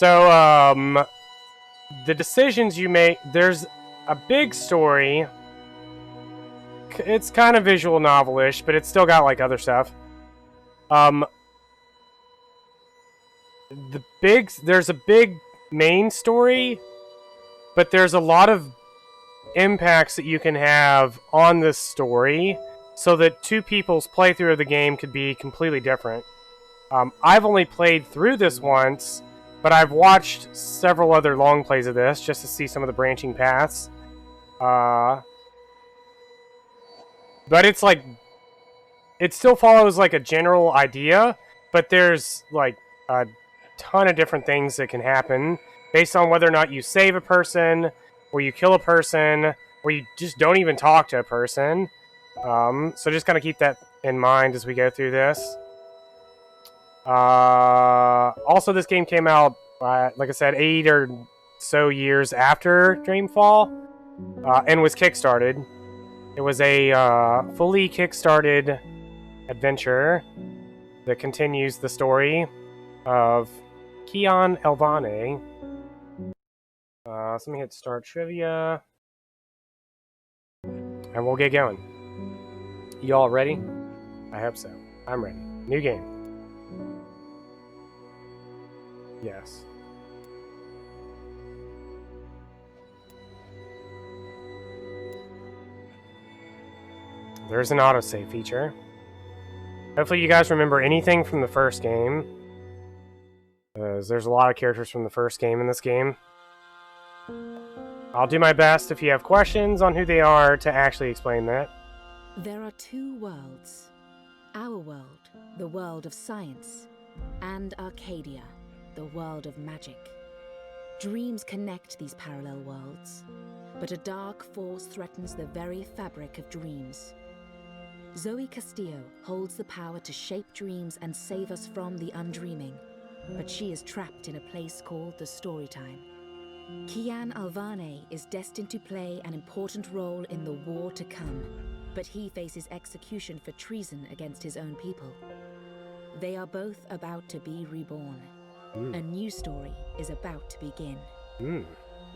So, the decisions you make, there's a big story. It's kind of visual novelish, but it's still got like other stuff. There's a big main story, but there's a lot of impacts that you can have on this story, so that two people's playthrough of the game could be completely different. I've only played through this once, but I've watched several other long plays of this just to see some of the branching paths. But it's like, it still follows like a general idea, but there's like a ton of different things that can happen based on whether or not you save a person, or you kill a person, or you just don't even talk to a person. So just kind of keep that in mind as we go through this. Also, this game came out, like I said, 8 or so years after Dreamfall, and was kickstarted. It was a fully kickstarted adventure that continues the story of Kian Elvane. So let me hit start trivia, and we'll get going. You all ready? I hope so. I'm ready. New game. Yes. There's an autosave feature. Hopefully you guys remember anything from the first game, there's a lot of characters from the first game in this game. I'll do my best, if you have questions on who they are, to actually explain that. There are two worlds. Our world, the world of science, and Arcadia, the world of magic. Dreams connect these parallel worlds, but a dark force threatens the very fabric of dreams. Zoe Castillo holds the power to shape dreams and save us from the undreaming, but she is trapped in a place called the Storytime. Kian Alvane is destined to play an important role in the war to come, but he faces execution for treason against his own people. They are both about to be reborn. A new story is about to begin.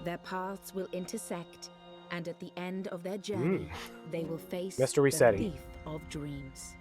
Their paths will intersect, and at the end of their journey, they will face Mr. the Resetti. thief of dreams.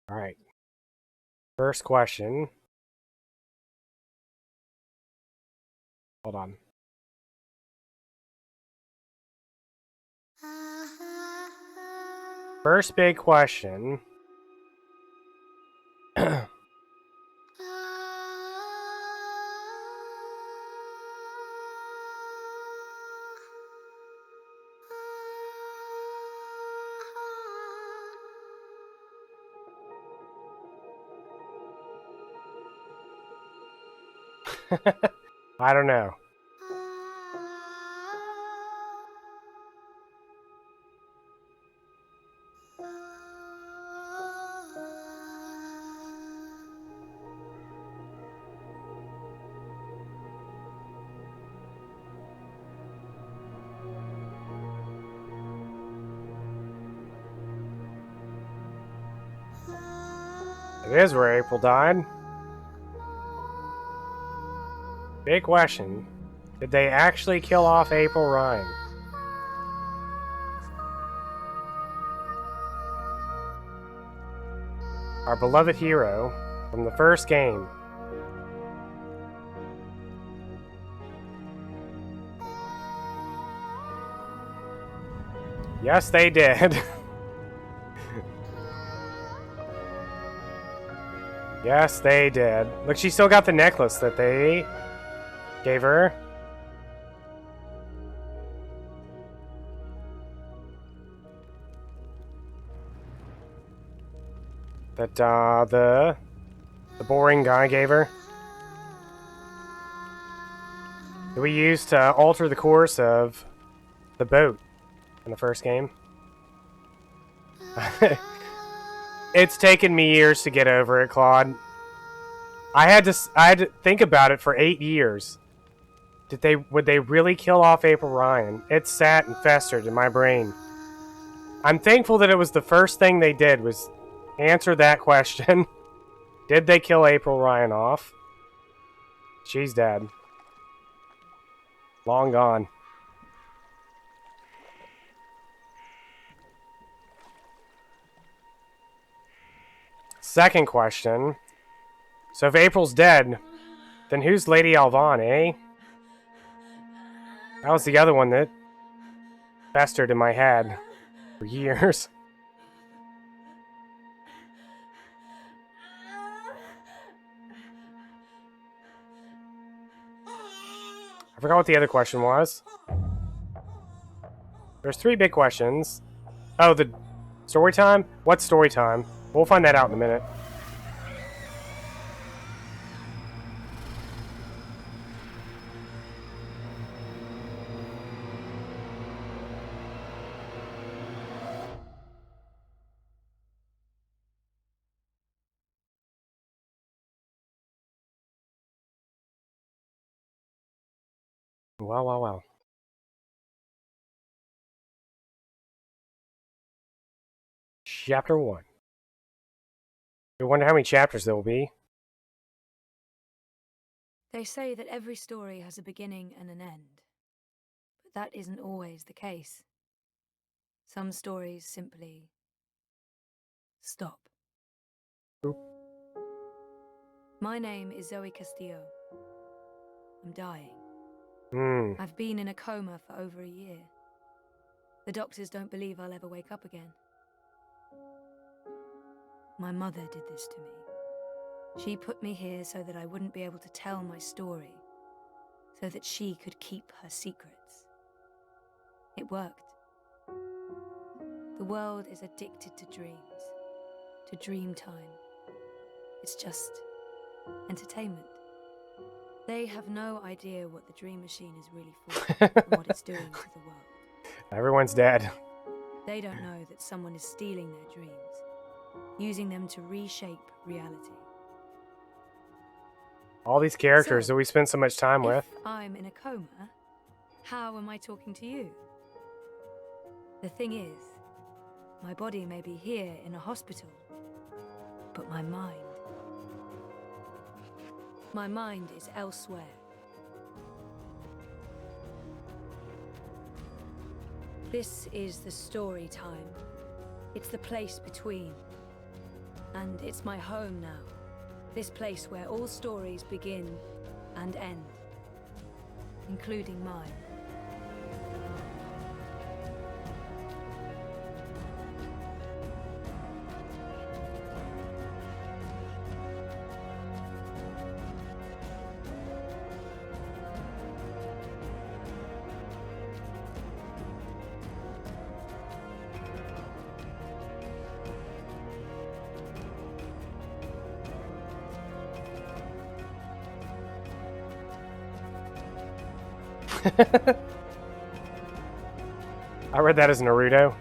All right. First question. Hold on. First big question. I don't know. It is where April died. Big question. Did they actually kill off April Ryan? Our beloved hero from the first game. Yes, they did. Yes, they did. Look, she still got the necklace that they gave her. That the boring guy gave her. That we used to alter the course of the boat in the first game. It's taken me years to get over it, Claude. I had to think about it for 8 years. Would they really kill off April Ryan? It sat and festered in my brain. I'm thankful that it was the first thing they did was answer that question. Did they kill April Ryan off? She's dead. Long gone. Second question. So if April's dead, then who's Lady Alvan, eh? That was the other one that festered in my head for years. I forgot what the other question was. There's 3 big questions. Oh, the story time? What story time? We'll find that out in a minute. Well. Chapter 1. I wonder how many chapters there will be. They say that every story has a beginning and an end, but that isn't always the case. Some stories simply stop. Oop. My name is Zoe Castillo. I'm dying. I've been in a coma for over a year. The doctors don't believe I'll ever wake up again. My mother did this to me. She put me here so that I wouldn't be able to tell my story, so that she could keep her secrets. It worked. The world is addicted to dreams, to dream time. It's just entertainment. They have no idea what the dream machine is really for and what it's doing to the world. Everyone's dead. They don't know that someone is stealing their dreams, using them to reshape reality. All these characters that we spent so much time with. If I'm in a coma, how am I talking to you? The thing is, my body may be here in a hospital, but my mind is elsewhere. This is the story time. It's the place between. And it's my home now. This place where all stories begin and end, including mine. I read that as Naruto.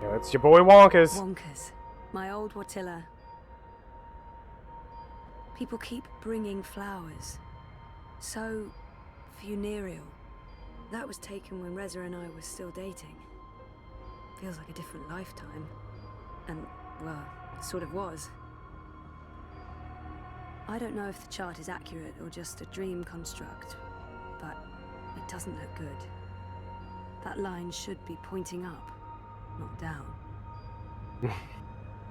Yo, it's your boy Wonkas. Wonkas, my old Watilla. People keep bringing flowers. So funereal. That was taken when Reza and I were still dating. Feels like a different lifetime. And, well, it sort of was. I don't know if the chart is accurate or just a dream construct, but it doesn't look good. That line should be pointing up, not down.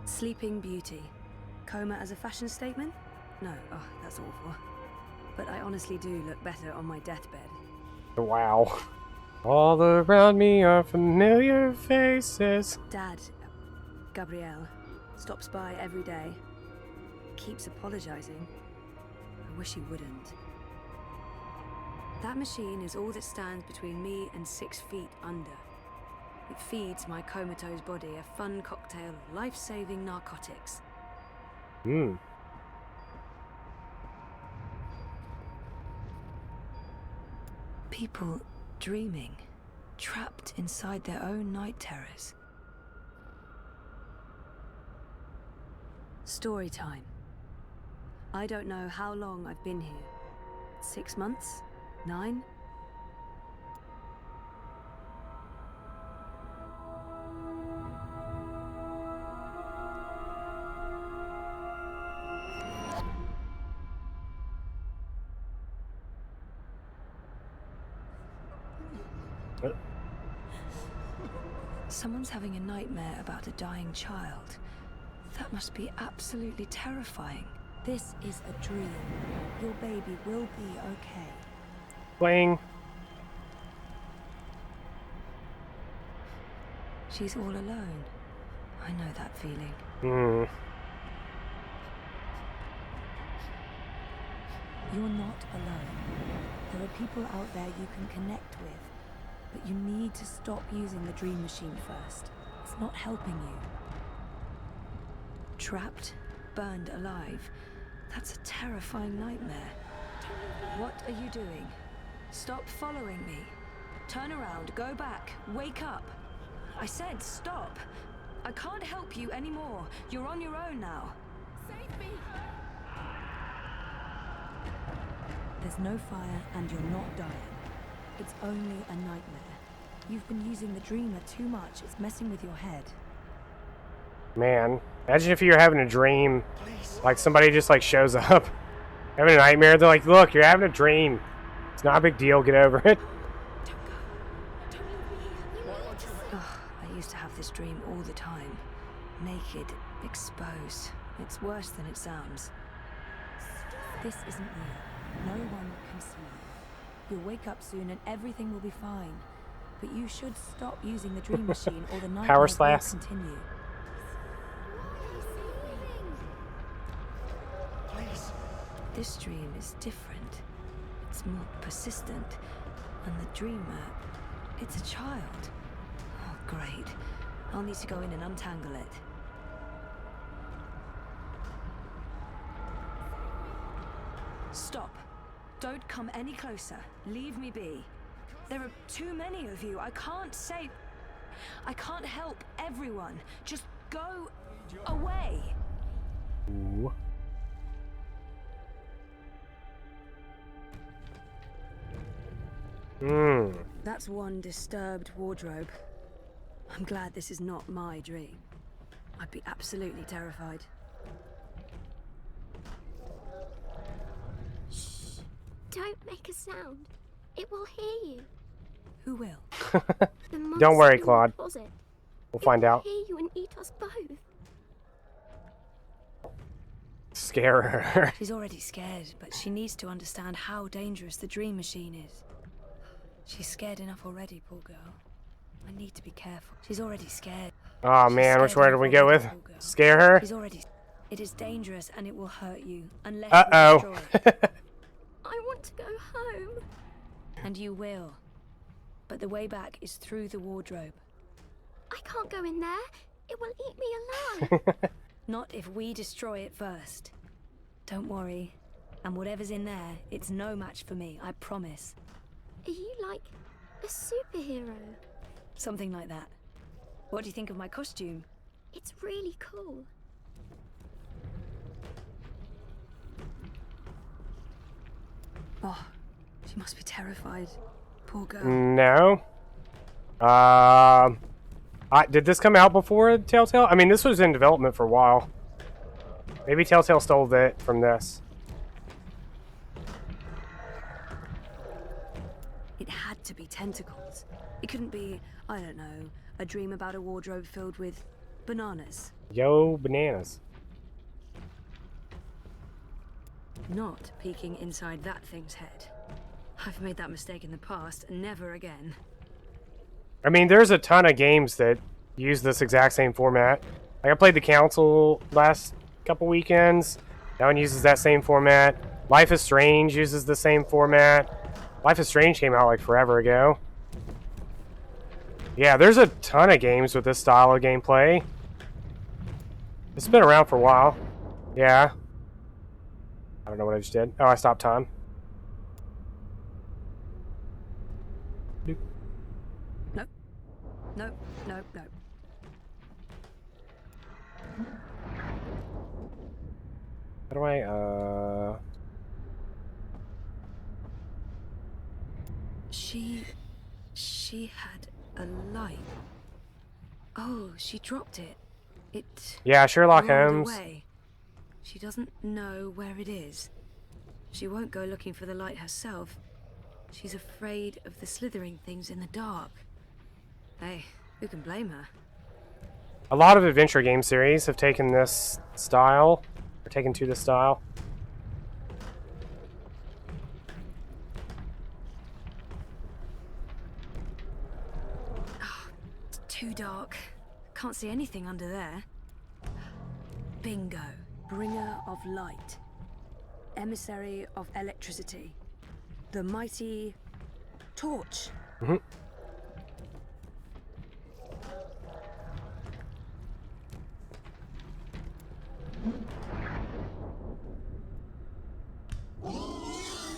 Sleeping Beauty. Coma as a fashion statement? No, oh, that's awful. But I honestly do look better on my deathbed. Wow. All around me are familiar faces. Dad, Gabrielle, stops by every day. Keeps apologizing. I wish he wouldn't. That machine is all that stands between me and 6 feet under. It feeds my comatose body a fun cocktail of life-saving narcotics. Hmm. People dreaming, trapped inside their own night terrors. Story time. I don't know how long I've been here. 6 months? 9? Someone's having a nightmare about a dying child. That must be absolutely terrifying. This is a dream. Your baby will be okay. Playing. She's all alone. I know that feeling. Hmm. You're not alone. There are people out there you can connect with. But you need to stop using the dream machine first. It's not helping you. Trapped, burned alive. That's a terrifying nightmare. What are you doing? Stop following me. Turn around, go back, wake up. I said stop. I can't help you anymore. You're on your own now. Save me! There's no fire and you're not dying. It's only a nightmare. You've been using the dreamer too much. It's messing with your head. Man, imagine if you're having a dream, like somebody just like shows up, having a nightmare. They're like, "Look, you're having a dream. It's not a big deal. Get over it." Oh, I used to have this dream all the time. Naked, exposed. It's worse than it sounds. This isn't real. No one can see you. You'll wake up soon and everything will be fine. But you should stop using the dream machine or the nightmare will continue. Please. This dream is different. It's more persistent. And the dreamer, it's a child. Oh, great. I'll need to go in and untangle it. Stop. Don't come any closer. Leave me be. There are too many of you. I can't help everyone. Just go away. Ooh. That's one disturbed wardrobe. I'm glad this is not my dream. I'd be absolutely terrified. Shh. Don't make a sound. It will hear you. Who will? Don't worry, in the Claude. closet. We'll find out. It will hear you and eat us both. Scare her. She's already scared, but she needs to understand how dangerous the dream machine is. She's scared enough already, poor girl. I need to be careful. She's already scared. Oh She's man, which scared one do we go enough with? already, poor girl. Scare her? She's already. It is dangerous and it will hurt you unless Uh-oh. you destroy it. I want to go home. And you will. But the way back is through the wardrobe. I can't go in there. It will eat me alive. Not if we destroy it first. Don't worry. And whatever's in there, it's no match for me, I promise. Are you like a superhero? Something like that. What do you think of my costume? It's really cool. Oh, she must be terrified. Poor girl. No. Did this come out before Telltale? I mean, this was in development for a while. Maybe Telltale stole it from this. It had to be tentacles. It couldn't be, I don't know, a dream about a wardrobe filled with bananas. Yo, bananas. Not peeking inside that thing's head. I've made that mistake in the past, and never again. I mean, there's a ton of games that use this exact same format. Like, I played The Council last couple weekends. That one uses that same format. Life is Strange uses the same format. Life is Strange came out like forever ago. Yeah, there's a ton of games with this style of gameplay. It's been around for a while. Yeah. I don't know what I just did. Oh, I stopped time. Nope. Nope. Nope. Nope. Nope. How do I, She had a light. Oh, she dropped it. It Yeah, Sherlock rolled Holmes. away. She doesn't know where it is. She won't go looking for the light herself. She's afraid of the slithering things in the dark. Hey, who can blame her? A lot of adventure game series have taken this style, or taken to this style. It's too dark. Can't see anything under there. Bingo. Bringer of light. Emissary of electricity. The mighty torch. Mm-hmm.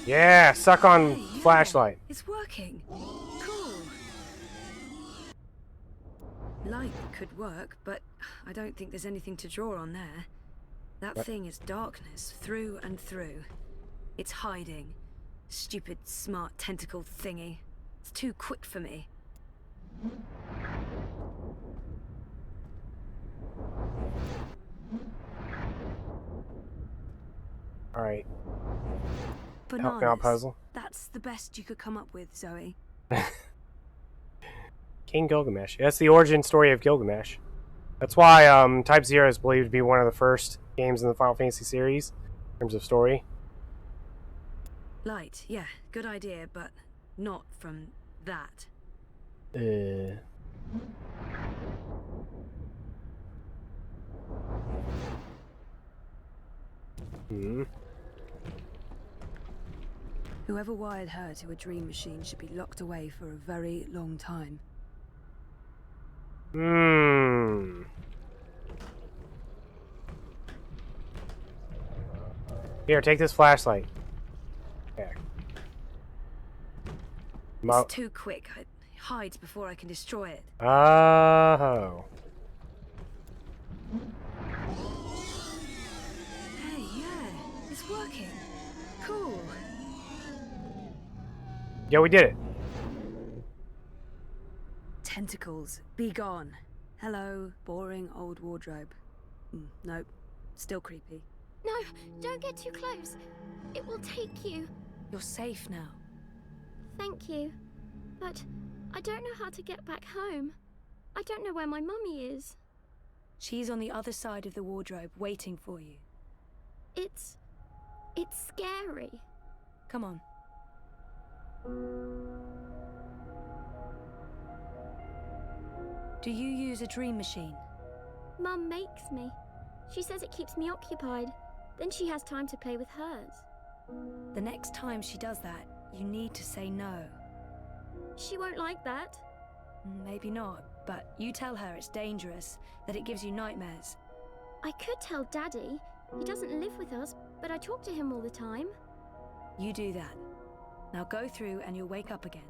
Yeah, suck on Hey, yeah, flashlight. It's working. Cool. Light could work, but I don't think there's anything to draw on there. That What? thing is darkness through and through. It's hiding. Stupid, smart tentacle thingy. It's too quick for me. Alright, Bananas. help me out, puzzle. That's the best you could come up with, Zoe. King Gilgamesh. That's the origin story of Gilgamesh. That's why Type 0 is believed to be one of the first games in the Final Fantasy series in terms of story. Light, yeah, good idea, but not from that. Hmm. Whoever wired her to a dream machine should be locked away for a very long time. Hmm. Here, take this flashlight. Yeah. It's too quick. It hides before I can destroy it. Oh. Hey, yeah, it's working. Cool. Yeah, we did it. Tentacles, be gone. Hello, boring old wardrobe. Nope, still creepy. No, don't get too close. It will take you. You're safe now. Thank you. But I don't know how to get back home. I don't know where my mummy is. She's on the other side of the wardrobe, waiting for you. It's scary. Come on. Do you use a dream machine? Mum makes me. She says it keeps me occupied. Then she has time to play with hers. The next time she does that, you need to say no. She won't like that. Maybe not, but you tell her it's dangerous, that it gives you nightmares. I could tell Daddy. He doesn't live with us, but I talk to him all the time. You do that. Now go through and you'll wake up again.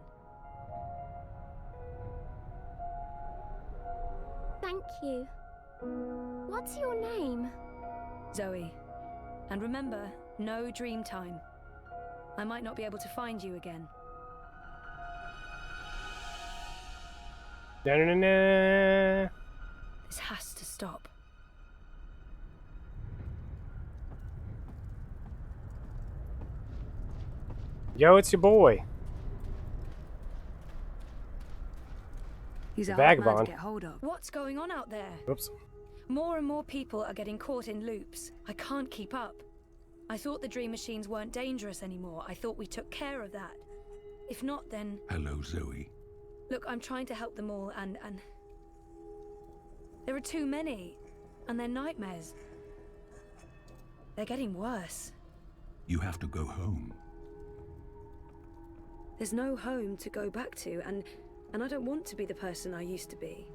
Thank you. What's your name? Zoe. And remember, no dream time. I might not be able to find you again. Da-na-na-na. This has to stop. Yo, it's your boy. He's a hard man Vagabond. to get hold of. What's going on out there? Oops. More and more people are getting caught in loops. I can't keep up. I thought the dream machines weren't dangerous anymore. I thought we took care of that. If not, then... Hello, Zoe. Look, I'm trying to help them all, and... There are too many. And they're nightmares. They're getting worse. You have to go home. There's no home to go back to, and I don't want to be the person I used to be.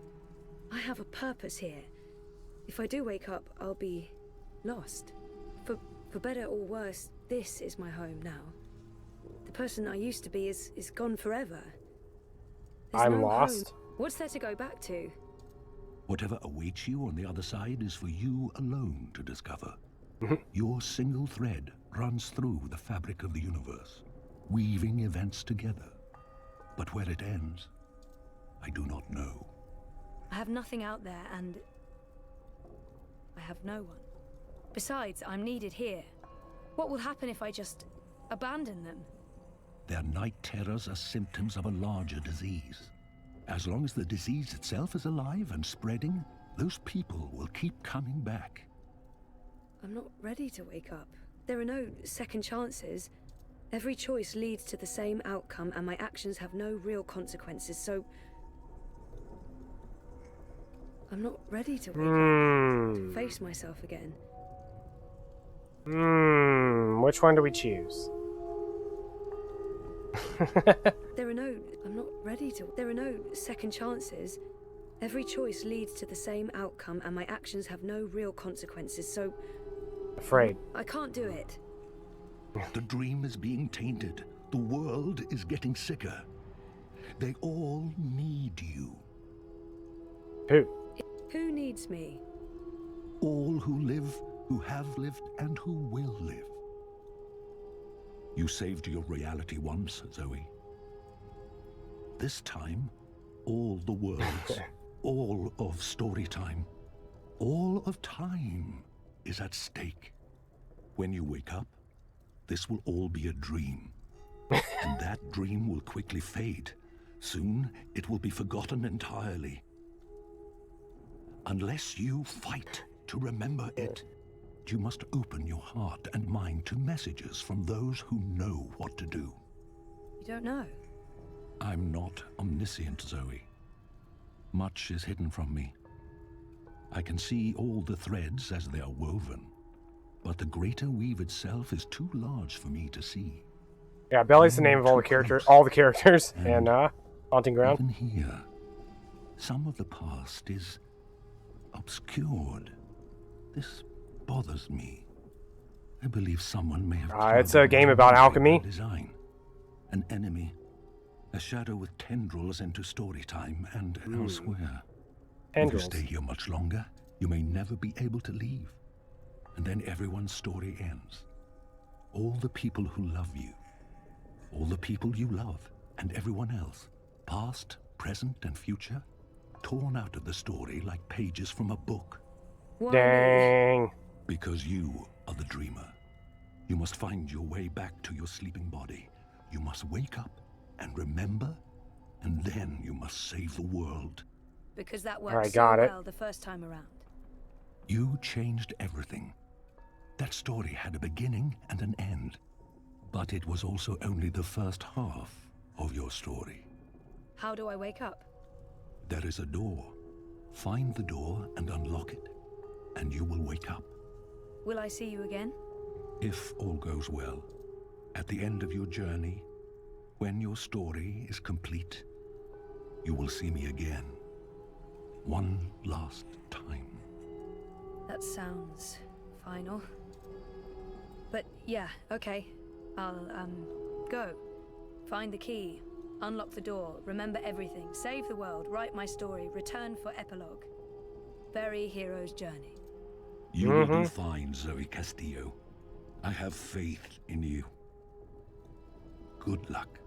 I have a purpose here. If I do wake up, I'll be lost. For better or worse, this is my home now. The person I used to be is gone forever. There's I'm no lost. home. What's there to go back to? Whatever awaits you on the other side is for you alone to discover. Your single thread runs through the fabric of the universe, weaving events together. But where it ends, I do not know. I have nothing out there, and I have no one. Besides, I'm needed here. What will happen if I just abandon them? Their night terrors are symptoms of a larger disease. As long as the disease itself is alive and spreading, those people will keep coming back. I'm not ready to wake up. There are no second chances. Every choice leads to the same outcome, and my actions have no real consequences, so I'm not ready to wake up, to face myself again. Which one do we choose? I'm not ready to. There are no second chances. Every choice leads to the same outcome, and my actions have no real consequences, so Afraid. I can't do it. The dream is being tainted. The world is getting sicker. They all need you. Who? Who needs me? All who live, who have lived, and who will live. You saved your reality once, Zoe. This time, all the worlds, all of story time, all of time is at stake. When you wake up, this will all be a dream. And that dream will quickly fade. Soon, it will be forgotten entirely. Unless you fight to remember it, you must open your heart and mind to messages from those who know what to do. You don't know? I'm not omniscient, Zoe. Much is hidden from me. I can see all the threads as they are woven, but the greater weave itself is too large for me to see. Yeah, Belly's the name of all the characters, and Haunting Ground. Even here, some of the past is obscured. This bothers me. I believe someone may have. It's a game about alchemy. Design, an enemy, a shadow with tendrils into story time and elsewhere. Tendrils. If you stay here much longer, you may never be able to leave, and then everyone's story ends. All the people who love you, all the people you love, and everyone else, past, present, and future, torn out of the story like pages from a book. Why? Dang. Because you are the dreamer. You must find your way back to your sleeping body. You must wake up and remember, and then you must save the world. Because that Alright, worked got so it. well the first time around. You changed everything. That story had a beginning and an end, but it was also only the first half of your story. How do I wake up? There is a door. Find the door and unlock it, and you will wake up. Will I see you again? If all goes well, at the end of your journey, when your story is complete, you will see me again. One last time. That sounds final. But yeah, okay. I'll, go. Find the key. Unlock the door. Remember everything. Save the world. Write my story. Return for epilogue. Bury hero's journey. You will do fine, Zoe Castillo. I have faith in you. Good luck.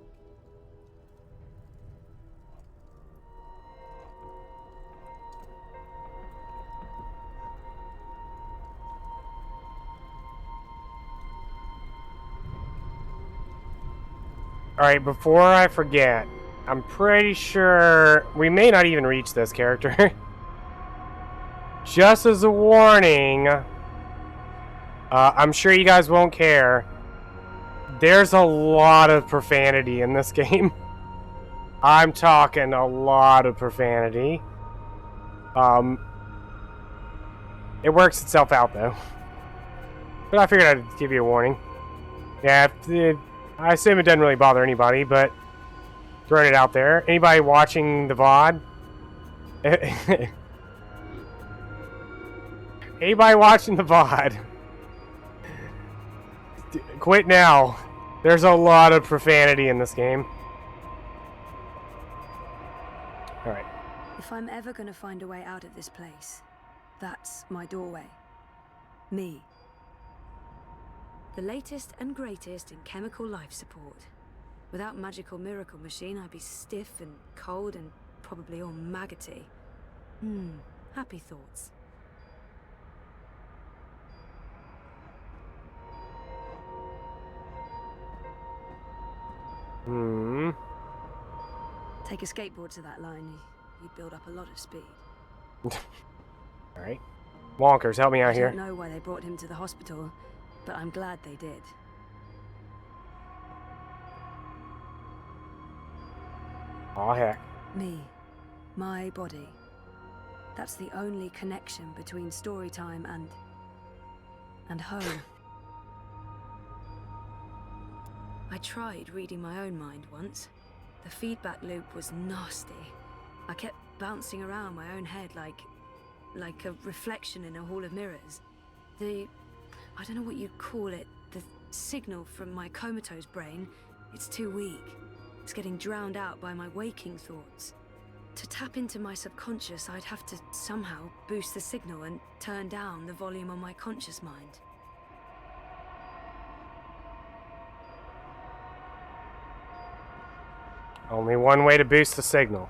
Alright, before I forget, I'm pretty sure we may not even reach this character. Just as a warning, I'm sure you guys won't care. There's a lot of profanity in this game. I'm talking a lot of profanity. It works itself out though. But I figured I'd give you a warning. Yeah, I assume it doesn't really bother anybody, but Throwing it out there. Anybody watching the VOD? Anybody watching the VOD? Quit now. There's a lot of profanity in this game. Alright. If I'm ever going to find a way out of this place, that's my doorway. Me. The latest and greatest in chemical life support. Without magical miracle machine, I'd be stiff and cold and probably all maggoty. Happy thoughts. Take a skateboard to that line, you'd build up a lot of speed. Alright. Wonkers, help me out here. I don't know why they brought him to the hospital, but I'm glad they did. Aw, heck. Me. My body. That's the only connection between story time and home. I tried reading my own mind once. The feedback loop was nasty. I kept bouncing around my own head like a reflection in a hall of mirrors. I don't know what you'd call it, the signal from my comatose brain, it's too weak. It's getting drowned out by my waking thoughts. To tap into my subconscious, I'd have to somehow boost the signal and turn down the volume on my conscious mind. Only one way to boost the signal.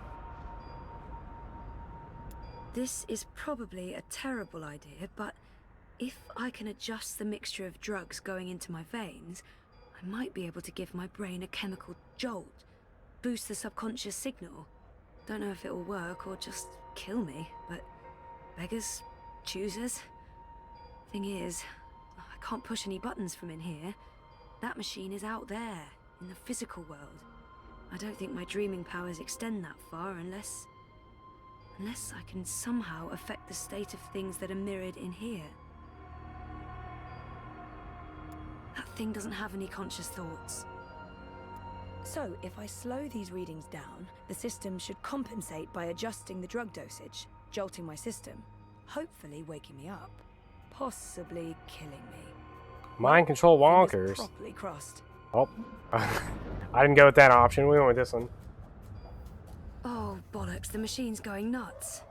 This is probably a terrible idea, but if I can adjust the mixture of drugs going into my veins, I might be able to give my brain a chemical jolt, boost the subconscious signal. Don't know if it'll work or just kill me, but beggars, choosers. Thing is, I can't push any buttons from in here. That machine is out there, in the physical world. I don't think my dreaming powers extend that far unless I can somehow affect the state of things that are mirrored in here. That thing doesn't have any conscious thoughts. So, if I slow these readings down, the system should compensate by adjusting the drug dosage, jolting my system, hopefully waking me up, possibly killing me. Mind control Fingers wonkers. properly crossed. Oh. I didn't go with that option. We went with this one. Oh, bollocks, the machine's going nuts.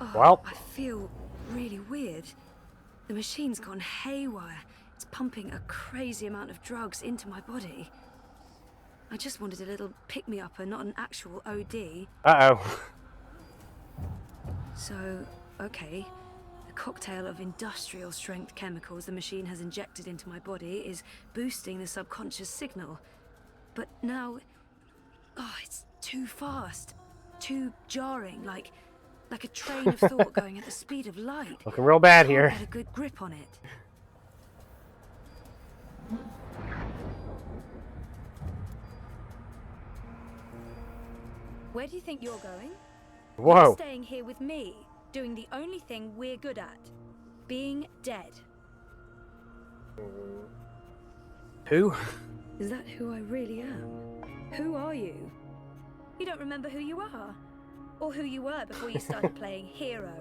Oh, Well. I feel really weird. The machine's gone haywire. It's pumping a crazy amount of drugs into my body. I just wanted a little pick-me-upper, not an actual OD. Uh-oh. So, okay. The cocktail of industrial-strength chemicals the machine has injected into my body is boosting the subconscious signal. But now... oh, it's too fast. Too jarring, like a train of thought going at the speed of light. Looking real bad Can't here. get a good grip on it. Where do you think you're going? You're Whoa. staying here with me, doing the only thing we're good at. Being dead. Who? Is that who I really am? Who are you? You don't remember who you are? Or who you were before you started playing hero,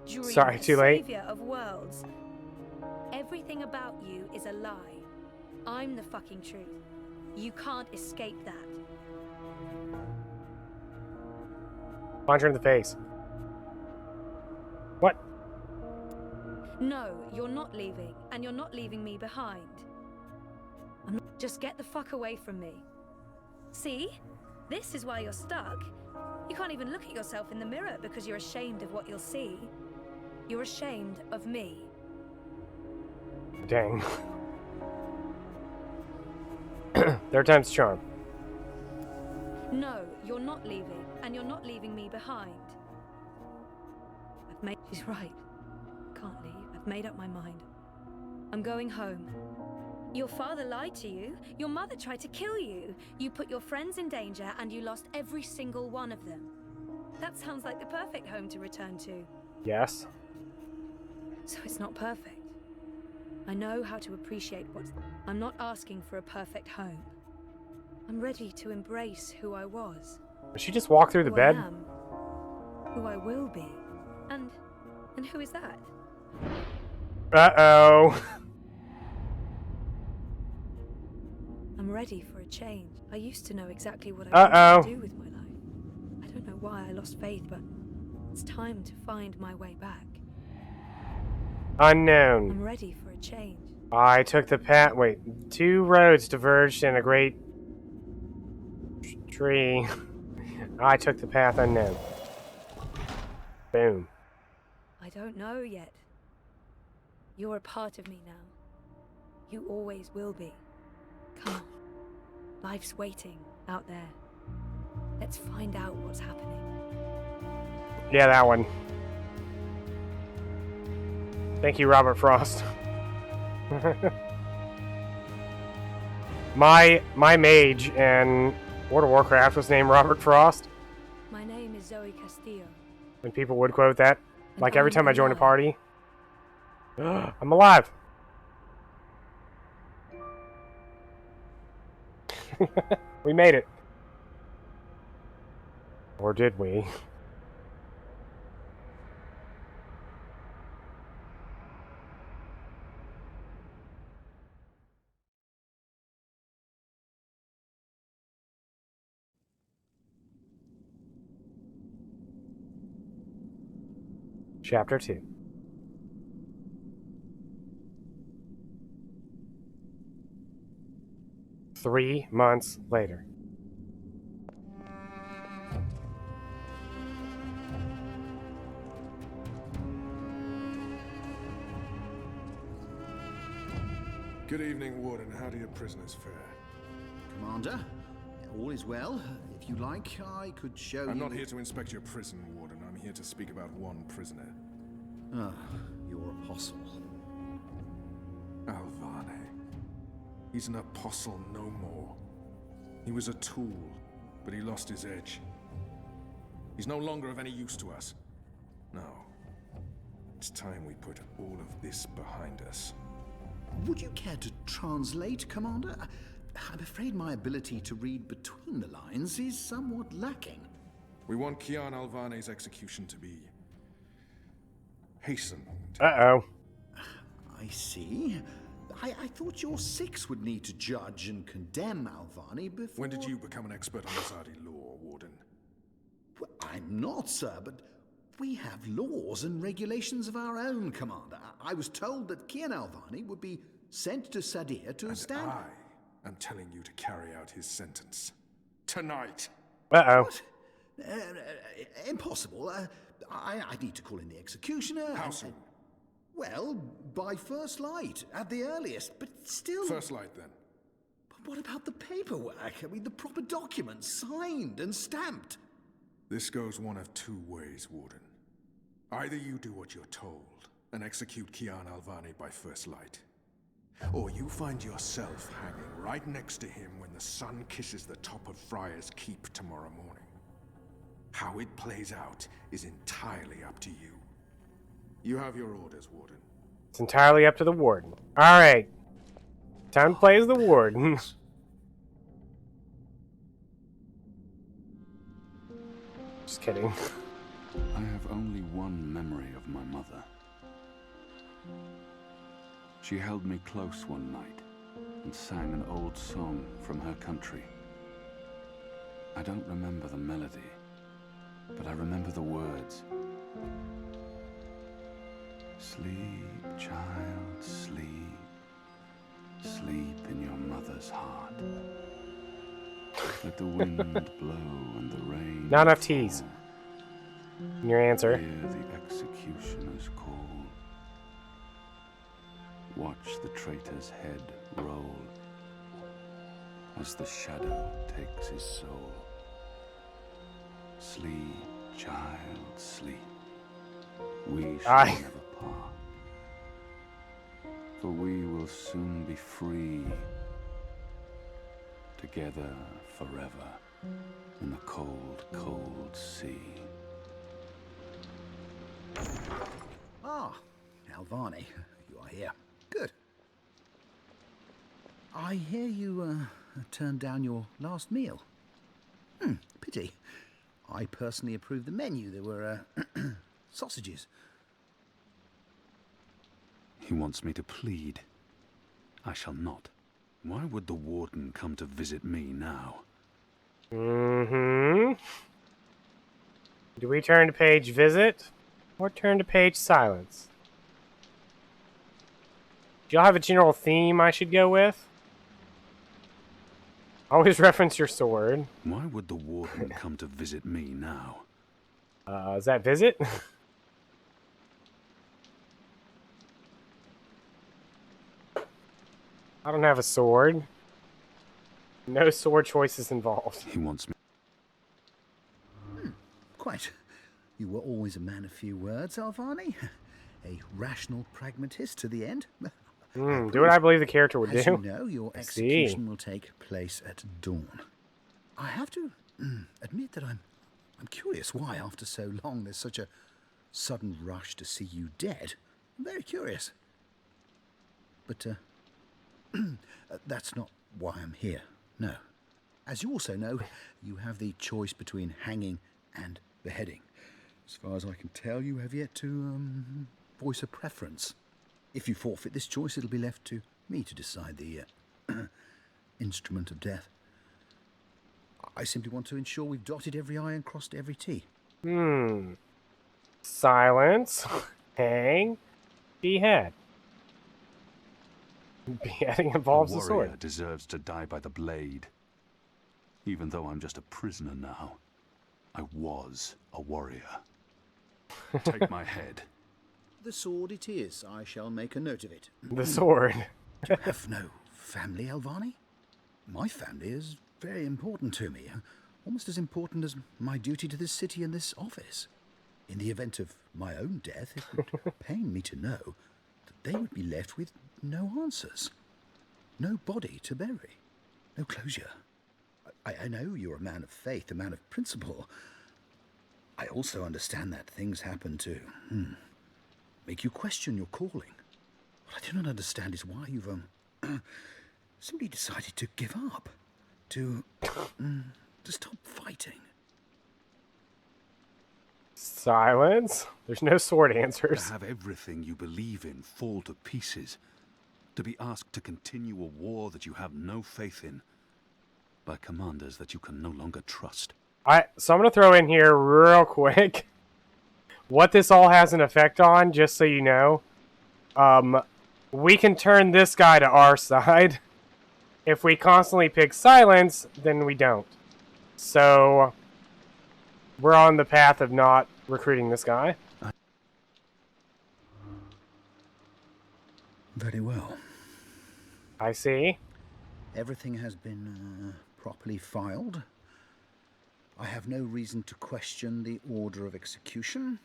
dreamer, Sorry, too late. savior of worlds? Everything about you is a lie. I'm the fucking truth. You can't escape that. Punch her in the face. What? No, you're not leaving, and you're not leaving me behind. Just get the fuck away from me. See? This is why you're stuck. You can't even look at yourself in the mirror because you're ashamed of what you'll see. You're ashamed of me. Dang. Third time's the charm. No, you're not leaving, and you're not leaving me behind. She's right. Can't leave. I've made up my mind. I'm going home. Your father lied to you. Your mother tried to kill you. You put your friends in danger, and you lost every single one of them. That sounds like the perfect home to return to. Yes. So it's not perfect. I know how to appreciate what's... I'm not asking for a perfect home. I'm ready to embrace who I was. Did she just walk through the Who bed? I am, who I will be. And who is that? Uh-oh. I'm ready for a change. I used to know exactly what I wanted to do with my life. I don't know why I lost faith, but it's time to find my way back. Unknown. I'm ready for a change. I took the path. Wait, 2 roads diverged in a great tree. I took the path unknown. Boom. I don't know yet. You're a part of me now. You always will be. Come on. Life's waiting out there. Let's find out what's happening. Yeah, that one. Thank you, Robert Frost. my mage in World of Warcraft was named Robert Frost. My name is Zoe Castillo. And people would quote that. And Like every I'm time I join a alive. party. I'm alive. We made it. Or did we? Chapter 2. Three months later. Good evening, Warden. How do your prisoners fare? Commander, all is well. If you like, I could show you... I'm not here to inspect your prison, Warden. I'm here to speak about one prisoner. Ah, your apostle. Alvane. He's an apostle no more. He was a tool, but he lost his edge. He's no longer of any use to us. No. It's time we put all of this behind us. Would you care to translate, Commander? I'm afraid my ability to read between the lines is somewhat lacking. We want Kian Alvane's execution to be... hastened. Uh-oh. I see. I thought your 6 would need to judge and condemn Alvane before... When did you become an expert on Azadi law, Warden? Well, I'm not, sir, but we have laws and regulations of our own, Commander. I was told that Kian Alvane would be sent to Sadir to stand... I am telling you to carry out his sentence. Tonight! Uh-oh. What? Impossible. I need to call in the executioner. How soon? Well, by first light, at the earliest, but still... First light, then. But what about the paperwork? I mean, the proper documents, signed and stamped. This goes one of 2 ways, Warden. Either you do what you're told and execute Kian Alvane by first light, or you find yourself hanging right next to him when the sun kisses the top of Friar's Keep tomorrow morning. How it plays out is entirely up to you. You have your orders, Warden. It's entirely up to the warden. Alright. Time to play as the warden. Just kidding. I have only one memory of my mother. She held me close one night and sang an old song from her country. I don't remember the melody, but I remember the words. Sleep, child, sleep. Sleep in your mother's heart. Let the wind blow and the rain Not enough teas. fall. In your answer. Hear the executioner's call. Watch the traitor's head roll as the shadow takes his soul. Sleep, child, sleep. We shall Aye. never part, for we will soon be free, together forever in the cold, cold sea. Ah, Alvane, you are here. Good. I hear you turned down your last meal. Pity. I personally approved the menu. There were sausages. He wants me to plead. I shall not. Why would the warden come to visit me now? Do we turn to page visit or turn to page silence? Do y'all have a general theme I should go with? Always reference your sword. Why would the warden come to visit me now? Is that visit? I don't have a sword. No sword choices involved. He wants me. Quite. You were always a man of few words, Alvani. A rational pragmatist to the end. Do what I believe the character would As do. you know, your execution will take place at dawn. I have to admit that I'm curious why, after so long, there's such a sudden rush to see you dead. I'm very curious. But that's not why I'm here. No. As you also know, you have the choice between hanging and beheading. As far as I can tell, you have yet to voice a preference. If you forfeit this choice, it'll be left to me to decide the instrument of death. I simply want to ensure we've dotted every I and crossed every T. Silence. Hang. Behead. Beheading involves the A warrior sword. deserves to die by the blade. Even though I'm just a prisoner now, I was a warrior. Take my head. The sword it is. I shall make a note of it. The sword. You have no family, Alvani? My family is very important to me. Almost as important as my duty to this city and this office. In the event of my own death, it would pain me to know that they would be left with no answers. No body to bury. No closure. I know you're a man of faith, a man of principle. I also understand that things happen to make you question your calling. What I do not understand is why you've simply decided to give up, to stop fighting. Silence. There's no sword answers. To have everything you believe in fall to pieces. To be asked to continue a war that you have no faith in. By commanders that you can no longer trust. So I'm going to throw in here real quick what this all has an effect on, just so you know. We can turn this guy to our side. If we constantly pick silence, then we don't. So we're on the path of not recruiting this guy. Very well. I see. Everything has been properly filed. I have no reason to question the order of execution.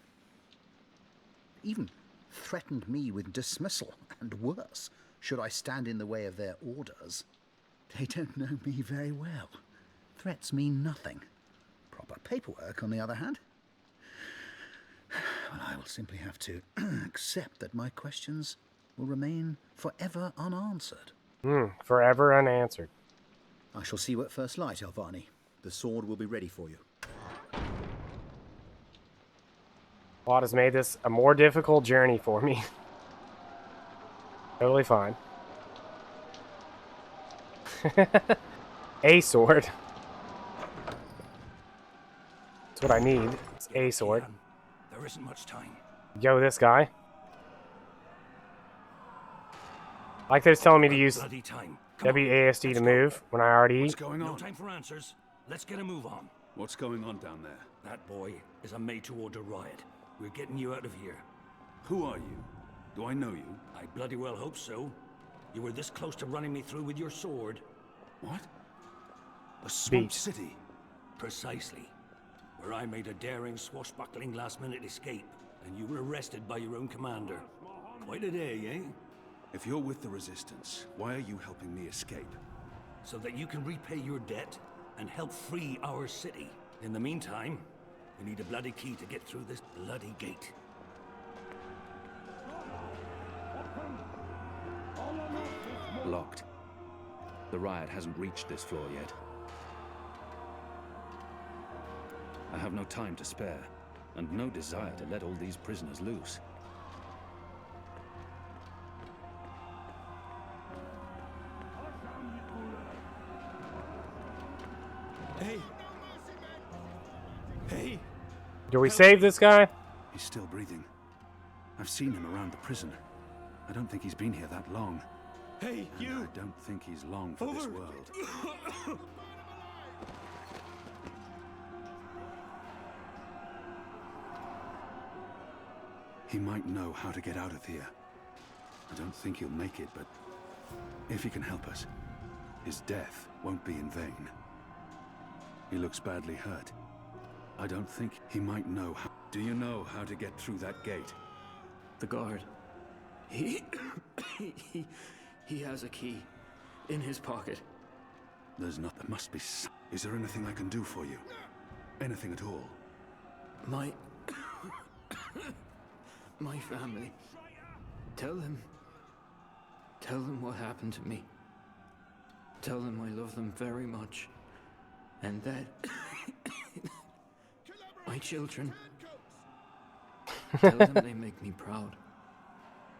Even threatened me with dismissal, and worse, should I stand in the way of their orders. They don't know me very well. Threats mean nothing. Proper paperwork, on the other hand. Well, I will simply have to accept that my questions will remain forever unanswered. Forever unanswered. I shall see you at first light, Alvani. The sword will be ready for you. Plot has made this a more difficult journey for me. Totally fine. A sword. That's what I need. It's a sword. There isn't much time. Yo, this guy. Like they're telling me to use Bloody time. WASD to move when I already... What's going on? No time for answers. Let's get a move on. What's going on down there? That boy is a made-to-order riot. We're getting you out of here. Who are you? Do I know you? I bloody well hope so. You were this close to running me through with your sword. What? A swamp Beat. city? Precisely. Where I made a daring, swashbuckling last-minute escape, and you were arrested by your own commander. Quite a day, eh? If you're with the Resistance, why are you helping me escape? So that you can repay your debt and help free our city. In the meantime, we need a bloody key to get through this bloody gate. Locked. The riot hasn't reached this floor yet. I have no time to spare, and no desire to let all these prisoners loose. Hey! Hey! Do we save this guy? He's still breathing. I've seen him around the prison. I don't think he's been here that long. Hey, And you! I don't think he's long for this world. He might know how to get out of here. I don't think he'll make it, but if he can help us, his death won't be in vain. He looks badly hurt. I don't think he might know how. Do you know how to get through that gate? The guard. He has a key in his pocket. There must be. Is there anything I can do for you? Anything at all? My family. Tell them what happened to me. Tell them I love them very much. And that my children. Tell them they make me proud.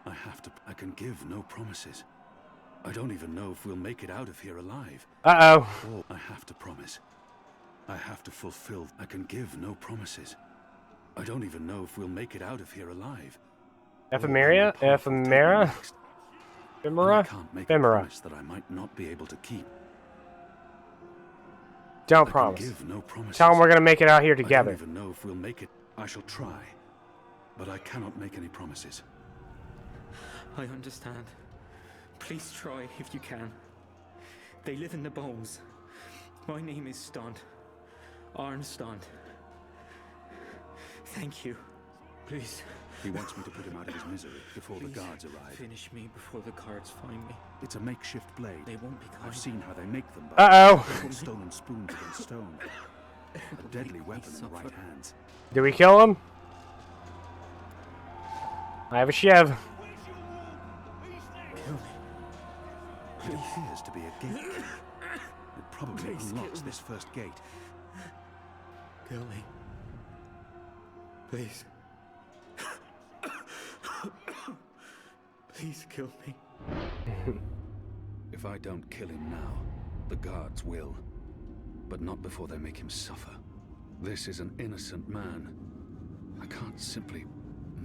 I can give no promises. I don't even know if we'll make it out of here alive. Uh-oh. I have to promise. I have to fulfill. I can give no promises. I don't even know if we'll make it out of here alive. Ephemera? Ephemera? I can't make a promise that I might not be able to keep. Don't I promise. Can give no promises. Tell them we're going to make it out here together. I don't even know if we'll make it. I shall try. But I cannot make any promises. I understand. Please try if you can. They live in the bones. My name is Stunt. Arn Stunt. Thank you. Please. He wants me to put him out of his misery before the guards arrive. Finish me before the guards find me. It's a makeshift blade. They won't be kind. I've seen how they make them. Uh-oh. They put stone spoons against stone. A deadly weapon in the right hands. Do we kill him? I have a Chev. Kill me. It appears to be a gate. It probably unlocks this first gate. Kill me. Please. Please kill me. If I don't kill him now, the guards will. But not before they make him suffer. This is an innocent man. I can't simply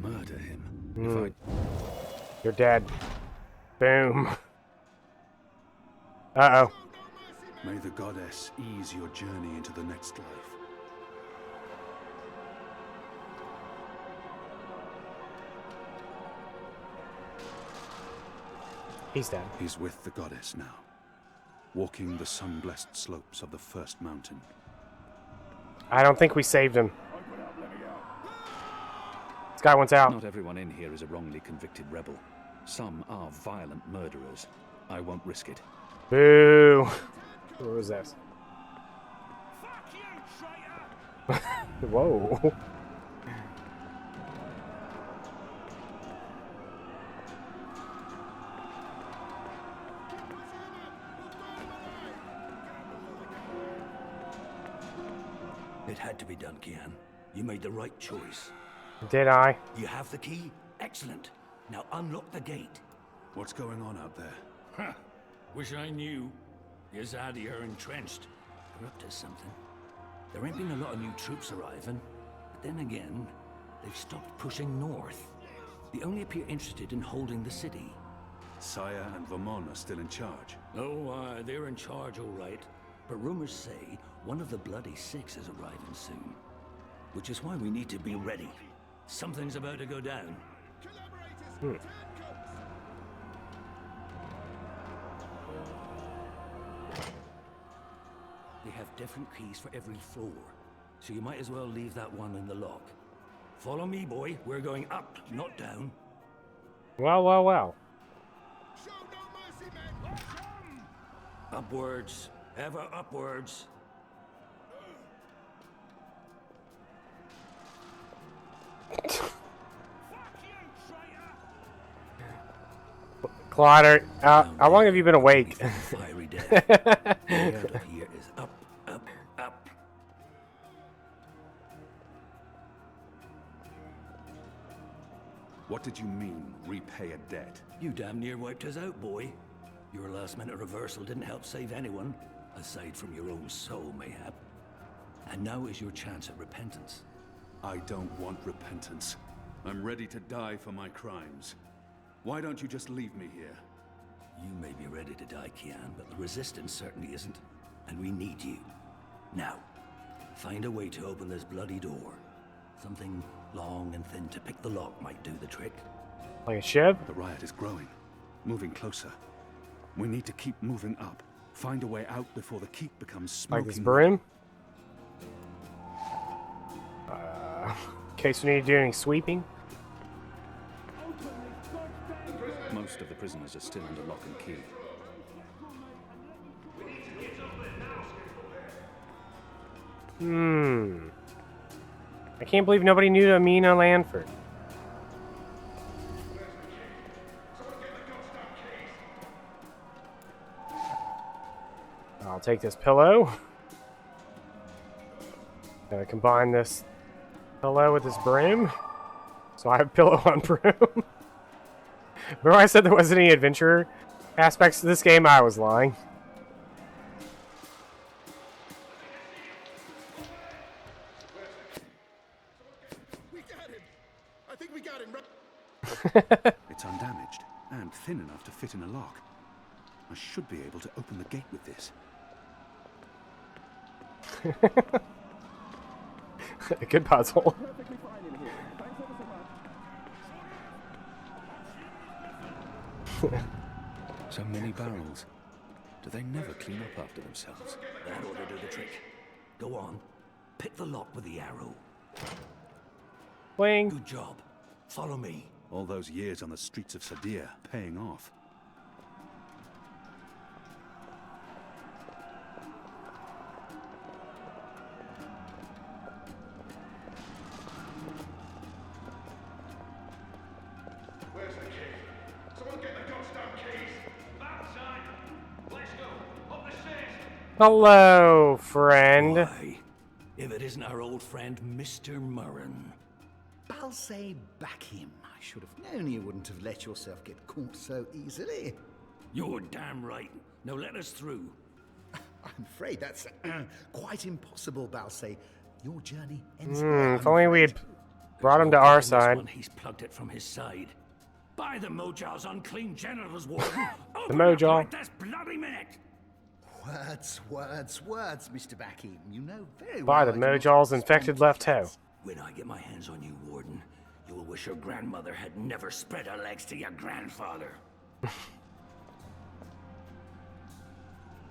murder him. If You're dead. Boom. Uh-oh. May the goddess ease your journey into the next life. He's dead. He's with the goddess now, walking the sun-blessed slopes of the first mountain. I don't think we saved him. This guy wants out. Not everyone in here is a wrongly convicted rebel. Some are violent murderers. I won't risk it. Boo. What was this? Whoa. It had to be done, Kian. You made the right choice. Did I? You have the key? Excellent. Now unlock the gate. What's going on out there? Huh. Wish I knew. The Azadi are entrenched. They're up to something. There ain't been a lot of new troops arriving. But then again, they've stopped pushing north. They only appear interested in holding the city. Saya and Vermon are still in charge. Oh, they're in charge, all right. But rumors say one of the Bloody Six is arriving soon. Which is why we need to be ready. Something's about to go down. They have different keys for every floor, so you might as well leave that one in the lock. Follow me, boy. We're going up, not down. Well, well, well. Upwards. Ever upwards. Clotter, how long have you been awake? Fiery death. The way out of here is up, up, up. What did you mean, repay a debt? You damn near wiped us out, boy. Your last-minute reversal didn't help save anyone, aside from your own soul, mayhap. And now is your chance at repentance. I don't want repentance. I'm ready to die for my crimes. Why don't you just leave me here? You may be ready to die, Kian, but the Resistance certainly isn't. And we need you. Now, find a way to open this bloody door. Something long and thin to pick the lock might do the trick. Like a ship? The riot is growing, moving closer. We need to keep moving up. Find a way out before the keep becomes smoking. Like this broom? In case we need to do any sweeping. Most of the prisoners are still under lock and key. I can't believe nobody knew Amina Lanford. I'll take this pillow. Gotta combine this pillow with this broom. So I have pillow on broom. Remember I said there wasn't any adventure aspects to this game? I was lying. We got him! I think we got him. It's undamaged and thin enough to fit in a lock. I should be able to open the gate with this. A good puzzle. So many barrels. Do they never clean up after themselves? That ought to do the trick. Go on. Pick the lock with the arrow. Wing. Good job. Follow me. All those years on the streets of Sadir paying off. Hello, friend. Why, if it isn't our old friend, Mr. Murren. Balsay Bakim. I should have known you wouldn't have let yourself get caught so easily. You're damn right. Now let us through. I'm afraid that's quite impossible, Balsay. Your journey ends If only we had brought him to our side. He's plugged it from his side. By the Mojal's unclean genitals, Warden. The Mojal. Right this bloody minute. Words, Mr. Bakim. You know very By well. the Mojal's infected left toe. When I get my hands on you, Warden, you will wish your grandmother had never spread her legs to your grandfather.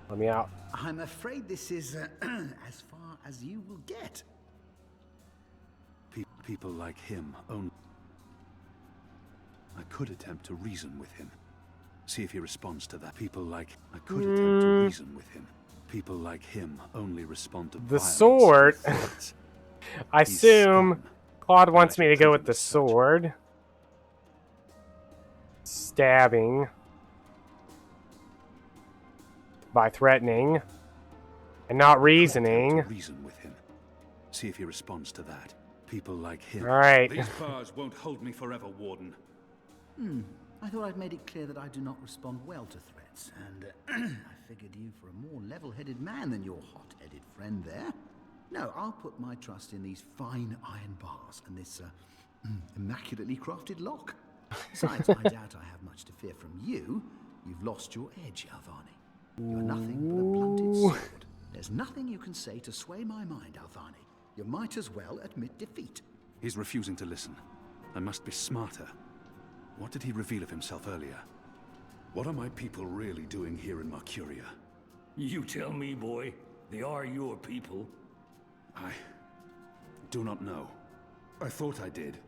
Let me out. I'm afraid this is as far as you will get. People like him only. I could attempt to reason with him. See if he responds to that. I could attempt to reason with him. People like him only respond to The violence sword. and threats. I He's assume scum. Claude wants me to go with treat him the as such. sword. Stabbing. By threatening. And not I could attempt reasoning. to reason with him. See if he responds to that. People like him. Alright. These bars won't hold me forever, Warden. I thought I'd made it clear that I do not respond well to threats, and I figured you for a more level-headed man than your hot-headed friend there. No, I'll put my trust in these fine iron bars and this immaculately crafted lock. Besides, I doubt I have much to fear from you. You've lost your edge, Alvani. You're nothing but a blunted sword. There's nothing you can say to sway my mind, Alvani. You might as well admit defeat. He's refusing to listen. I must be smarter. What did he reveal of himself earlier? What are my people really doing here in Mercuria? You tell me, boy. They are your people. I do not know. I thought I did,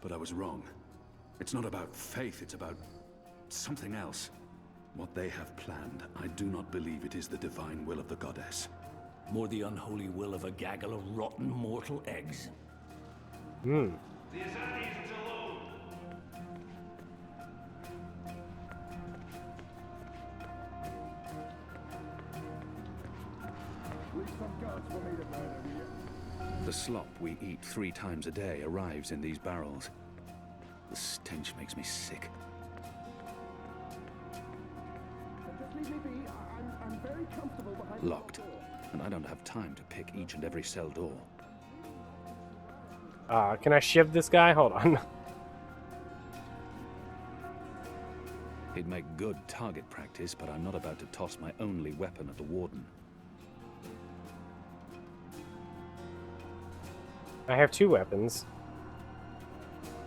but I was wrong. It's not about faith, it's about something else. What they have planned, I do not believe it is the divine will of the goddess. More the unholy will of a gaggle of rotten mortal eggs. The slop we eat 3 times a day arrives in these barrels. The stench makes me sick. Locked, and I don't have time to pick each and every cell door. Can I shiv this guy? Hold on. He'd make good target practice, but I'm not about to toss my only weapon at the warden. I have 2 weapons.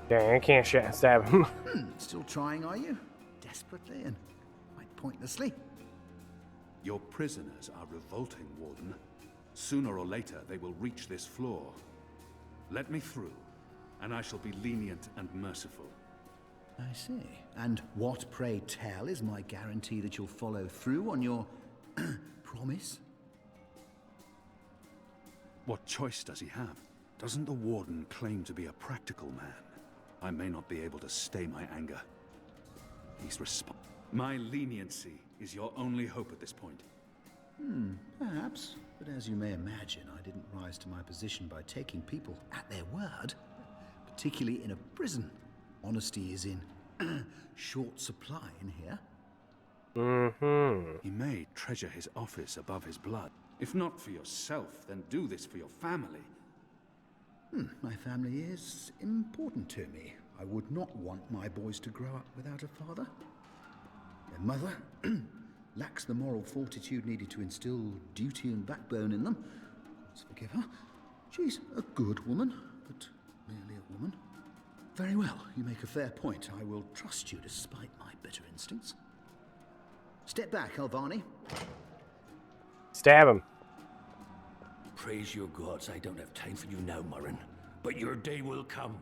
Dang, I can't stab him. Still trying, are you? Desperately and quite pointlessly. Your prisoners are revolting, Warden. Sooner or later, they will reach this floor. Let me through, and I shall be lenient and merciful. I see. And what, pray tell, is my guarantee that you'll follow through on your promise? What choice does he have? Doesn't the Warden claim to be a practical man? I may not be able to stay my anger. He's My leniency is your only hope at this point. Perhaps. But as you may imagine, I didn't rise to my position by taking people at their word. Particularly in a prison. Honesty is in short supply in here. He may treasure his office above his blood. If not for yourself, then do this for your family. My family is important to me. I would not want my boys to grow up without a father. Their mother lacks the moral fortitude needed to instill duty and backbone in them. Let's forgive her. She's a good woman, but merely a woman. Very well, you make a fair point. I will trust you despite my bitter instincts. Step back, Alvani. Stab him. Praise your gods, I don't have time for you now, Murren. But your day will come.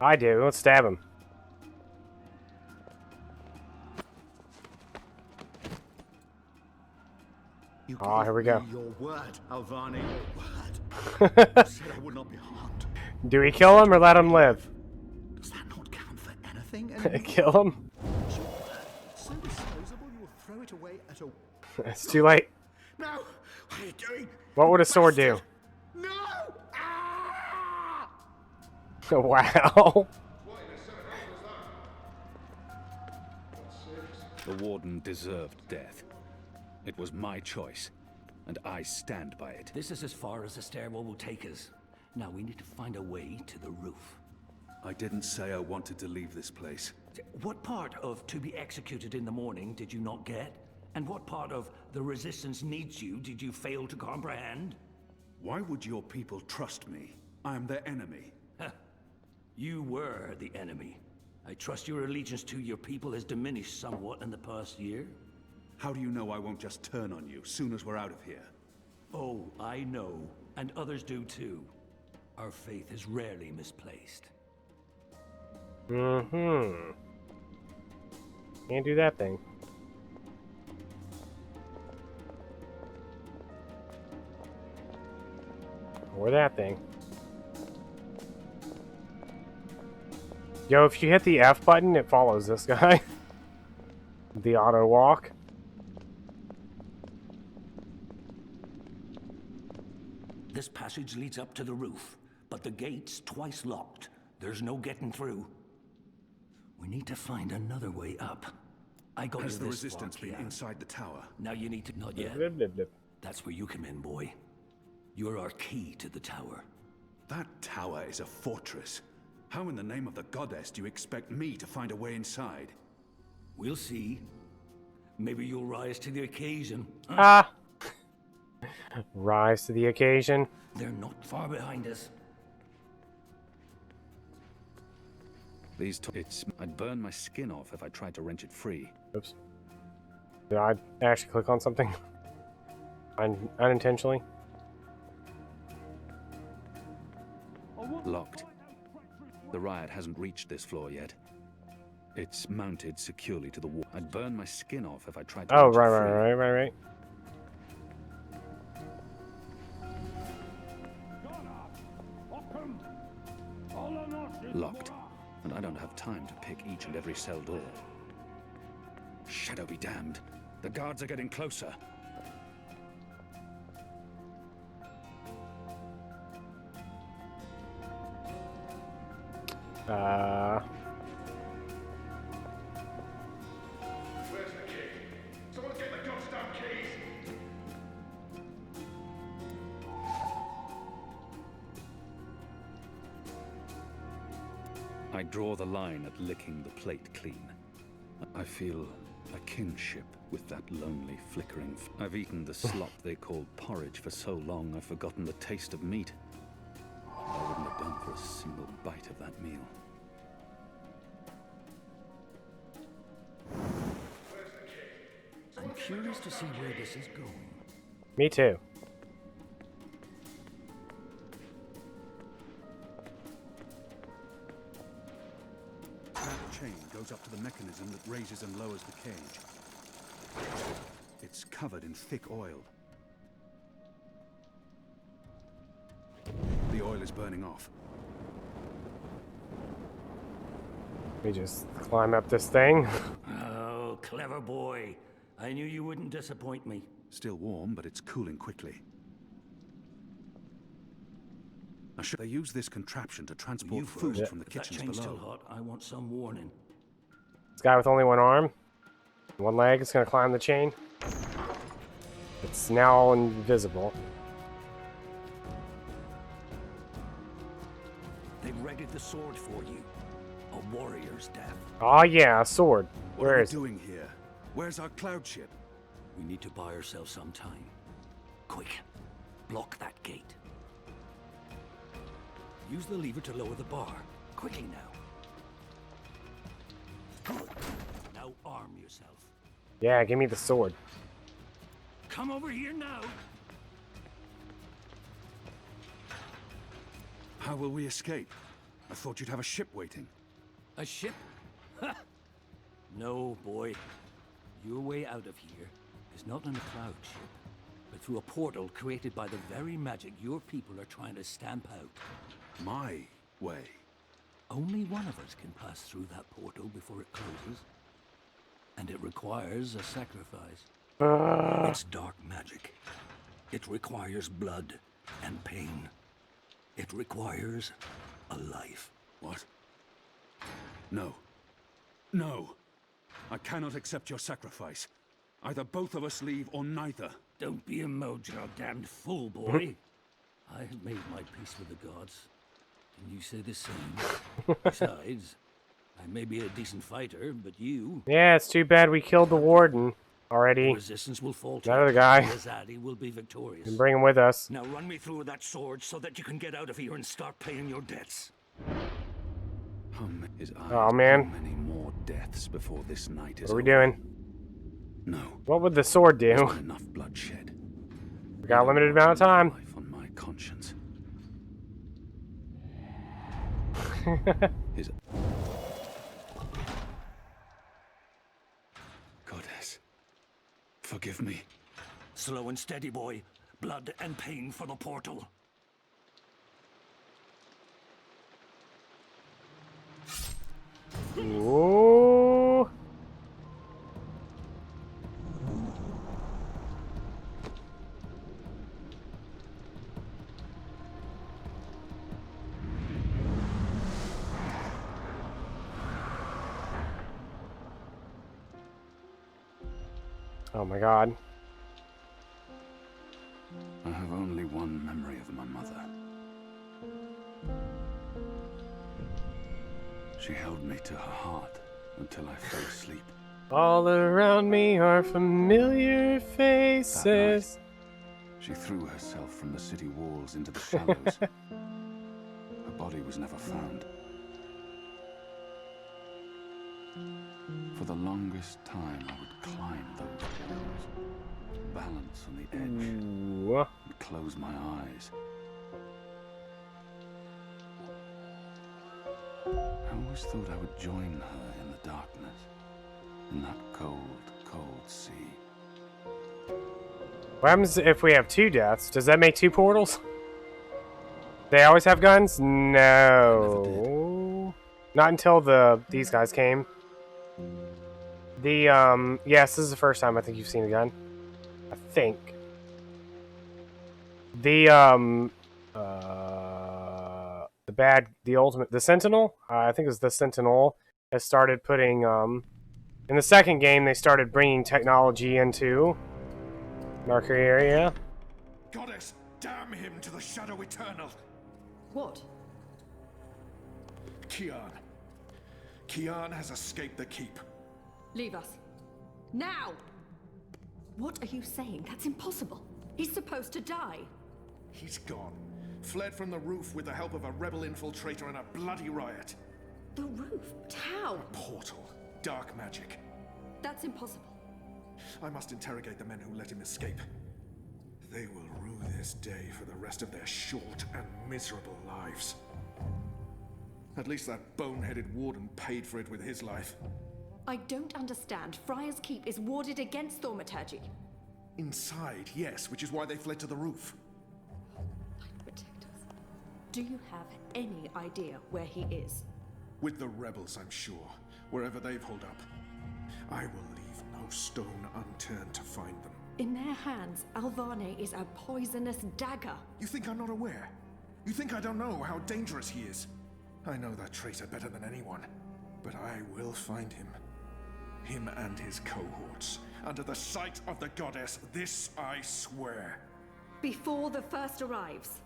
I do. Let's stab him. You Oh, here we go. Your word, Alvani, your word. You said I would not be harmed. Do we kill him or let him live? Does that not count for anything? Kill him? So disposable you will throw it away at a... It's too late. No! What are you doing? What would a sword do? No! Ah! Wow. The Warden deserved death. It was my choice, and I stand by it. This is as far as the stairwell will take us. Now we need to find a way to the roof. I didn't say I wanted to leave this place. What part of to be executed in the morning did you not get? And what part of the resistance needs you did you fail to comprehend? Why would your people trust me? I am their enemy. You were the enemy. I trust your allegiance to your people has diminished somewhat in the past year. How do you know I won't just turn on you soon as we're out of here? Oh, I know. And others do too. Our faith is rarely misplaced. Can't do that thing. Or that thing. Yo, if you hit the F button, it follows this guy. The auto walk. This passage leads up to the roof, but the gate's twice locked. There's no getting through. We need to find another way up. I got Has to the this resistance far, been Kian. inside the tower? Now you need to... Not yet. Blip, blip, blip. That's where you come in, boy. You're our key to the tower. That tower is a fortress. How in the name of the goddess do you expect me to find a way inside? We'll see. Maybe you'll rise to the occasion. Ah! Rise to the occasion. They're not far behind us. I'd burn my skin off if I tried to wrench it free. Oops. Did I actually click on something? Unintentionally? Locked. The riot hasn't reached this floor yet. It's mounted securely to the wall. I'd burn my skin off if I tried to Oh, wrench it free. right. Locked. And I don't have time to pick each and every cell door. Shadow be damned. The guards are getting closer. Where's the key? Someone get the goddamn keys! I draw the line at licking the plate clean. I feel a kinship with that lonely, flickering. I've eaten the slop they call porridge for so long I've forgotten the taste of meat. I wouldn't have done for a single bite of that meal. I'm curious to see where this is going. Me too. That chain goes up to the mechanism that raises and lowers the cage. It's covered in thick oil. The oil is burning off. Let me just climb up this thing. Oh, clever boy. I knew you wouldn't disappoint me. Still warm, but it's cooling quickly. They use this contraption to transport You food first. from the If that kitchens chain's below. still hot, I want some warning. This guy with only one arm, one leg is gonna climb the chain. It's now invisible. They've readied the sword for you. A warrior's death. Oh yeah, a sword. What Where are we is it? doing here? Where's our cloud ship? We need to buy ourselves some time. Quick, block that gate. Use the lever to lower the bar. Quickly now. Good. Now arm yourself. Yeah, give me the sword. Come over here now. How will we escape? I thought you'd have a ship waiting. A ship? Ha! No, boy. Your way out of here is not in a cloud ship, but through a portal created by the very magic your people are trying to stamp out. My way. Only one of us can pass through that portal before it closes. And it requires a sacrifice. It's dark magic. It requires blood and pain. It requires a life. What? No. No. I cannot accept your sacrifice. Either both of us leave or neither. Don't be a mojo damned fool, boy. I have made my peace with the gods. Can you say the same? Besides, I may be a decent fighter, but you... Yeah, it's too bad we killed the warden The already. resistance will falter. That other guy. The Azadi will be victorious. And bring him with us. Now run me through that sword so that you can get out of here and start paying your debts. Oh, man. How many more deaths before this night is What are we over? doing? No. What would the sword There's do? not enough bloodshed. We got a limited amount of time. Life on my conscience. His Goddess, forgive me. Slow and steady, boy. Blood and pain for the portal. Ooh. Oh my god. I have only one memory of my mother. She held me to her heart until I fell asleep. All around me are familiar faces. She threw herself from the city walls into the shallows. Her body was never found. For the longest time, I would climb those walls, balance on the edge, Ooh. and close my eyes. I always thought I would join her in the darkness, in that cold, cold sea. What happens if we have two deaths? Does that make two portals? They always have guns? No. Not until these guys came. Yes, this is the first time I think you've seen a gun. I think. The the Sentinel. I think it was the Sentinel has started putting. In the second game, they started bringing technology into Mercury area. Goddess, damn him to the Shadow Eternal! What? Kian. Kian has escaped the keep. Leave us. Now! What are you saying? That's impossible. He's supposed to die. He's gone. Fled from the roof with the help of a rebel infiltrator in a bloody riot. The roof? But how? A portal. Dark magic. That's impossible. I must interrogate the men who let him escape. They will rue this day for the rest of their short and miserable lives. At least that boneheaded warden paid for it with his life. I don't understand. Friar's Keep is warded against thaumaturgy. Inside, yes, which is why they fled to the roof. Light protectors. Do you have any idea where he is? With the rebels, I'm sure. Wherever they've holed up. I will leave no stone unturned to find them. In their hands, Alvane is a poisonous dagger. You think I'm not aware? You think I don't know how dangerous he is? I know that traitor better than anyone. But I will find him. Him and his cohorts. Under the sight of the goddess, this I swear. Before the first arrives.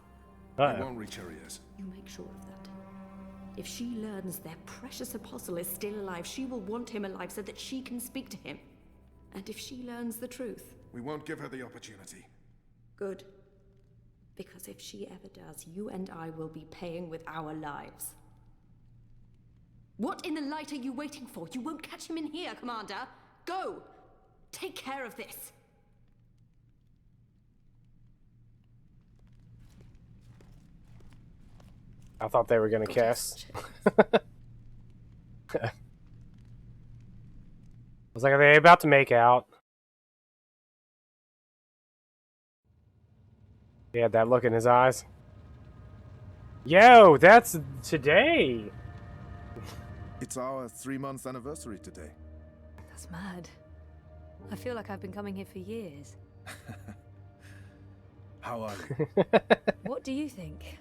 I won't reach her ears. You make sure of that. If she learns their precious apostle is still alive, she will want him alive so that she can speak to him. And if she learns the truth... We won't give her the opportunity. Good. Because if she ever does, you and I will be paying with our lives. What in the light are you waiting for? You won't catch him in here, Commander. Go! Take care of this. I thought they were going to kiss. I was like, are they about to make out? He had that look in his eyes. Yo, that's today. It's our 3-month anniversary today. That's mad. I feel like I've been coming here for years. How are you? What do you think?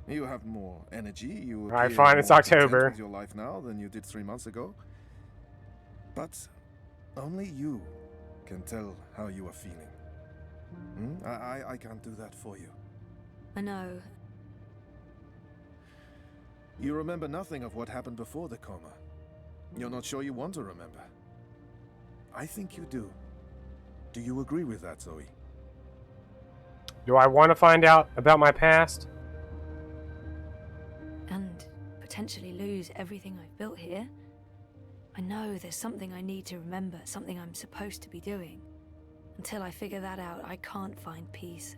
You have more energy. You Alright, appear fine, it's more content October. with your life now than you did 3 months ago. But only you can tell how you are feeling. I can't do that for you. I know. You remember nothing of what happened before the coma. You're not sure you want to remember. I think you do. Do you agree with that, Zoe? Do I want to find out about my past? And potentially lose everything I've built here. I know there's something I need to remember, something I'm supposed to be doing. Until I figure that out, I can't find peace.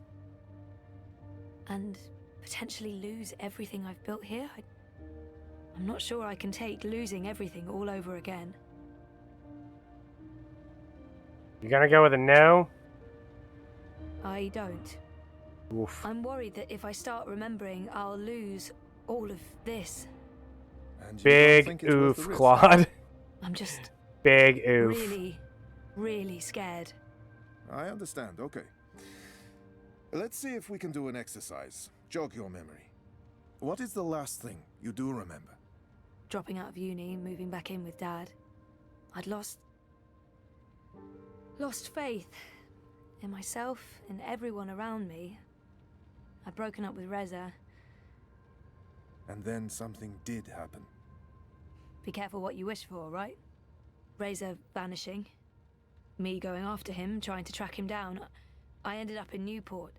And potentially lose everything I've built here? I'm not sure I can take losing everything all over again. You gonna go with a no? I don't. Oof. I'm worried that if I start remembering, I'll lose all of this. And you don't Big think it's worth the oof, risk? Claude. I'm just Big oof. really, really scared. I understand, okay. Let's see if we can do an exercise. Jog your memory. What is the last thing you do remember? Dropping out of uni, moving back in with Dad. I'd lost faith in myself, in everyone around me. I'd broken up with Reza. And then something did happen. Be careful what you wish for, right? Reza vanishing. Me going after him, trying to track him down. I ended up in Newport.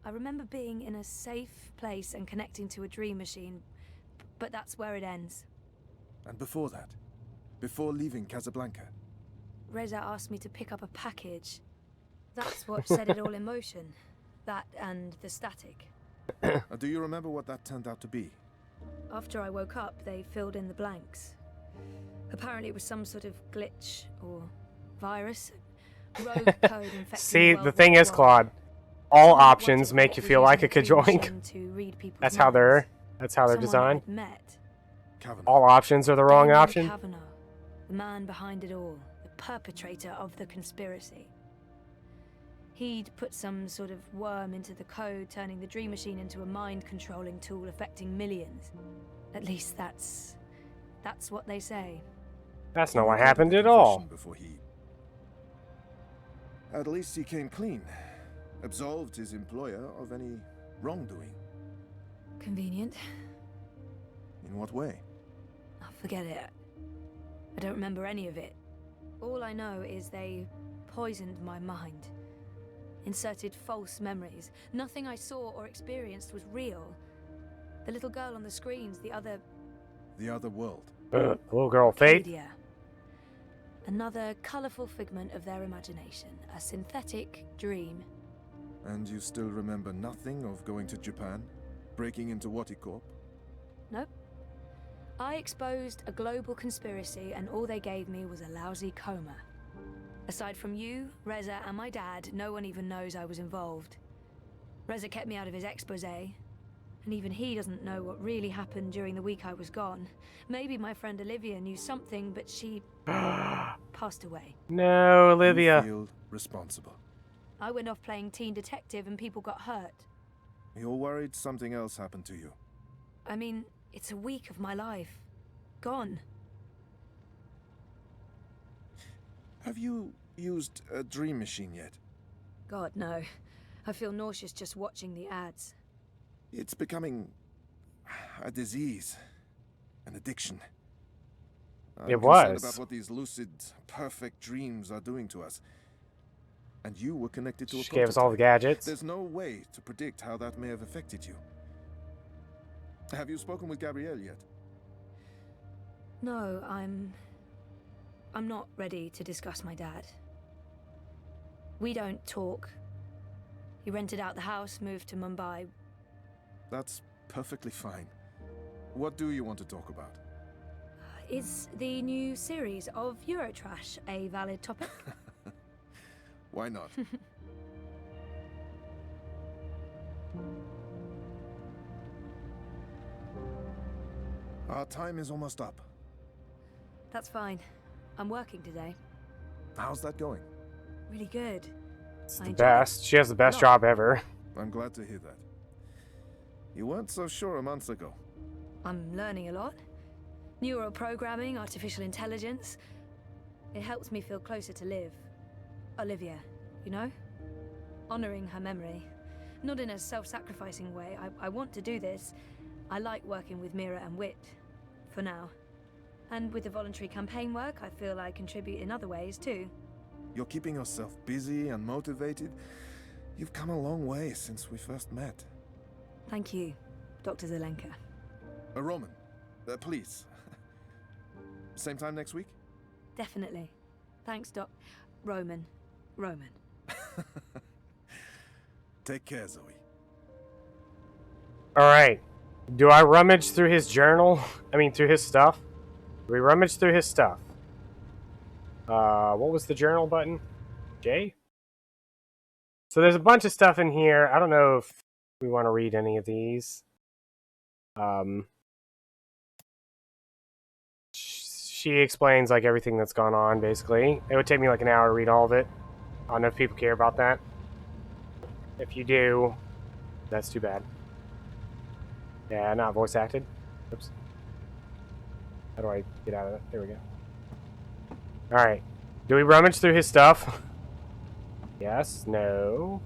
I remember being in a safe place and connecting to a dream machine, but that's where it ends. And before that? Before leaving Casablanca? Reza asked me to pick up a package. That's what set it all in motion. That and the static. Do you remember what that turned out to be? After I woke up, they filled in the blanks. Apparently it was some sort of glitch or virus. Rogue code infecting See, World the thing War is, I. Claude, all Someone options wanted make what you was feel like a using the dream kajoink. machine to read people's That's how minds. they're Someone designed. I'd met. Kavanaugh. All options are the wrong Damon option. Kavanaugh, the man behind it all, the perpetrator of the conspiracy. He'd put some sort of worm into the code, turning the dream machine into a mind-controlling tool affecting millions. At least that's what they say. That's not what happened at all. Before he... At least he came clean. Absolved his employer of any wrongdoing. Convenient. In what way? Oh, forget it. I don't remember any of it. All I know is they poisoned my mind. Inserted false memories. Nothing I saw or experienced was real. The little girl on the screens, the other world. Little girl, Faith. Arcadia. Another colourful figment of their imagination. A synthetic dream. And you still remember nothing of going to Japan? Breaking into Waticorp? Nope. I exposed a global conspiracy and all they gave me was a lousy coma. Aside from you, Reza, and my dad, no one even knows I was involved. Reza kept me out of his exposé, and even he doesn't know what really happened during the week I was gone. Maybe my friend Olivia knew something, but she passed away. No, Olivia. You feel responsible. I went off playing teen detective and people got hurt. You're worried something else happened to you. I mean, it's a week of my life. Gone. Have you used a dream machine yet? God, no. I feel nauseous just watching the ads. It's becoming a disease, an addiction. I'm concerned about what these lucid, perfect dreams are doing to us. And you were connected to a prototype. She gave us all the gadgets. There's no way to predict how that may have affected you. Have you spoken with Gabrielle yet? No, I'm not ready to discuss my dad. We don't talk. He rented out the house, moved to Mumbai. That's perfectly fine. What do you want to talk about? Is the new series of Eurotrash a valid topic? Why not? Our time is almost up. That's fine. I'm working today. How's that going? Really good. It's the best. She has the best job ever. I'm glad to hear that. You weren't so sure a month ago. I'm learning a lot. Neural programming, artificial intelligence. It helps me feel closer to Liv. Olivia, you know? Honoring her memory. Not in a self-sacrificing way. I want to do this. I like working with Mira and Wit. For now. And with the voluntary campaign work, I feel I contribute in other ways too. You're keeping yourself busy and motivated. You've come a long way since we first met. Thank you, Dr. Zelenka. Roman, please. Same time next week? Definitely. Thanks, Doc. Roman. Take care, Zoe. Alright. Do I rummage through his journal? I mean, through his stuff? Do we rummage through his stuff? What was the journal button? J? So there's a bunch of stuff in here. I don't know if we want to read any of these. She explains like everything that's gone on, basically. It would take me like an hour to read all of it. I don't know if people care about that. If you do, that's too bad. Yeah, not voice acted. Oops. How do I get out of that? There we go. Alright. Do we rummage through his stuff? Yes? No?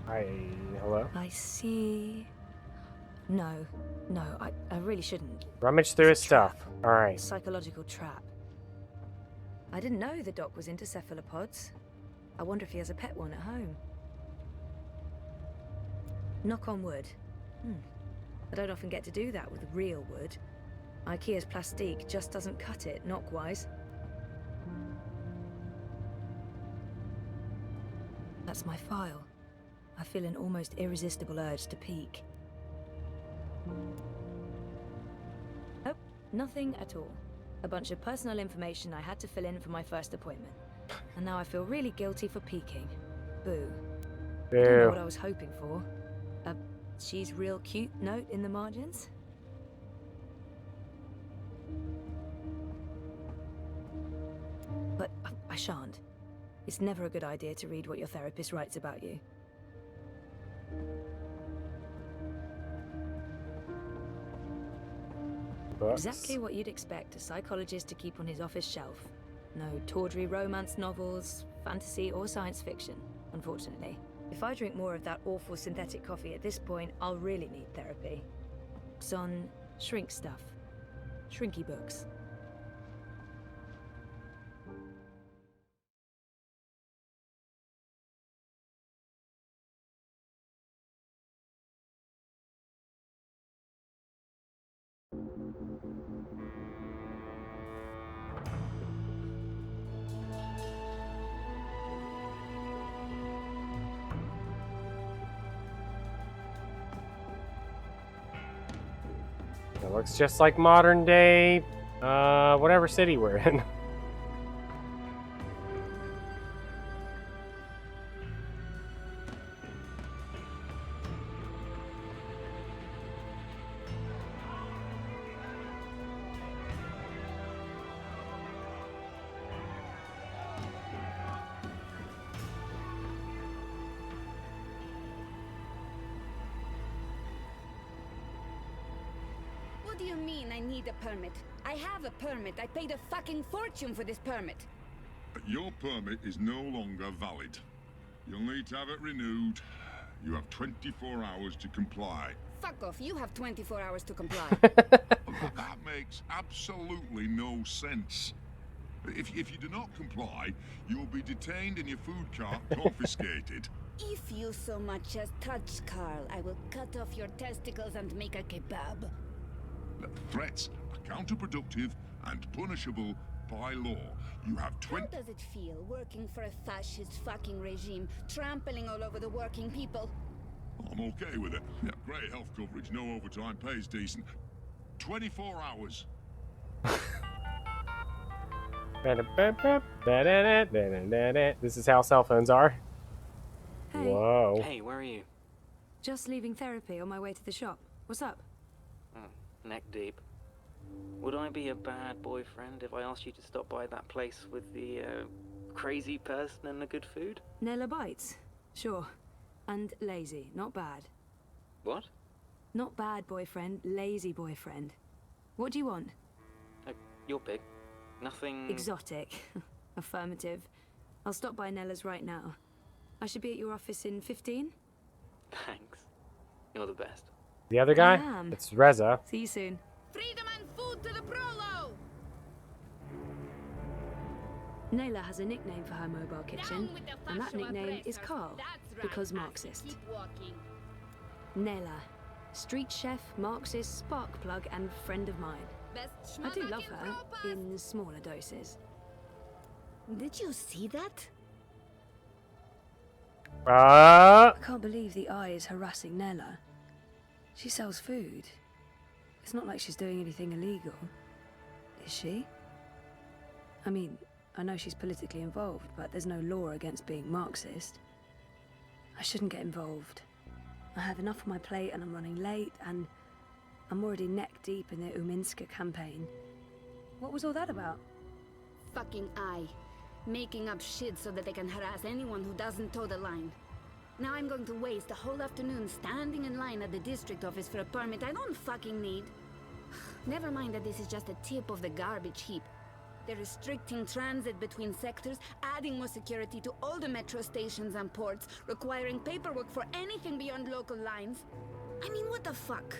Hello? I see. No, I really shouldn't. Rummage through his stuff. Alright. Psychological trap. I didn't know the doc was into cephalopods. I wonder if he has a pet one at home. Knock on wood. I don't often get to do that with real wood. IKEA's plastique just doesn't cut it, knock-wise. That's my file. I feel an almost irresistible urge to peek. Nope, nothing at all. A bunch of personal information I had to fill in for my first appointment. And now I feel really guilty for peeking. Boo. I don't know what I was hoping for. A she's real cute note in the margins? But I shan't. It's never a good idea to read what your therapist writes about you. Books. Exactly what you'd expect a psychologist to keep on his office shelf. No tawdry romance novels, fantasy, or science fiction, unfortunately. If I drink more of that awful synthetic coffee at this point, I'll really need therapy. It's on shrink stuff. Shrinky books. It looks just like modern day, whatever city we're in. What do you mean I need a permit? I have a permit. I paid a fucking fortune for this permit. Your permit is no longer valid. You'll need to have it renewed. You have 24 hours to comply. Fuck off. You have 24 hours to comply. That makes absolutely no sense. If you do not comply, you'll be detained and your food cart confiscated. If you so much as touch Carl, I will cut off your testicles and make a kebab. Threats are counterproductive and punishable by law. You have How does it feel working for a fascist fucking regime, trampling all over the working people? I'm okay with it. Yeah, great health coverage, no overtime, pays decent. 24 hours. This is how cell phones are. Hey. Whoa. Hey, where are you? Just leaving therapy on my way to the shop. What's up? Neck deep. Would I be a bad boyfriend if I asked you to stop by that place with the crazy person and the good food? Nella bites? Sure. And lazy, not bad. What? Not bad boyfriend, lazy boyfriend. What do you want? Your pick. Nothing... Exotic. Affirmative. I'll stop by Nella's right now. I should be at your office in 15? Thanks. You're the best. The other guy? It's Reza. See you soon. Freedom and food to the Prolo! Nayla has a nickname for her mobile kitchen, and that nickname is Carl, because Marxist. Nayla, street chef, Marxist, spark plug, and friend of mine. I do love her, in smaller doses. Did you see that? I can't believe the eye is harassing Nella. She sells food. It's not like she's doing anything illegal. Is she? I mean, I know she's politically involved, but there's no law against being Marxist. I shouldn't get involved. I have enough on my plate and I'm running late, and I'm already neck deep in the Uminska campaign. What was all that about? Fucking eye. Making up shit so that they can harass anyone who doesn't toe the line. Now I'm going to waste a whole afternoon standing in line at the district office for a permit I don't fucking need. Never mind that this is just a tip of the garbage heap. They're restricting transit between sectors, adding more security to all the metro stations and ports, requiring paperwork for anything beyond local lines. I mean, what the fuck?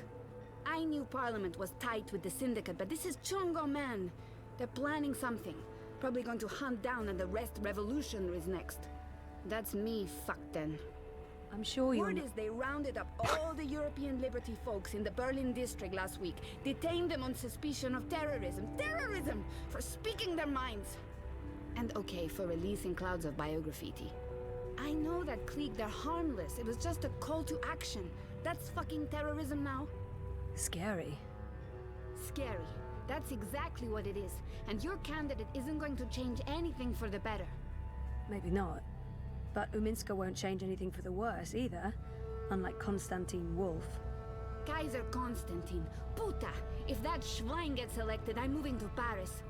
I knew Parliament was tight with the syndicate, but this is Chungo, man. They're planning something. Probably going to hunt down and arrest revolutionaries next. That's me fucked then. I'm sure you're Word is they rounded up all the European Liberty folks in the Berlin district last week, detained them on suspicion of terrorism. Terrorism! For speaking their minds! And okay, for releasing clouds of biograffiti. I know that clique, they're harmless. It was just a call to action. That's fucking terrorism now. Scary. Scary. That's exactly what it is. And your candidate isn't going to change anything for the better. Maybe not. But Uminska won't change anything for the worse either, unlike Konstantin Wolf. Kaiser Konstantin. Puta! If that Schwein gets elected, I'm moving to Paris.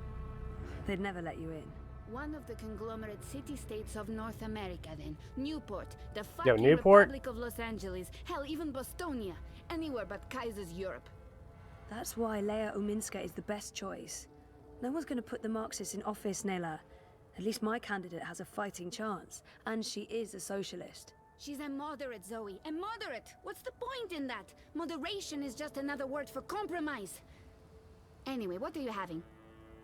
They'd never let you in. One of the conglomerate city-states of North America, then. Newport, the Yo, fucking Newport? Republic of Los Angeles. Hell, even Bostonia. Anywhere but Kaiser's Europe. That's why Leia Uminska is the best choice. No one's going to put the Marxists in office, Nella. At least my candidate has a fighting chance. And she is a socialist. She's a moderate, Zoe. A moderate! What's the point in that? Moderation is just another word for compromise. Anyway, what are you having?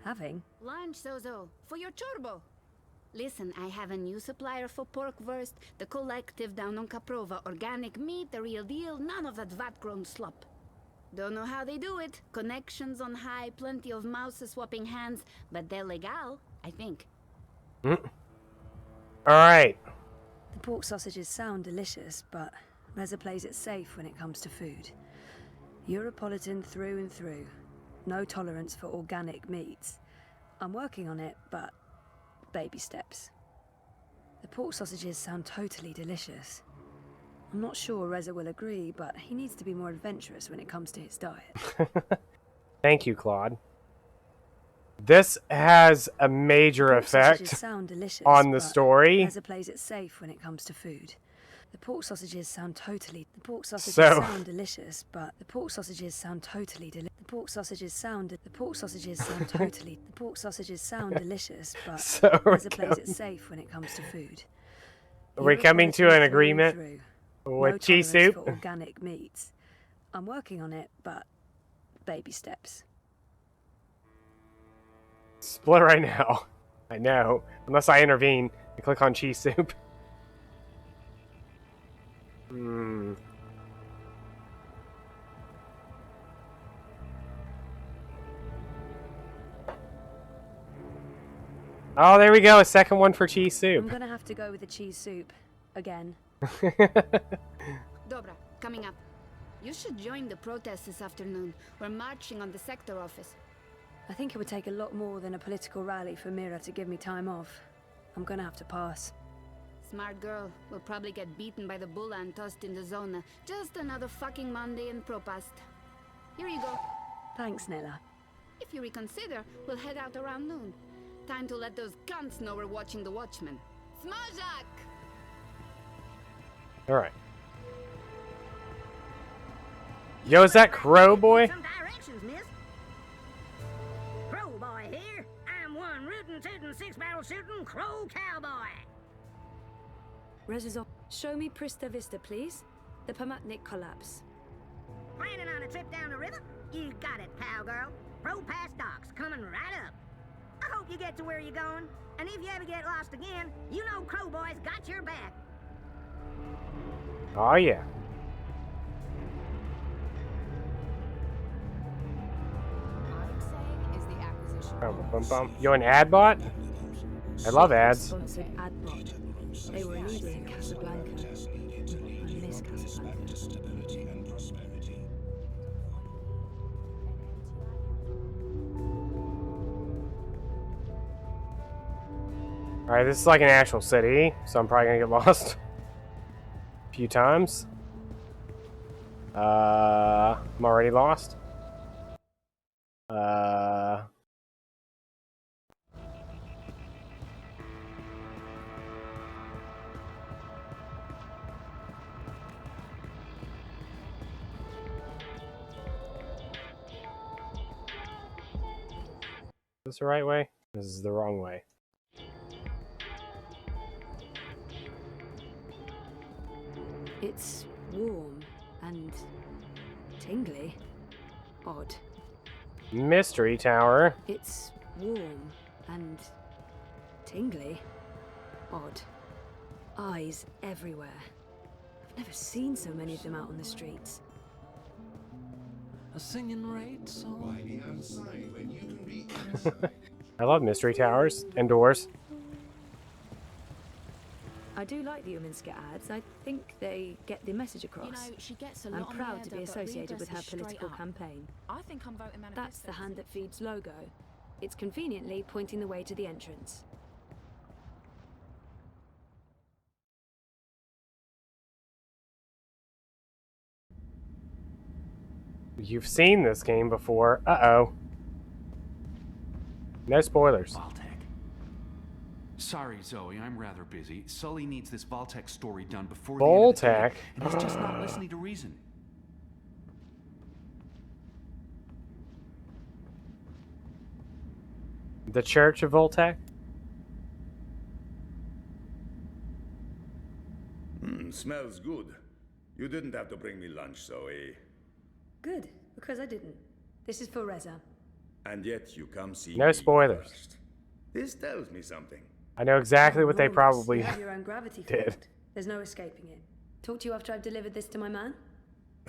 Having? Lunch, Zozo. For your chorbo. Listen, I have a new supplier for pork wurst. The collective down on Caprova. Organic meat, the real deal. None of that vat-grown slop. Don't know how they do it. Connections on high, plenty of mouses swapping hands. But they're legal, I think. Alright. The pork sausages sound delicious, but Reza plays it safe when it comes to food. Europolitan through and through. No tolerance for organic meats. I'm working on it, but baby steps. The pork sausages sound totally delicious. I'm not sure Reza will agree, but he needs to be more adventurous when it comes to his diet. Thank you, Claude. This has a major effect Sound delicious, on the but story. Reza plays it safe when it comes to food. The pork sausages sound totally. The pork sausages So- sound delicious, but the pork sausages sound totally delicious. The pork sausages sound. The pork sausages sound totally. The pork sausages sound delicious, but So we're Reza plays it coming- safe when it comes to food. Are we coming to an Europolitan through and agreement through. with No cheese tolerance soup? for organic meats. I'm working on it, but baby steps. Split right now. I know. Unless I intervene and click on cheese soup. Oh, there we go. A second one for cheese I'm soup. gonna have to go with the cheese soup again. Dobra, coming up. You should join the protest this afternoon. We're marching on the sector office. I think it would take a lot more than a political rally for Mira to give me time off. I'm gonna have to pass. Smart girl. We'll probably get beaten by the bulla and tossed in the zona. Just another fucking Monday in Propast. Here you go. Thanks, Nella. If you reconsider, we'll head out around noon. Time to let those cunts know we're watching the Watchmen. Smajak! Alright. Yo, is that Crow Boy? Some directions, miss. Crow boy here. I'm one rootin' tootin' six-barrel shootin' crow cowboy. Reza's off. Show me Prista Vista, please. The Pamatnik collapse. Planning on a trip down the river? You got it, cowgirl. Pro Pass docks coming right up. I hope you get to where you're going. And if you ever get lost again, you know Crow Boy's got your back. Oh, yeah. Yo, an ad bot? I love ads. Sponsored ad bot. They were illegal in Casablanca. I miss Casablanca. Alright, this is like an actual city, so I'm probably gonna get lost a few times. I'm already lost. Is this the right way? This is the wrong way. It's warm and tingly. Odd. Mystery Tower. It's warm and tingly. Odd. Eyes everywhere. I've never seen so many of them out on the streets. A singing raid song. I love Mystery Towers and doors. I do like the Uminska ads. I think they get the message across. You know, she gets a I'm lot on proud the to be header, but associated with her readers are political straight up. campaign. I think I'm voting manifesto. That's the Hand That Feeds logo. It's conveniently pointing the way to the entrance. You've seen this game before. Uh-oh. No spoilers. Sorry, Zoe, I'm rather busy. Sully needs this Vault-Tec story done before the end of the day, Vault-Tec? and he's just not listening to reason. The Church of Voltec? Smells good. You didn't have to bring me lunch, Zoe. Good, because I didn't. This is for Reza. And yet you come see No me spoilers. first. This tells me something. I know exactly what they Enormous. probably You have your own gravity did. field. There's no escaping it. Talk to you after I've delivered this to my man?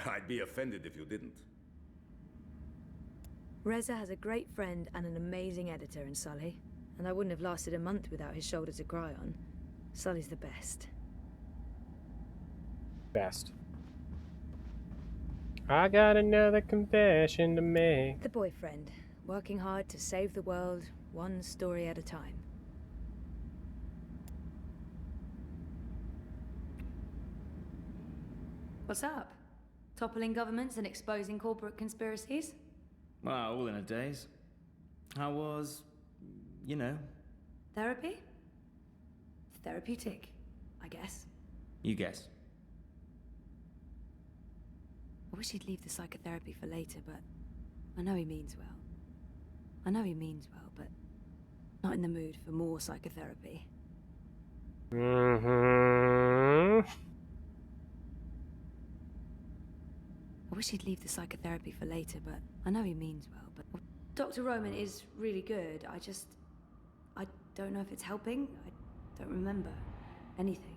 I'd be offended if you didn't. Reza has a great friend and an amazing editor in Sully, and I wouldn't have lasted a month without his shoulder to cry on. Sully's the best. Best. I got another confession to make. The boyfriend, working hard to save the world, one story at a time. What's up? Toppling governments and exposing corporate conspiracies? Well, all in a daze. How was, you know? Therapy? Therapeutic, I guess. You guess. I wish he'd leave the psychotherapy for later, but I know he means well. I know he means well, but not in the mood for more psychotherapy. Mm-hmm. I wish he'd leave the psychotherapy for later, but I know he means well, but Dr. Roman is really good. I don't know if it's helping. I don't remember anything.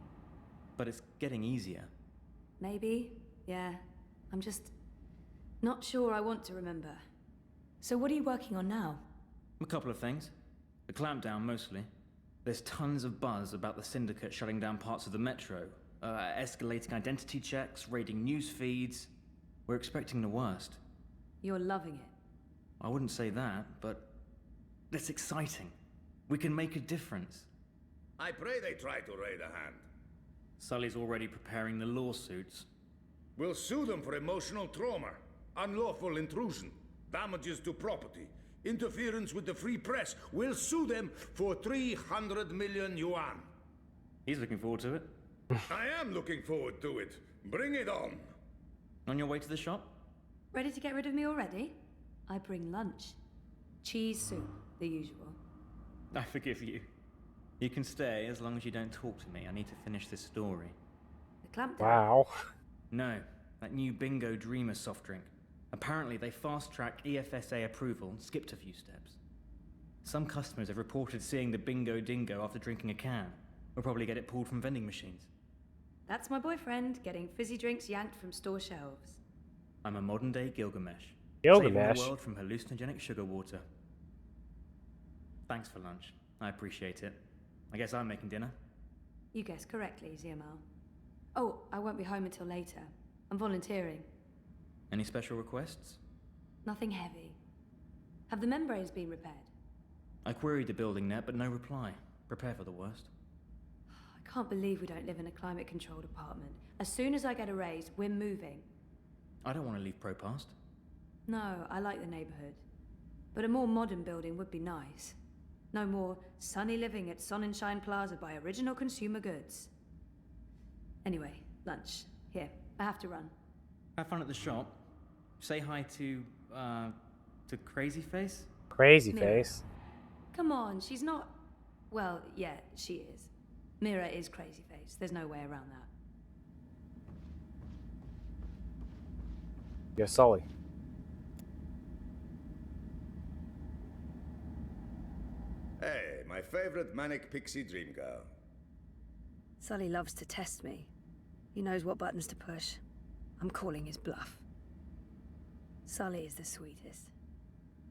But it's getting easier. Maybe, yeah. I'm just not sure I want to remember. So what are you working on now? A couple of things. The clampdown, mostly. There's tons of buzz about the Syndicate shutting down parts of the metro, escalating identity checks, raiding news feeds. We're expecting the worst. You're loving it. I wouldn't say that, but it's exciting. We can make a difference. I pray they try to raid a hand. Sully's already preparing the lawsuits. We'll sue them for emotional trauma, unlawful intrusion, damages to property, interference with the free press. We'll sue them for 300 million yuan. He's looking forward to it. I am looking forward to it. Bring it on. On your way to the shop? Ready to get rid of me already? I bring lunch. Cheese soup, the usual. I forgive you. You can stay as long as you don't talk to me. I need to finish this story. The clampdown? Wow. No, that new Bingo Dreamer soft drink. Apparently they fast-tracked EFSA approval and skipped a few steps. Some customers have reported seeing the Bingo Dingo after drinking a can. We'll probably get it pulled from vending machines. That's my boyfriend, getting fizzy drinks yanked from store shelves. I'm a modern-day Gilgamesh. Gilgamesh? Saving the world from hallucinogenic sugar water. Thanks for lunch. I appreciate it. I guess I'm making dinner. You guessed correctly, ZML. Oh, I won't be home until later. I'm volunteering. Any special requests? Nothing heavy. Have the membranes been repaired? I queried the building net, but no reply. Prepare for the worst. I can't believe we don't live in a climate-controlled apartment. As soon as I get a raise, we're moving. I don't want to leave Propast. No, I like the neighborhood. But a more modern building would be nice. No more sunny living at Sonnenschein Plaza by Original Consumer Goods. Anyway, lunch. Here, I have to run. Have fun at the shop. Say hi to Crazy Face? Crazy Mira. Face? Come on, she's not... Well, yeah, she is. Mira is Crazy Face. There's no way around that. Yes, Sully. Hey, my favorite manic pixie dream girl. Sully loves to test me. He knows what buttons to push. I'm calling his bluff. Sully is the sweetest.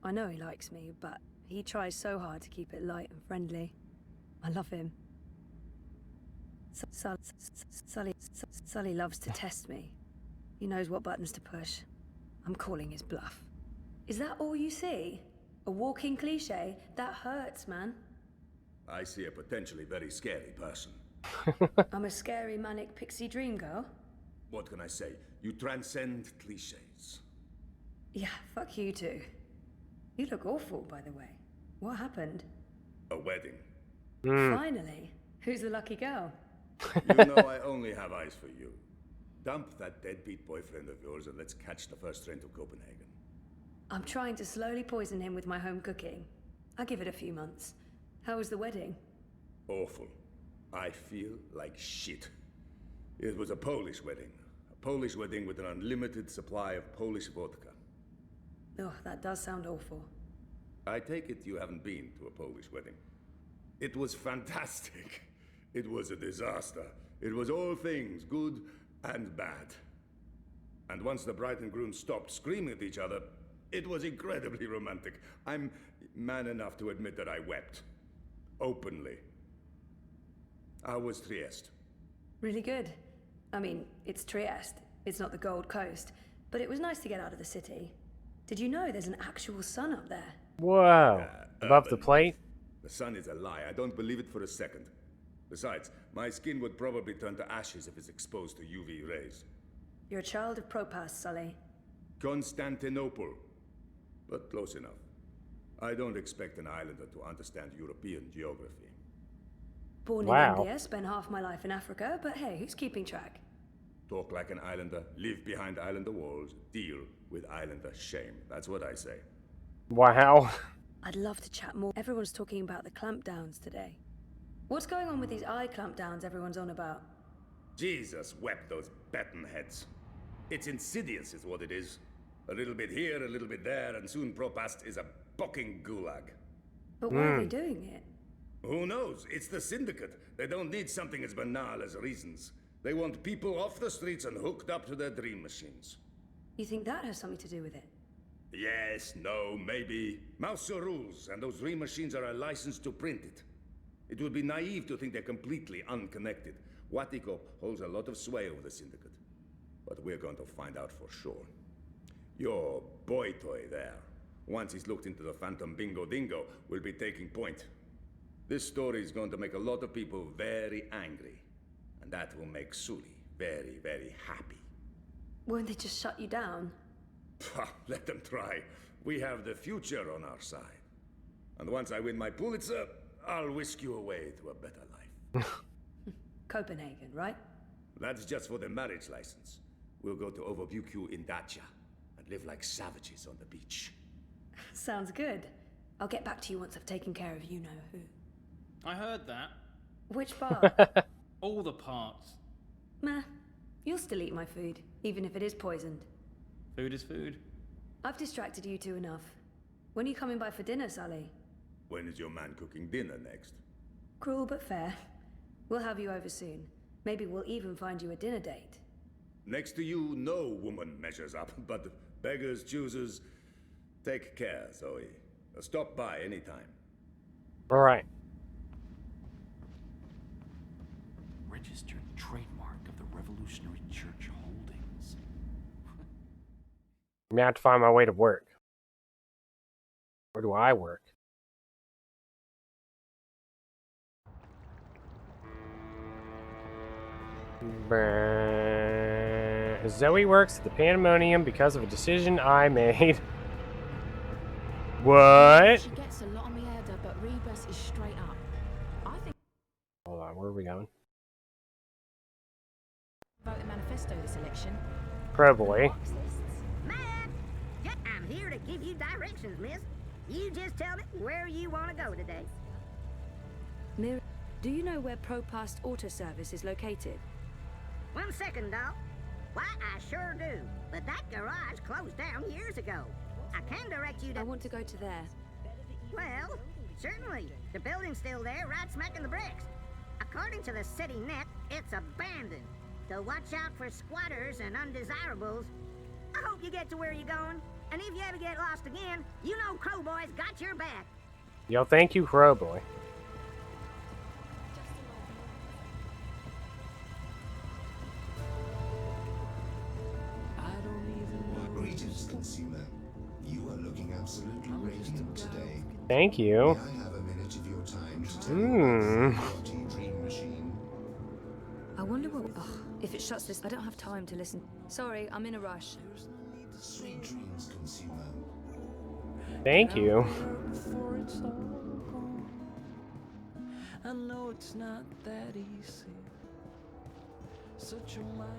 I know he likes me, but he tries so hard to keep it light and friendly. I love him. Sully loves to test me. He knows what buttons to push. I'm calling his bluff. Is that all you see? A walking cliche? That hurts, man. I see a potentially very scary person. I'm a scary manic pixie dream girl. What can I say? You transcend cliches. Yeah, fuck you too. You look awful, by the way. What happened? A wedding. Finally. Who's the lucky girl? You know I only have eyes for you. Dump that deadbeat boyfriend of yours and let's catch the first train to Copenhagen. I'm trying to slowly poison him with my home cooking. I'll give it a few months. How was the wedding? Awful. I feel like shit. It was a Polish wedding. A Polish wedding with an unlimited supply of Polish vodka. Oh, that does sound awful. I take it you haven't been to a Polish wedding. It was fantastic. It was a disaster. It was all things, good and bad. And once the bride and groom stopped screaming at each other, it was incredibly romantic. I'm man enough to admit that I wept. Openly. How was Trieste? Really good. I mean, it's Trieste. It's not the Gold Coast. But it was nice to get out of the city. Did you know there's an actual sun up there? Whoa. Above the plate? The sun is a lie. I don't believe it for a second. Besides, my skin would probably turn to ashes if it's exposed to UV rays. You're a child of Propas, Sully. Constantinople. But close enough. I don't expect an islander to understand European geography. Born in India, spent half my life in Africa, but hey, who's keeping track? Talk like an islander, live behind islander walls, deal with islander shame. That's what I say. Wow. I'd love to chat more. Everyone's talking about the clampdowns today. What's going on with these eye clampdowns everyone's on about? Jesus wept those baton heads. It's insidious is what it is. A little bit here, a little bit there, and soon Propast is a bucking gulag. But why are they doing it? Who knows? It's the Syndicate. They don't need something as banal as reasons. They want people off the streets and hooked up to their dream machines. You think that has something to do with it? Yes, no, maybe. Mouser rules, and those dream machines are a license to print it. It would be naive to think they're completely unconnected. Watiko holds a lot of sway over the Syndicate. But we're going to find out for sure. Your boy toy there, once he's looked into the Phantom Bingo Dingo, will be taking point. This story is going to make a lot of people very angry. And that will make Sully very, very happy. Won't they just shut you down? Let them try. We have the future on our side. And once I win my Pulitzer, I'll whisk you away to a better life. Copenhagen, right? That's just for the marriage license. We'll go to Overbukyu in Dacia and live like savages on the beach. Sounds good. I'll get back to you once I've taken care of you-know-who. I heard that. Which part? All the parts. Meh. You'll still eat my food, even if it is poisoned. Food is food. I've distracted you two enough. When are you coming by for dinner, Sully? When is your man cooking dinner next? Cruel but fair. We'll have you over soon. Maybe we'll even find you a dinner date. Next to you, no woman measures up, but beggars, choosers. Take care, Zoe. Stop by anytime. All right. Registered trademark of the Revolutionary Church Holdings. I'm gonna have to find my way to work. Where do I work? Zoe works at the Pandemonium because of a decision I made. What? She gets a lot on me head, but Rebus is straight up. I think. Hold on, where are we going? Vote the manifesto this election. Probably. Man, I'm here to give you directions, miss. You just tell me where you want to go today. Mir, do you know where Propast Auto Service is located? 1 second, doll. Why, I sure do. But that garage closed down years ago. I can direct you to... I want to go to there. Well, certainly. The building's still there, right smack in the bricks. According to the city net, it's abandoned. So watch out for squatters and undesirables. I hope you get to where you're going. And if you ever get lost again, you know Crow Boy's got your back. Yo, thank you, Crow Boy. Greetings, consumer. You are looking absolutely radiant today. Thank you. May I have a minute of your time to tell you about the dream machine? I wonder what... Ugh, if it shuts this, I don't have time to listen. Sorry, I'm in a rush. Sweet dreams, consumer. Thank you. I know it's not that easy. Such a mind.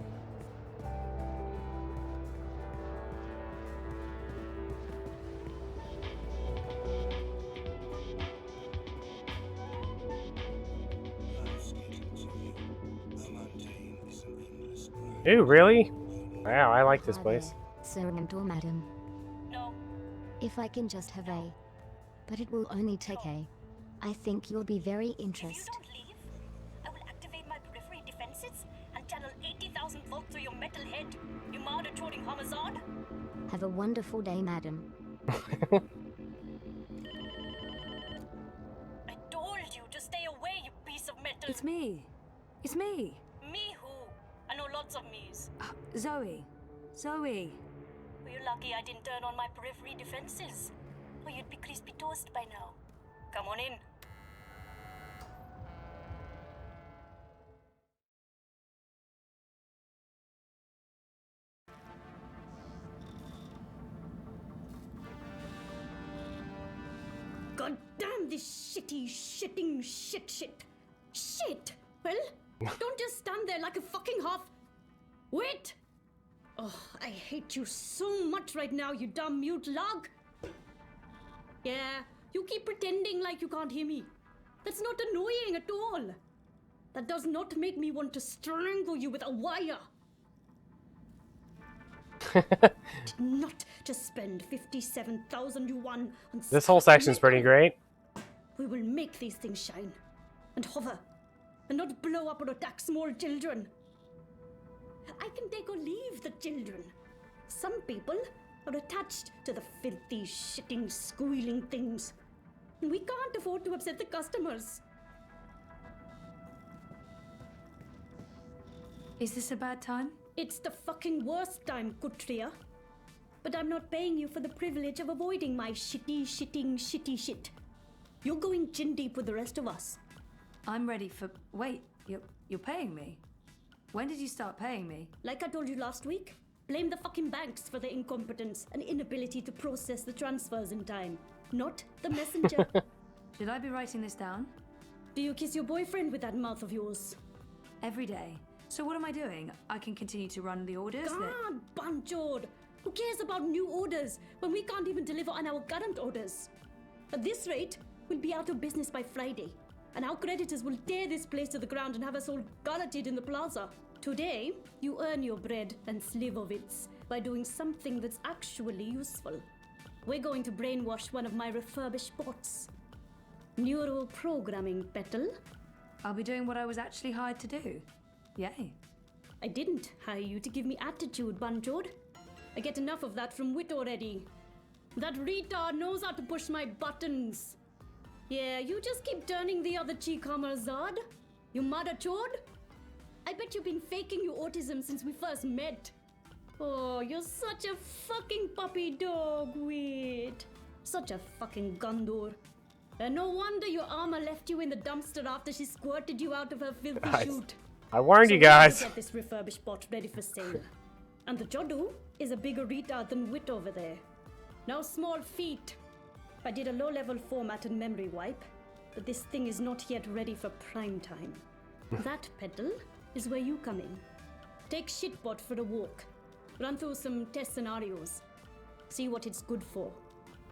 Ooh, really? Wow, I like this place. Surrender, madam. No. If I can just have a... But it will only take a... I think you'll be very interested. If you don't leave, I will activate my periphery defenses and channel 80,000 volts through your metal head, you murder-toting homicide. Have a wonderful day, madam. I told you to stay away, you piece of metal. It's me. It's me. Me who? I know lots of me's. Zoe. Zoe. Were you lucky I didn't turn on my periphery defenses? Or you'd be crispy toast by now. Come on in. God damn this shitting shit! Well, don't just stand there like a fucking half... Wait! Oh, I hate you so much right now, you dumb mute log! Yeah, you keep pretending like you can't hear me. That's not annoying at all. That does not make me want to strangle you with a wire. Not to spend 57,000 yuan on... This whole section's pretty great. We will make these things shine and hover and not blow up or attack small children. I can take or leave the children. Some people are attached to the filthy, shitting, squealing things. And we can't afford to upset the customers. Is this a bad time? It's the fucking worst time, Kutria. But I'm not paying you for the privilege of avoiding my shitty shit. You're going chin deep with the rest of us. I'm ready for... Wait, you're paying me? When did you start paying me? Like I told you last week, blame the fucking banks for their incompetence and inability to process the transfers in time. Not the messenger. Should I be writing this down? Do you kiss your boyfriend with that mouth of yours? Every day. So what am I doing? I can continue to run the orders? God, Banchod! Who cares about new orders when we can't even deliver on our current orders? At this rate, we'll be out of business by Friday, and our creditors will tear this place to the ground and have us all garroted in the plaza. Today, you earn your bread and slivovitz by doing something that's actually useful. We're going to brainwash one of my refurbished bots. Neural programming, Petal. I'll be doing what I was actually hired to do. Yay. I didn't hire you to give me attitude, Banjod. I get enough of that from Wit already. That retard knows how to push my buttons. Yeah, you just keep turning the other cheek, Hammerzad. You mother chode. I bet you've been faking your autism since we first met. Oh, you're such a fucking puppy dog, Wit. Such a fucking Gondor. And no wonder your armor left you in the dumpster after she squirted you out of her filthy chute. I warned you guys. Get this refurbished bot ready for sale. And the Jodu is a bigger retard than Wit over there. No small feat. I did a low-level format and memory wipe, but this thing is not yet ready for prime time. That, Petal, is where you come in. Take Shitbot for a walk. Run through some test scenarios. See what it's good for.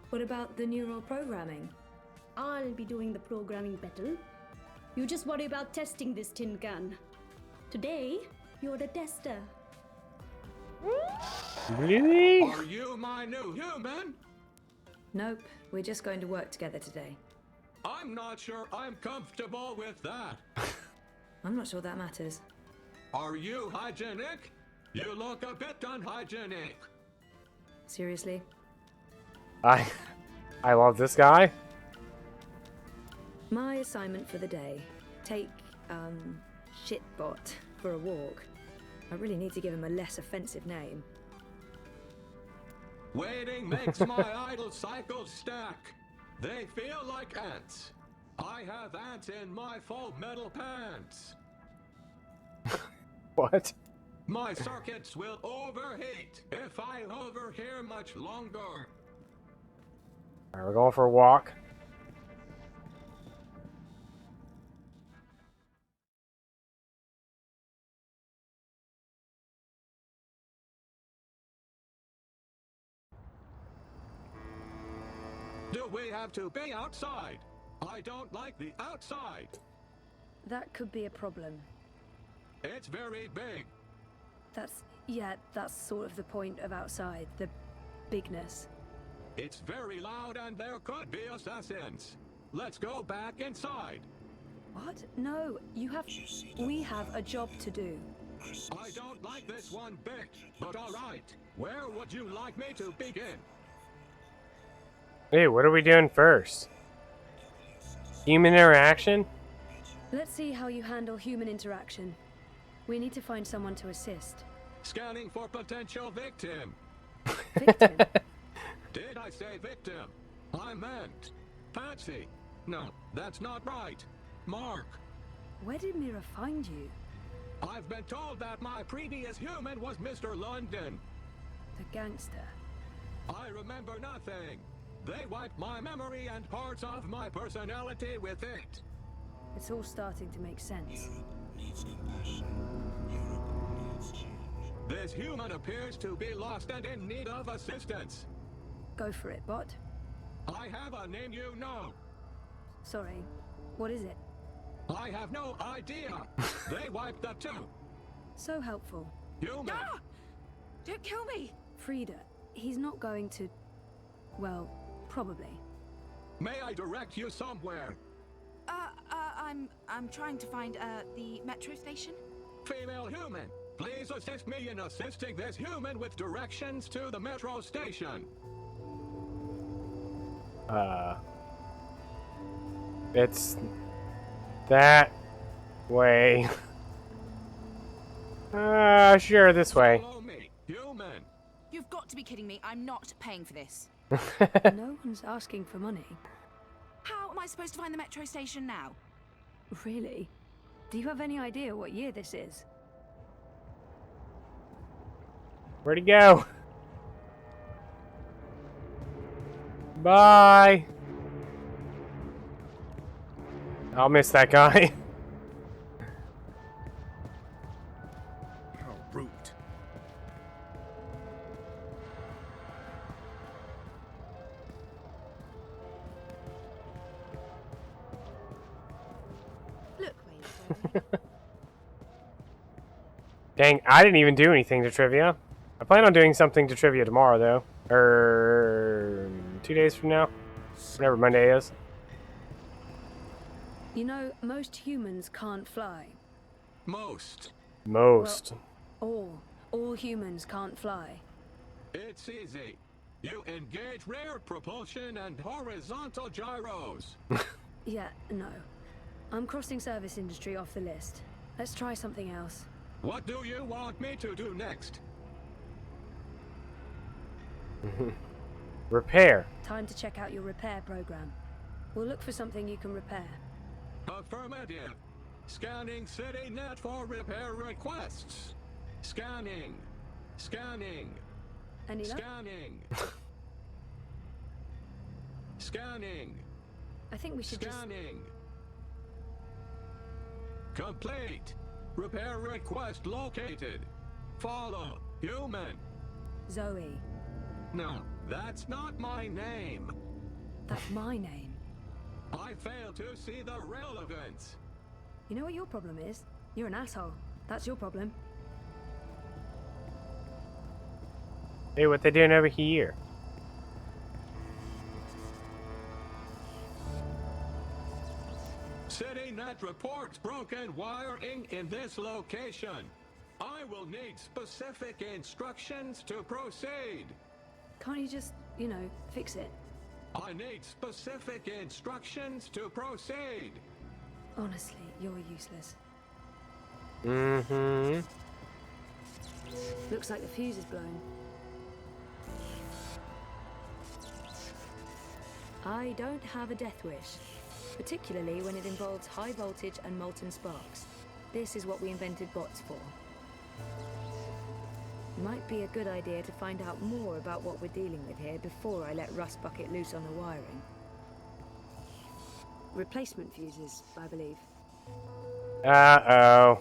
What about the neural programming? I'll be doing the programming, Petal. You just worry about testing this tin can. Today, you're the tester. Really? Are you my new human? Nope, we're just going to work together today. I'm not sure I'm comfortable with that. I'm not sure that matters. Are you hygienic? You look a bit unhygienic. Seriously? I love this guy. My assignment for the day. Take, Shitbot for a walk. I really need to give him a less offensive name. Waiting makes my idle cycles stack. They feel like ants. I have ants in my faux metal pants. What? My circuits will overheat if I hover here much longer. Alright, we're going for a walk. will we have to be outside? I don't like the outside. That could be a problem. It's very big. That's sort of the point of outside, the bigness. It's very loud and there could be assassins. Let's go back inside. What? No, we have a job to do. I don't like this one bit, but all right. Where would you like me to begin? Hey, what are we doing first? Human interaction? Let's see how you handle human interaction. We need to find someone to assist. Scanning for potential victim. Victim? Did I say victim? I meant Patsy. No, that's not right. Mark. Where did Mira find you? I've been told that my previous human was Mr. London. The gangster. I remember nothing. They wiped my memory and parts of my personality with it. It's all starting to make sense. This human appears to be lost and in need of assistance. Go for it, bot. I have a name you know. Sorry, what is it? I have no idea. They wiped the two. So helpful. Human. Ah! Don't kill me! Frida, he's not going to... Well, probably. May I direct you somewhere? I'm trying to find, the metro station. Female human, please assist me in assisting this human with directions to the metro station. It's that way. Sure, this way. Follow me, human. You've got to be kidding me. I'm not paying for this. No one's asking for money. How am I supposed to find the metro station now? Really? Do you have any idea what year this is? Where'd he go? Bye. I'll miss that guy. How rude. Look where you're going. Dang, I didn't even do anything to trivia. I plan on doing something to trivia tomorrow, though. 2 days from now. Whenever Monday is. You know, most humans can't fly. Most. Most. Well, all humans can't fly. It's easy. You engage rear propulsion and horizontal gyros. Yeah, no. I'm crossing service industry off the list. Let's try something else. What do you want me to do next? Repair. Time to check out your repair program. We'll look for something you can repair. Affirmative. Scanning CityNet for repair requests. Scanning. Scanning. Any luck? Scanning. Scanning. I think we should Scanning. Complete. Repair request located. Follow. Human. Zoe. No, that's not my name. That's my name. I fail to see the relevance. You know what your problem is? You're an asshole. That's your problem. Hey, what they doing over here? CityNet reports broken wiring in this location. I will need specific instructions to proceed. Can't you just, you know, fix it? I need specific instructions to proceed. Honestly, you're useless. Mm-hmm. Looks like the fuse is blown. I don't have a death wish, particularly when it involves high voltage and molten sparks. This is what we invented bots for. Might be a good idea to find out more about what we're dealing with here before I let Rust Bucket loose on the wiring. Replacement fuses, I believe. Uh-oh.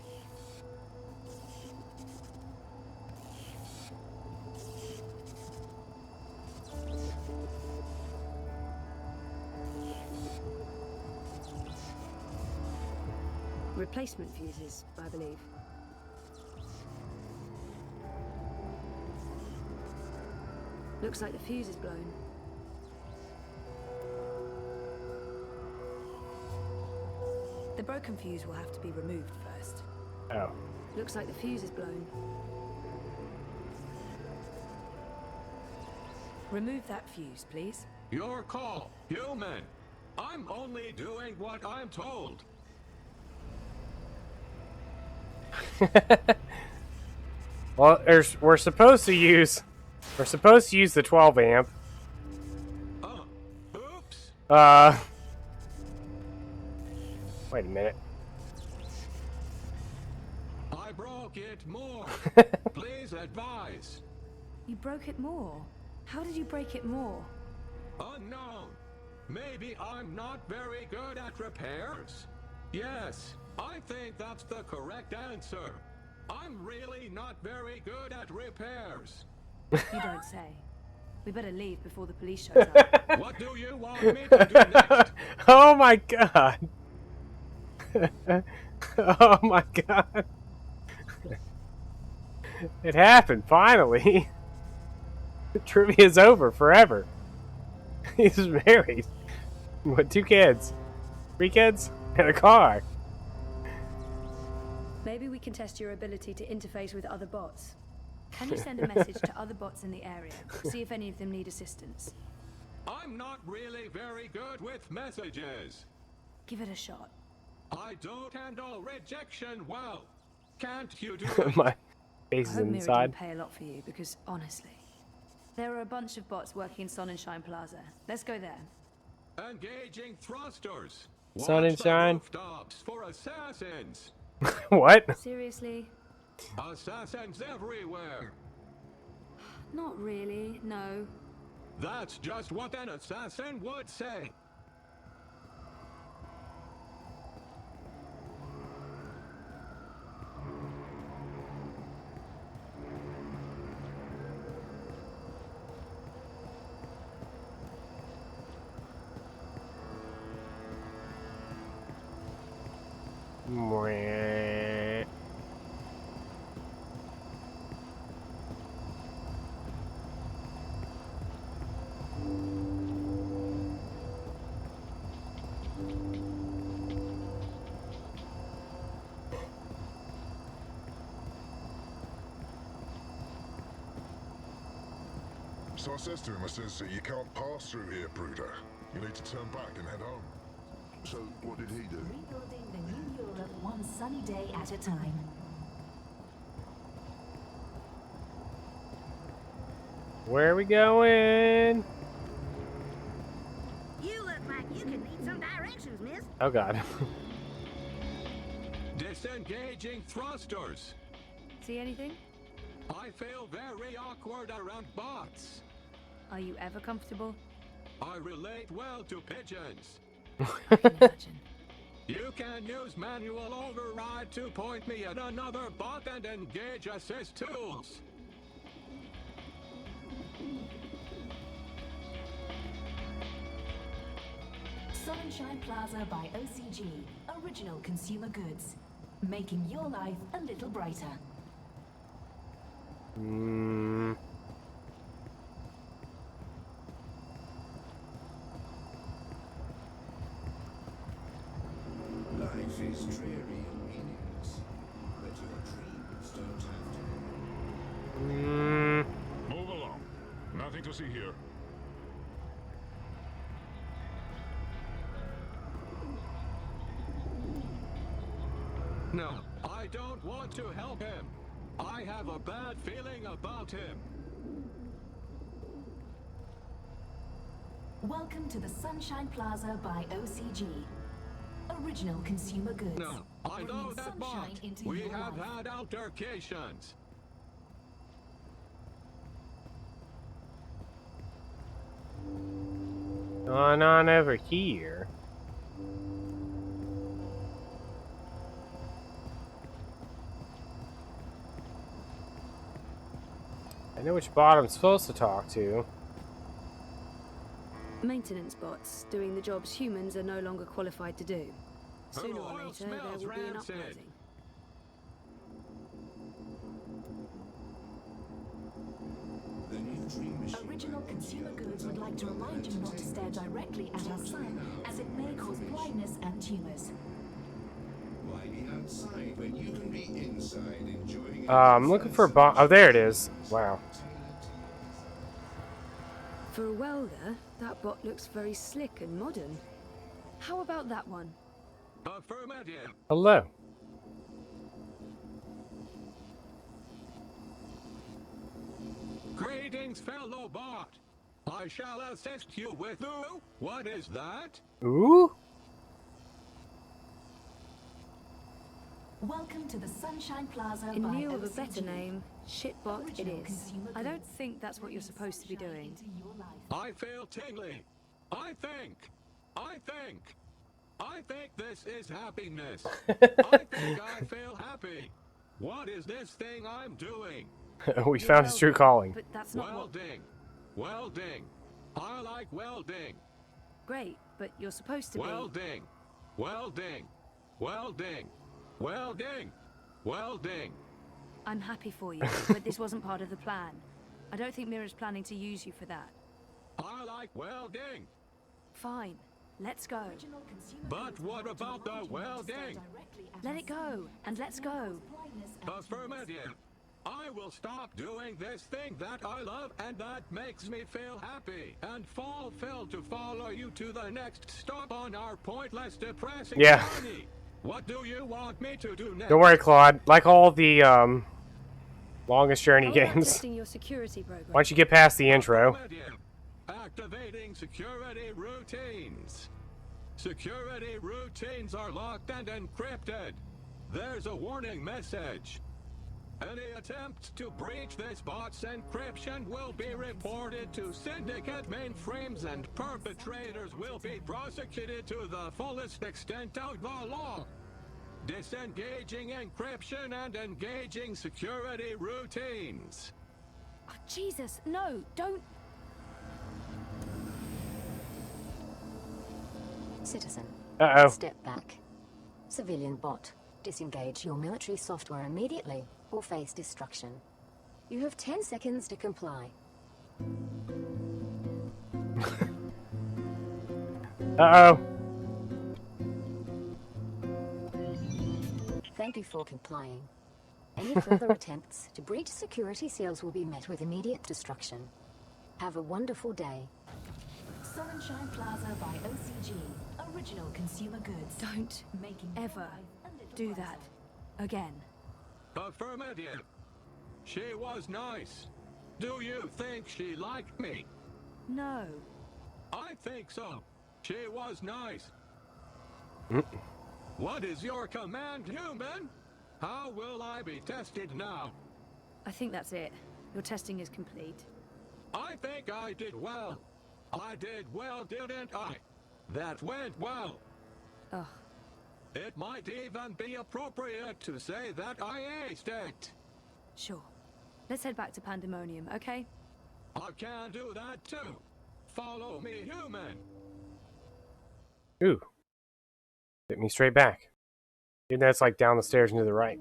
Replacement fuses, I believe. Looks like the fuse is blown. The broken fuse will have to be removed first. Oh. Looks like the fuse is blown. Remove that fuse, please. Your call, human. I'm only doing what I'm told. Well, we're supposed to use the 12 amp. Oops. Wait a minute. I broke it more. Please advise. You broke it more? How did you break it more? Unknown. Maybe I'm not very good at repairs. Yes, I think that's the correct answer. I'm really not very good at repairs. You don't say. We better leave before the police shows up. What do you want me to do next? Oh my god. Oh my god. It happened, finally. The trivia's over forever. He's married. With 2 kids. 3 kids? And a car. Maybe we can test your ability to interface with other bots. Can you send a message to other bots in the area? See if any of them need assistance. I'm not really very good with messages. Give it a shot. I don't handle rejection well. Can't you do it? My face is I hope Mira inside. didn't pay a lot for you, because honestly, there are a bunch of bots working in Sonnenschein Plaza. Let's go there. Engaging thrusters. Sonnenschein. Watch the rooftops for assassins. What? Seriously? Assassins everywhere. Not really, no. That's just what an assassin would say. Mwah. So I says to him, I says, you can't pass through here, Bruder. You need to turn back and head home. So what did he do? Rebuilding the new Europe one sunny day at a time. Where are we going? You look like you could need some directions, miss. Oh god. Disengaging thrusters. See anything? I feel very awkward around bots. Are you ever comfortable? I relate well to pigeons. I can imagine. You can use manual override to point me at another bot and engage assist tools. Sonnenschein Plaza by OCG. Original consumer goods. Making your life a little brighter. Life is dreary and meaningless, but your dreams don't have to. Move along. Nothing to see here. No, I don't want to help him. I have a bad feeling about him. Welcome to the Sonnenschein Plaza by OCG. Original consumer goods. No, I know that bot. We have had altercations. Going on over here. I know which bot I'm supposed to talk to. Maintenance bots doing the jobs humans are no longer qualified to do. Sooner or later, there will be an uprising. The new dream machine. Original Consumer Goods would like to remind you not to stare directly at our sun, as it may cause blindness and tumors. Why be outside when you can be inside enjoying I'm looking for a bomb. Oh, there it is. Wow. For a welder, that bot looks very slick and modern. How about that one? Affirmative. Hello. Greetings, fellow bot. I shall assist you with. Ooh, what is that? Ooh. Welcome to the Sunshine Plaza. In by lieu of a OCG. better name, shitbot it Original is. Consumer I don't Goods. think that's what you're supposed to be doing. I feel tingly. I think this is happiness. I think I feel happy. What is this thing I'm doing? We found his true calling. But that's not Welding. Welding. I like welding. Great, but you're supposed to be. Welding. Welding. Welding. Welding. Welding. I'm happy for you, but this wasn't part of the plan. I don't think Mira's planning to use you for that. I like welding. Fine, let's go. But what about the welding? Let it go, and let's go. Affirmative. I will stop doing this thing that I love and that makes me feel happy and fulfilled to follow you to the next stop on our pointless, depressing journey. What do you want me to do next? Don't worry, Claude. Like all the longest journey How about games, testing your security program? once you get past the intro, Activating security routines. Security routines are locked and encrypted. There's a warning message. Any attempt to breach this bot's encryption will be reported to syndicate mainframes and perpetrators will be prosecuted to the fullest extent of the law. Disengaging encryption and engaging security routines. Oh, Jesus, no, don't. Citizen. Uh-oh. Step back. Civilian bot. Disengage your military software immediately or face destruction. You have 10 seconds to comply. Uh-oh. Thank you for complying. Any further attempts to breach security seals will be met with immediate destruction. Have a wonderful day. Sunshine Plaza by OCG. Original Consumer Goods. Don't ever do that again. Affirmative. She was nice. Do you think she liked me? No. I think so. She was nice. What is your command, human? How will I be tested now? I think that's it. Your testing is complete. I think I did well. I did well, didn't I? That went well. Ugh. It might even be appropriate to say that I aced it. Sure. Let's head back to Pandemonium, okay? I can do that too. Follow me, human. Ooh. Hit me straight back. Even though it's like down the stairs and to the right.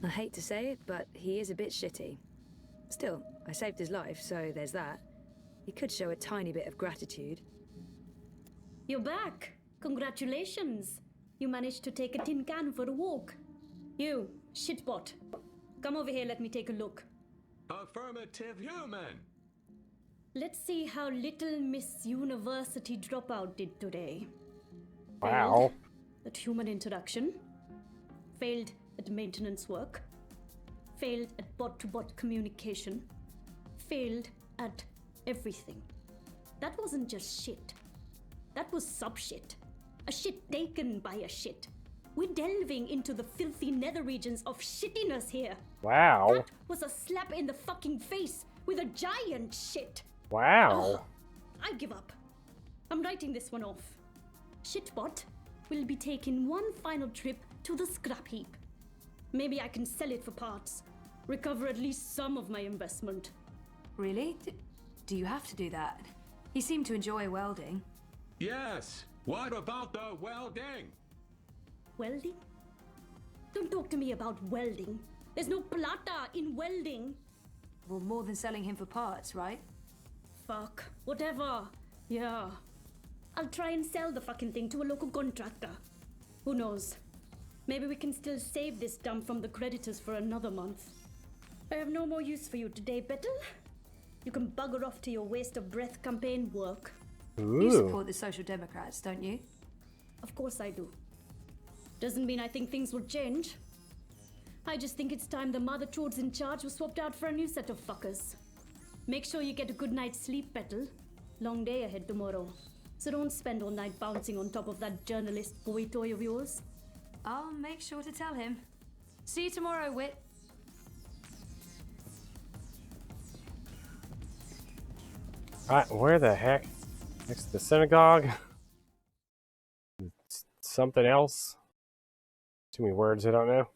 I hate to say it, but he is a bit shitty. Still, I saved his life, so there's that. He could show a tiny bit of gratitude. You're back. Congratulations. You managed to take a tin can for a walk. You, shitbot. Come over here, let me take a look. Affirmative, human. Let's see how little Miss University dropout did today. Wow. Failed at human introduction. Failed at maintenance work. Failed at bot-to-bot communication. Failed at everything. That wasn't just shit. That was sub-shit. A shit taken by a shit. We're delving into the filthy nether regions of shittiness here. Wow. That was a slap in the fucking face with a giant shit. Wow. Ugh, I give up. I'm writing this one off. Shitbot will be taking one final trip to the scrap heap. Maybe I can sell it for parts. Recover at least some of my investment. Really? Do you have to do that? He seemed to enjoy welding. Yes. What about the welding? Welding? Don't talk to me about welding. There's no plata in welding. Well, more than selling him for parts, right? Fuck. Whatever. Yeah. I'll try and sell the fucking thing to a local contractor. Who knows? Maybe we can still save this dump from the creditors for another month. I have no more use for you today, Bettel. You can bugger off to your waste of breath campaign work. Ooh. You support the Social Democrats, don't you? Of course I do. Doesn't mean I think things will change. I just think it's time the mother chodes in charge was swapped out for a new set of fuckers. Make sure you get a good night's sleep, Bettel. Long day ahead tomorrow. So don't spend all night bouncing on top of that journalist boy toy of yours. I'll make sure to tell him. See you tomorrow, Wit. Alright, where the heck? Next to the synagogue? Something else? Too many words I don't know.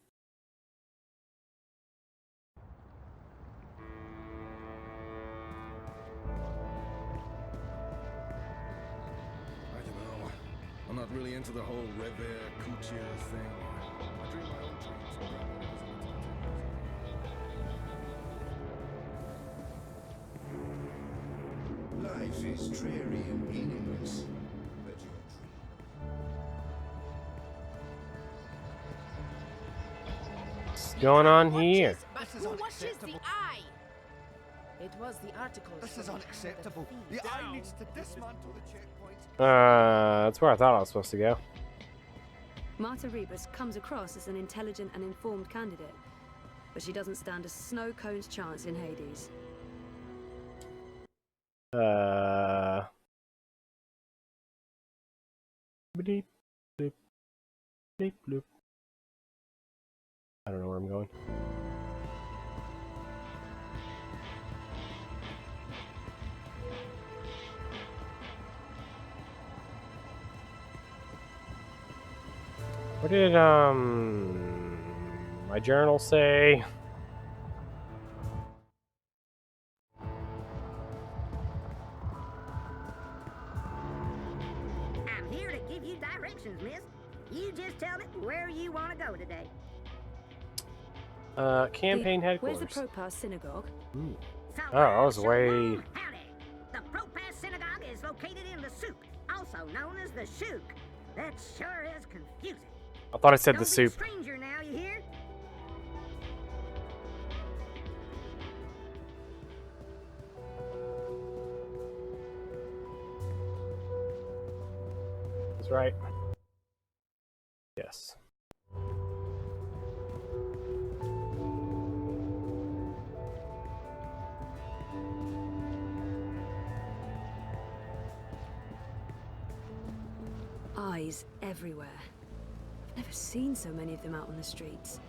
I'm not really into the whole Revere Couture thing. I dream my own dreams. Life is dreary and meaningless, but your What's going on here? Who watches the eye? It was the article. This is unacceptable. The eye needs to dismantle the checkpoint. That's where I thought I was supposed to go. Marta Rebus comes across as an intelligent and informed candidate, but she doesn't stand a snow cone's chance in Hades. Bleep, bloop, bleep, bloop. I don't know where I'm going. What did my journal say? I'm here to give you directions, miss. You just tell me where you want to go today. Campaign headquarters. Where's the Propas Synagogue? Ooh. Oh, I was way... Howdy. The Propas Synagogue is located in the Souk, also known as the Shuk. That sure is confusing. I thought I said the Don't soup. be a stranger now, you hear? That's right. Yes. Eyes everywhere. I've never seen so many of them out on the streets.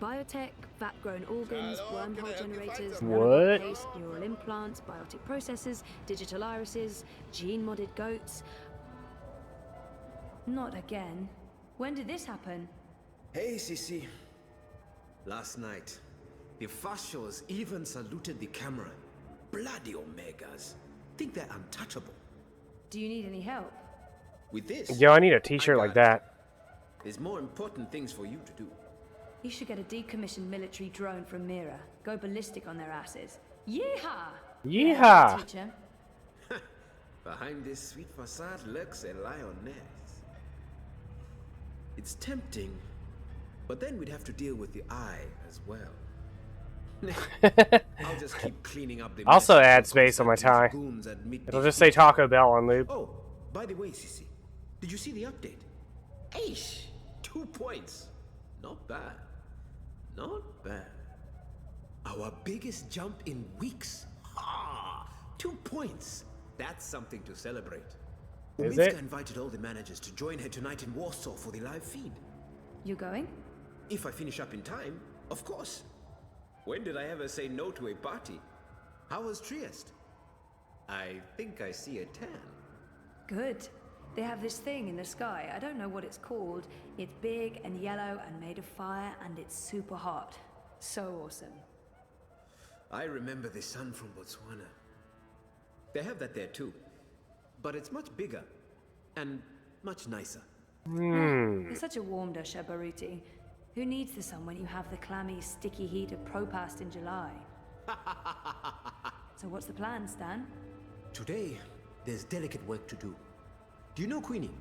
Biotech, vat-grown organs, wormhole generators, What? paste, neural implants, biotic processors, digital irises, gene-modded goats. Not again. When did this happen? Hey, Sisi. Last night, the fascios even saluted the camera. Bloody Omegas. Think they're untouchable. Do you need any help? With this? Yo, I need a t-shirt like that. There's more important things for you to do. You should get a decommissioned military drone from Mira. Go ballistic on their asses. Yeehaw! Yeehaw! Teacher. Behind this sweet facade lurks a lioness. It's tempting, but then we'd have to deal with the eye as well. I'll just keep cleaning up the Also mess add space on my tie. It'll just say Taco Bell on loop. Oh, by the way, Sisi, did you see the update? Aish! 2 points. Not bad. Not bad. Our biggest jump in weeks. Ah, 2 points. That's something to celebrate. Is Uminska it? invited all the managers to join her tonight in Warsaw for the live feed. You going? If I finish up in time, of course. When did I ever say no to a party? How was Trieste? I think I see a tan. Good. They have this thing in the sky. I don't know what it's called. It's big and yellow and made of fire, and it's super hot. So awesome. I remember the sun from Botswana. They have that there too. but it's much bigger and much nicer. You're such a warm dusher, Baruti. Who needs the sun when you have the clammy, sticky heat of Propast in July? So what's the plan, Stan? Today, there's delicate work to do. Do you know Queenie?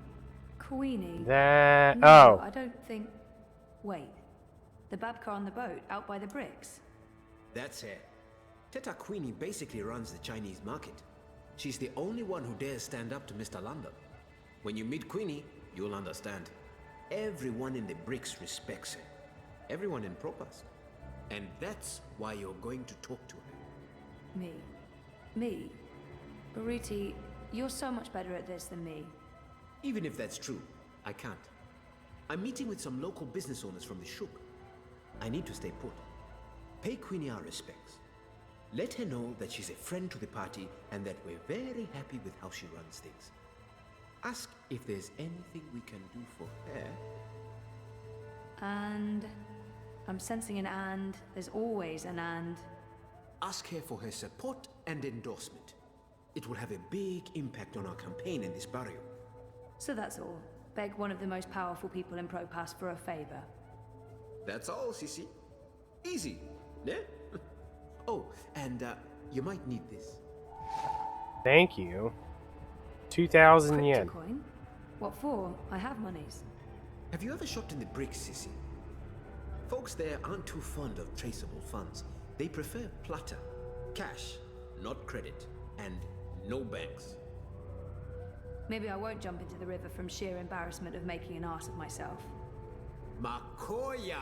Queenie? That... No, oh. I don't think... Wait. The Babka on the boat, out by the bricks? That's her. Teta Queenie basically runs the Chinese market. She's the only one who dares stand up to Mr. London. When you meet Queenie, you'll understand. Everyone in the bricks respects her. Everyone in Propast. And that's why you're going to talk to her. Me? Me? Baruti, you're so much better at this than me. Even if that's true, I can't. I'm meeting with some local business owners from the Shuk. I need to stay put. Pay Queenie our respects. Let her know that she's a friend to the party and that we're very happy with how she runs things. Ask if there's anything we can do for her. And... I'm sensing an and. There's always an and. Ask her for her support and endorsement. It will have a big impact on our campaign in this barrio. So that's all. Beg one of the most powerful people in Propast for a favor. That's all, Sissy. Easy, yeah? Oh, and you might need this. Thank you. 2,000 yen. Coin? What for? I have monies. Have you ever shopped in the bricks, Sissy? Folks there aren't too fond of traceable funds. They prefer plata, cash, not credit, and no banks. Maybe I won't jump into the river from sheer embarrassment of making an ass of myself. Makoya!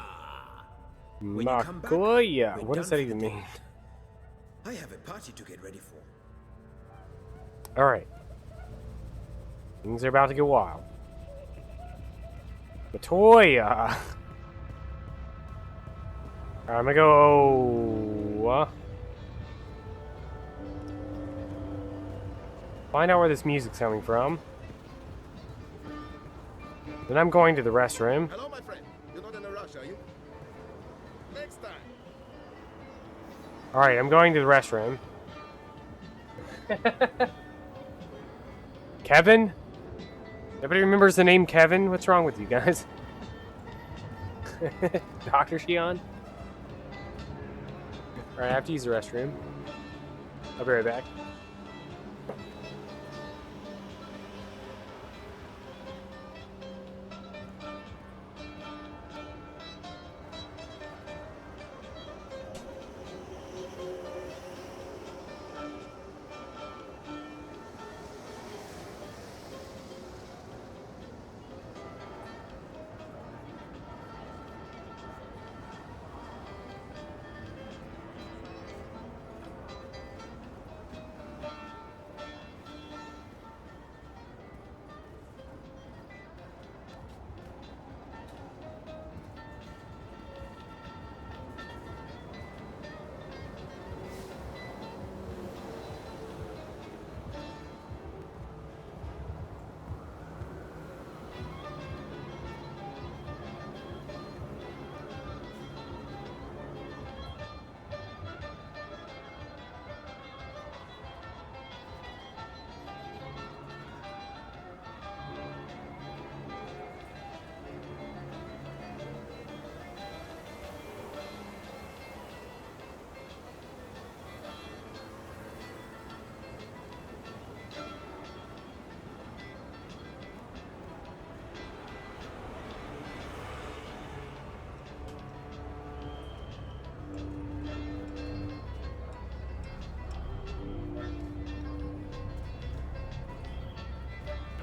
Makoya! What does that even mean? I have a party to get ready for. Alright. Things are about to get wild. Matoya! I'm gonna go... find out where this music's coming from. Then I'm going to the restroom. Hello, my friend. You're not in a rush, are you? Next time. Alright, I'm going to the restroom. Kevin? Nobody remembers the name Kevin? What's wrong with you guys? Dr. Shion? Alright, I have to use the restroom. I'll be right back.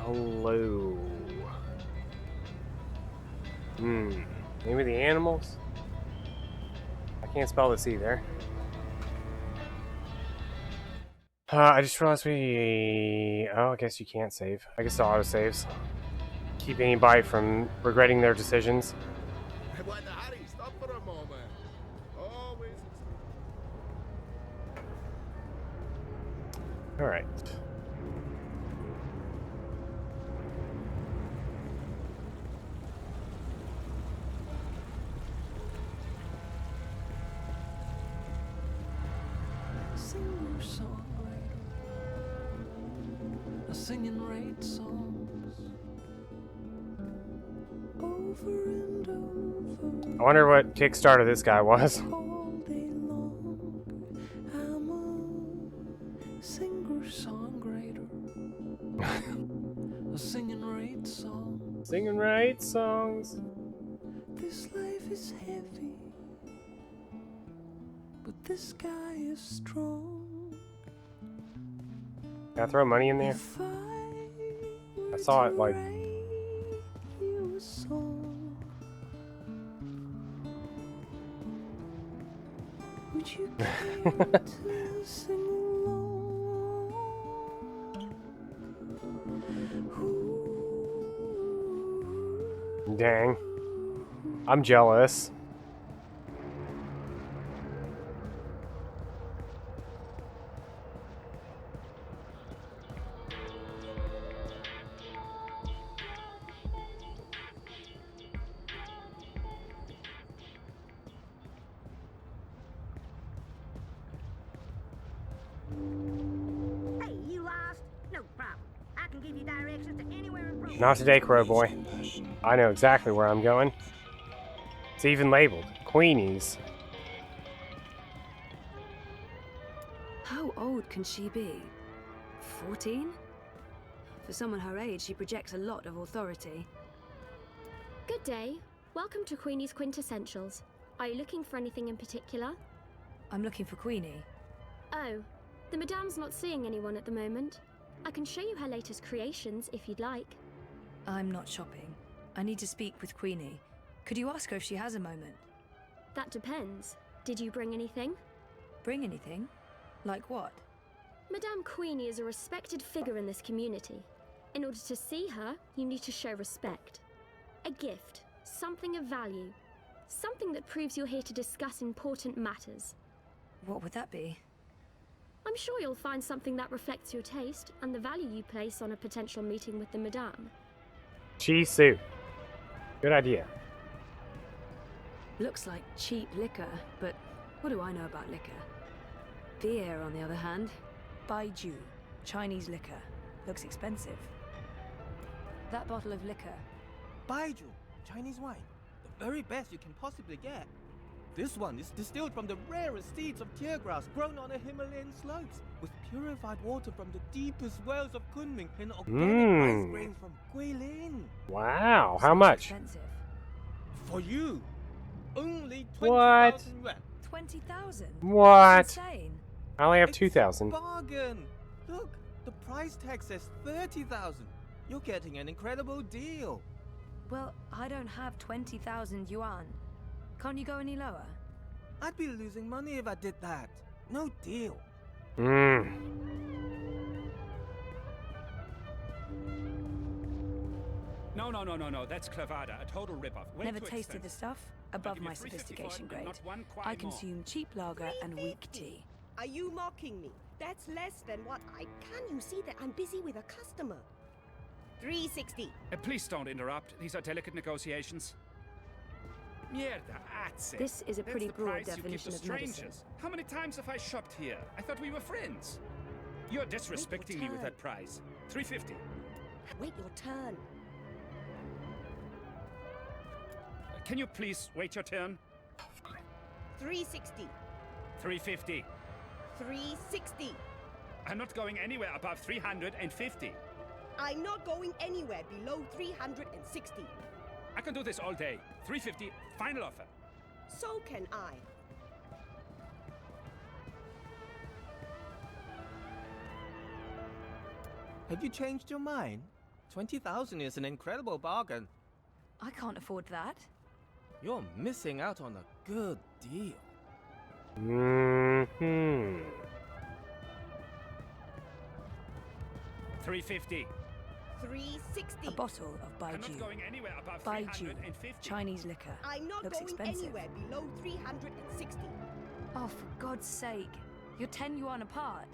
Hello. Maybe the animals? I can't spell this either. I just realized we... Oh, I guess you can't save. I guess the auto-saves. Keep anybody from regretting their decisions. Why the hurry? Stop for a moment. Always. Alright. Singing raid songs over and over. I wonder what Kickstarter this guy was. All day long, I'm a singer-songwriter. Singing raid songs. Singing raid songs. This life is heavy, but this guy is strong. Can I throw money in there? I saw it like. Would you care to sing along? Dang. I'm jealous. Not today, Crow Boy. I know exactly where I'm going. It's even labeled Queenie's. How old can she be? 14? For someone her age, she projects a lot of authority. Good day. Welcome to Queenie's Quintessentials. Are you looking for anything in particular? I'm looking for Queenie. Oh, the Madame's not seeing anyone at the moment. I can show you her latest creations if you'd like. I'm not shopping. I need to speak with Queenie. Could you ask her if she has a moment? That depends. Did you bring anything? Bring anything? Like what? Madame Queenie is a respected figure in this community. In order to see her, you need to show respect. A gift, something of value, something that proves you're here to discuss important matters. What would that be? I'm sure you'll find something that reflects your taste and the value you place on a potential meeting with the Madame. Cheese soup. Good idea. Looks like cheap liquor, but what do I know about liquor? Beer, on the other hand. Baiju, Chinese liquor. Looks expensive. That bottle of liquor. Baiju, Chinese wine. The very best you can possibly get. This one is distilled from the rarest seeds of tear grass grown on the Himalayan slopes, with purified water from the deepest wells of Kunming and organic ice grains from Guilin. Wow, how much? Expensive. For you, only 20,000 What? yuan. 20,000? What? Insane. I only have It's 2,000. Bargain. Look, the price tag says 30,000. You're getting an incredible deal. Well, I don't have 20,000 yuan. Can't you go any lower? I'd be losing money if I did that. No deal. Mmm. No. That's clavada, a total ripoff. Way Never too tasted expensive. the stuff. Above my sophistication grade. I consume cheap lager and weak tea. Are you mocking me? That's less than what I... Can't you see that I'm busy with a customer? 360. Please don't interrupt. These are delicate negotiations. Mierda, azze. This is a That's pretty the broad price you give definition to of medicine. strangers. How many times have I shopped here? I thought we were friends. You're disrespecting me with that price. 350. Wait your turn. Can you please wait your turn? 360. 350. 360. I'm not going anywhere above 350. I'm not going anywhere below 360. I can do this all day. 350, final offer. So can I. Have you changed your mind? 20,000 is an incredible bargain. I can't afford that. You're missing out on a good deal. Mm-hmm. 350. 360. A bottle of I'm not Baiju. going anywhere above Baiju, 350. Chinese liquor. I'm not Looks going expensive. anywhere below 360. Oh, for God's sake. You're 10 yuan apart.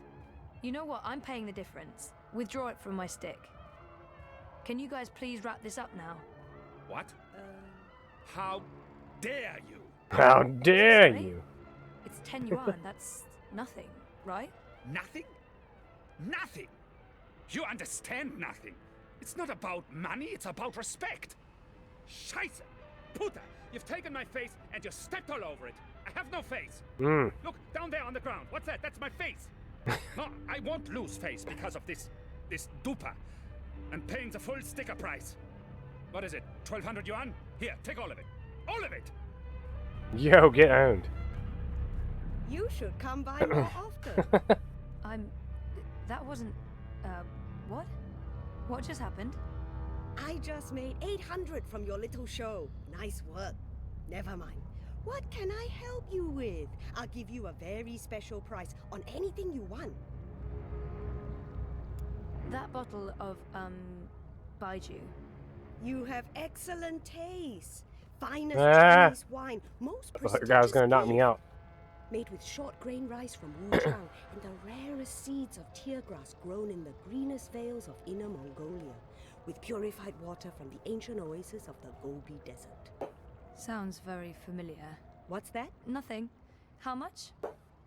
You know what? I'm paying the difference. Withdraw it from my stick. Can you guys please wrap this up now? What? How dare you? How dare you? It's 10 yuan. That's nothing, right? Nothing? Nothing! You understand nothing. It's not about money, it's about respect. Scheiße! Puta, you've taken my face and you stepped all over it. I have no face. Look, down there on the ground. What's that? That's my face. No, I won't lose face because of this dupa. I'm paying the full sticker price. What is it, 1,200 yuan? Here, take all of it. All of it! Yo, get owned. You should come by more often. That wasn't... what? What just happened? I just made 800 from your little show. Nice work. Never mind. What can I help you with? I'll give you a very special price on anything you want. That bottle of, Baiju. You have excellent taste. Finest Chinese wine. Most prestigious. The guy was gonna knock me out. Made with short grain rice from Wuchang and the rarest seeds of tear grass grown in the greenest vales of Inner Mongolia, with purified water from the ancient oasis of the Gobi Desert. Sounds very familiar. What's that? Nothing. How much?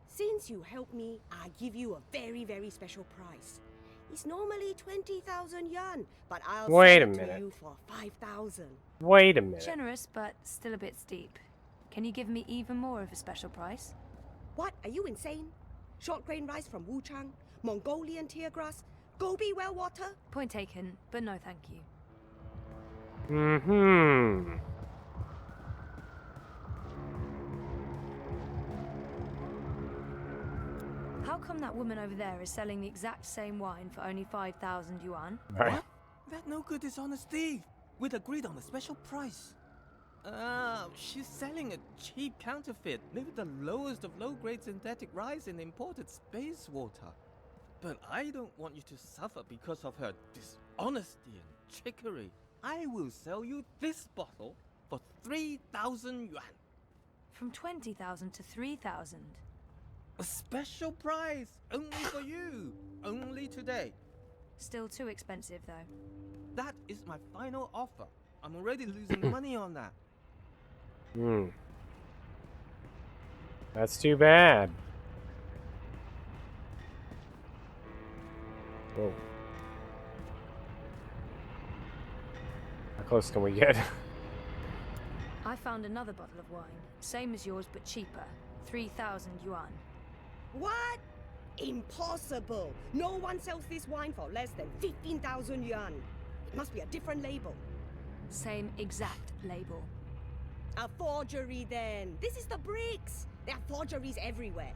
Since you helped me, I give you a very, very special price. It's normally 20,000 yuan, but I'll sell it to you for 5,000. Wait a minute. Generous, but still a bit steep. Can you give me even more of a special price? What? Are you insane? Short grain rice from Wuchang, Mongolian tear grass, Gobi well water? Point taken, but no thank you. How come that woman over there is selling the exact same wine for only 5,000 yuan? What? That no good dishonest thief. We'd agreed on a special price. She's selling a cheap counterfeit, maybe the lowest of low-grade synthetic rice in imported space water. But I don't want you to suffer because of her dishonesty and trickery. I will sell you this bottle for 3,000 yuan. From 20,000 to 3,000. A special price, only for you, only today. Still too expensive, though. That is my final offer. I'm already losing money on that. That's too bad. Whoa. How close can we get? I found another bottle of wine, same as yours but cheaper, 3,000 yuan. What? Impossible! No one sells this wine for less than 15,000 yuan. It must be a different label. Same exact label. A forgery then. This is the bricks. There are forgeries everywhere.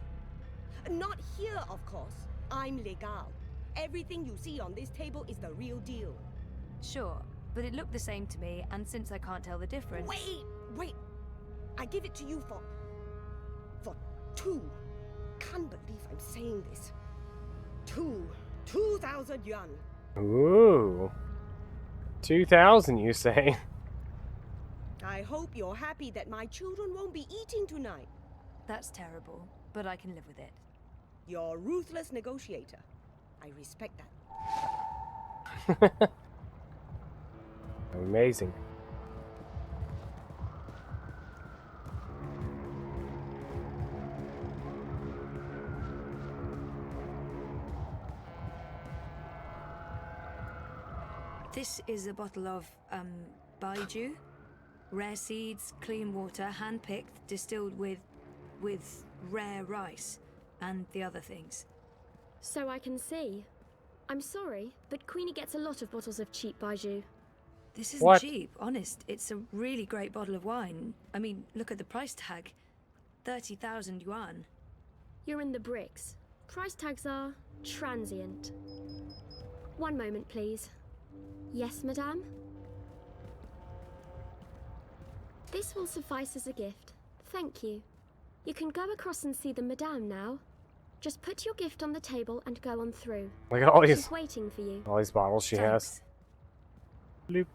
Not here, of course. I'm legal. Everything you see on this table is the real deal. Sure, but it looked the same to me, and since I can't tell the difference... Wait! I give it to you for 2. Can't believe I'm saying this. 2,000 yuan. Ooh. 2,000, you say? I hope you're happy that my children won't be eating tonight. That's terrible, but I can live with it. You're a ruthless negotiator. I respect that. Amazing. This is a bottle of, Baiju. Rare seeds, clean water, hand-picked, distilled with rare rice, and the other things. So I can see. I'm sorry, but Queenie gets a lot of bottles of cheap Baiju. This isn't cheap, honest. It's a really great bottle of wine. I mean, look at the price tag. 30,000 yuan. You're in the bricks. Price tags are transient. One moment, please. Yes, madame? This will suffice as a gift. Thank you. You can go across and see the madame now. Just put your gift on the table and go on through. Look at all these. She's waiting for you. All these bottles she has. Bloop.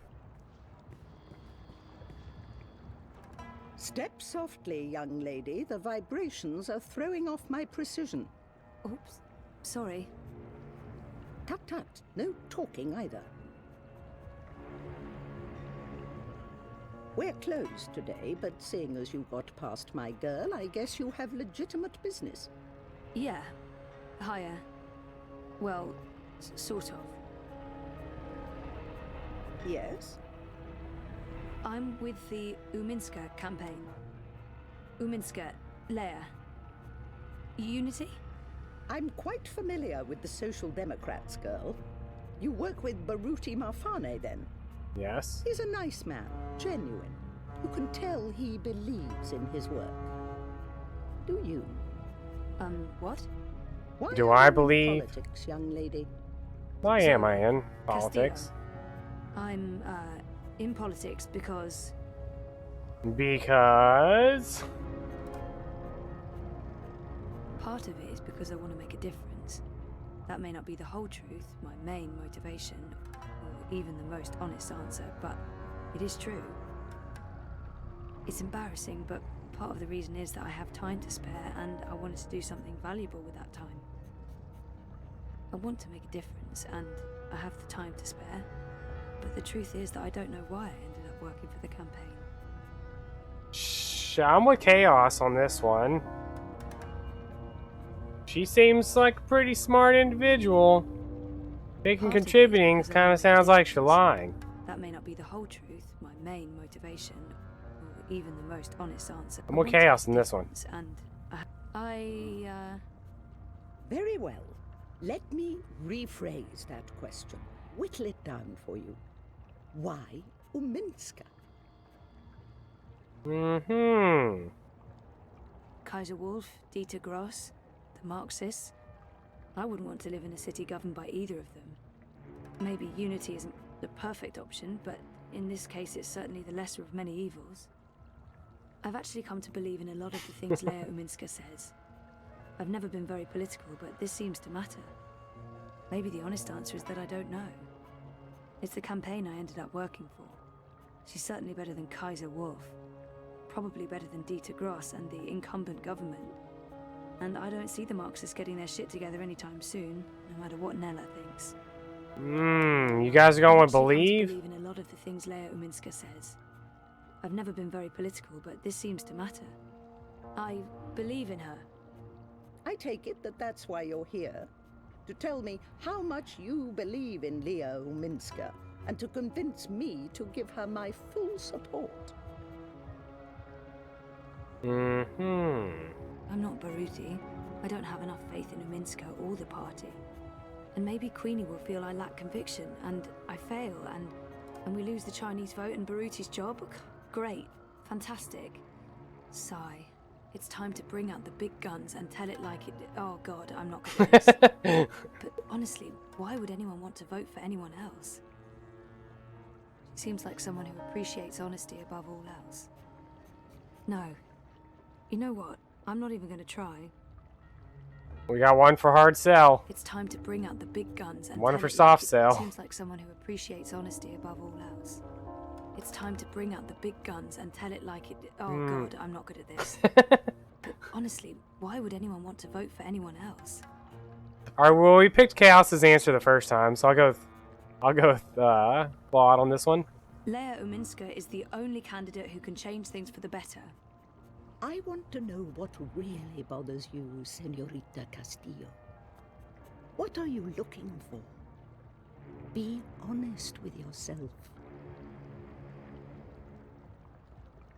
Step softly, young lady. The vibrations are throwing off my precision. Oops. Sorry. Tut tut. No talking either. We're closed today, but seeing as you got past my girl, I guess you have legitimate business. Yeah. Higher. Well, sort of. Yes? I'm with the Uminska campaign. Uminska, Leia. Unity? I'm quite familiar with the Social Democrats, girl. You work with Baruti Marfane, then? Yes. He's a nice man, genuine. You can tell he believes in his work. Do you? What? Why Do are I you in believe? politics, young lady? Why am I in politics? I'm, in politics because... Because... Part of it is because I want to make a difference. That may not be the whole truth, my main motivation, or even the most honest answer, but it is true. It's embarrassing, but part of the reason is that I have time to spare, and I wanted to do something valuable with that time. I want to make a difference, and I have the time to spare, but the truth is that I don't know why I ended up working for the campaign. I'm with Chaos on this one. She seems like a pretty smart individual. Thinking contributing kind of sounds like she's lying. That may not be the whole truth, my main motivation, or even the most honest answer. I'm with Chaos in this one. And Very well. Let me rephrase that question. Whittle it down for you. Why Uminska? Mm-hmm. Kaiser Wolf, Dieter Gross, the Marxists. I wouldn't want to live in a city governed by either of them. Maybe unity isn't the perfect option, but in this case it's certainly the lesser of many evils. I've actually come to believe in a lot of the things Leia Uminska says. I've never been very political, but this seems to matter. Maybe the honest answer is that I don't know. It's the campaign I ended up working for. She's certainly better than Kaiser Wolf. Probably better than Dieter Gross and the incumbent government. And I don't see the Marxists getting their shit together anytime soon, no matter what Nella thinks. You guys are going with believe? I believe in a lot of the things Leia Uminska says. I've never been very political, but this seems to matter. I believe in her. I take it that that's why you're here. To tell me how much you believe in Leia Uminska, and to convince me to give her my full support. I'm not Baruti. I don't have enough faith in Uminska or the party. And maybe Queenie will feel I lack conviction, and I fail, and we lose the Chinese vote and Baruti's job. Great. Fantastic. Sigh. It's time to bring out the big guns and tell it like it... Oh god, I'm not good at this. But honestly, why would anyone want to vote for anyone else? She seems like someone who appreciates honesty above all else. No. You know what? I'm not even going to try. We got one for hard sell. It's time to bring out the big guns and one for soft sell. Seems like someone who appreciates honesty above all else. It's time to bring out the big guns and tell it like it... Oh god, I'm not good at this. But honestly, why would anyone want to vote for anyone else? Alright, well, we picked Chaos's answer the first time, so I'll go with Claude on this one. Leia Uminska is the only candidate who can change things for the better. I want to know what really bothers you, Senorita Castillo. What are you looking for? Be honest with yourself.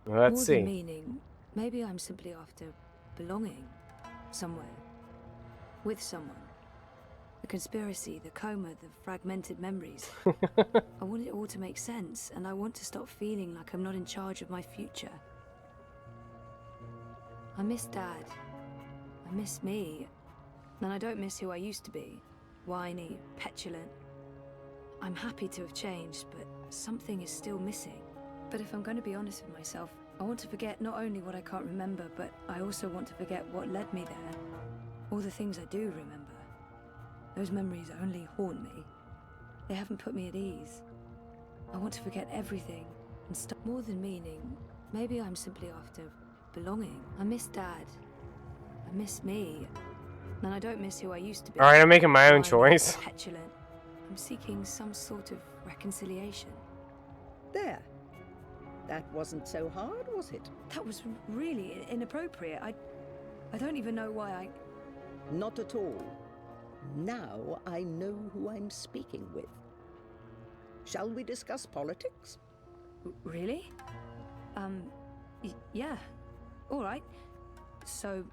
Let's see. More than meaning, maybe I'm simply after belonging somewhere. With someone. The conspiracy, the coma, the fragmented memories. I want it all to make sense, and I want to stop feeling like I'm not in charge of my future. I miss Dad. I miss me. And I don't miss who I used to be. Whiny, petulant. I'm happy to have changed, but something is still missing. But if I'm going to be honest with myself, I want to forget not only what I can't remember, but I also want to forget what led me there. All the things I do remember. Those memories only haunt me. They haven't put me at ease. I want to forget everything and stop. More than meaning, maybe I'm simply after belonging. I miss Dad. I miss me. And I don't miss who I used to be. Alright, I'm making my own choice. Petulant. I'm seeking some sort of reconciliation. There. That wasn't so hard, was it? That was really inappropriate. I don't even know why I... Not at all. Now I know who I'm speaking with. Shall we discuss politics? Really? Yeah. All right. So,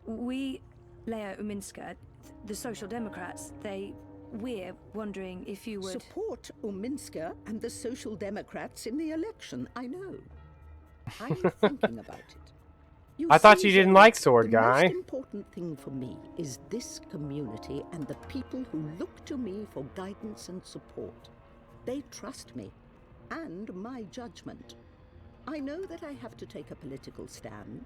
we, Leia Uminska, the Social Democrats, we're wondering if you would... Support Uminska and the Social Democrats in the election, I know. I'm thinking about it. I thought you didn't like Sword the Guy. The most important thing for me is this community and the people who look to me for guidance and support. They trust me and my judgment. I know that I have to take a political stand,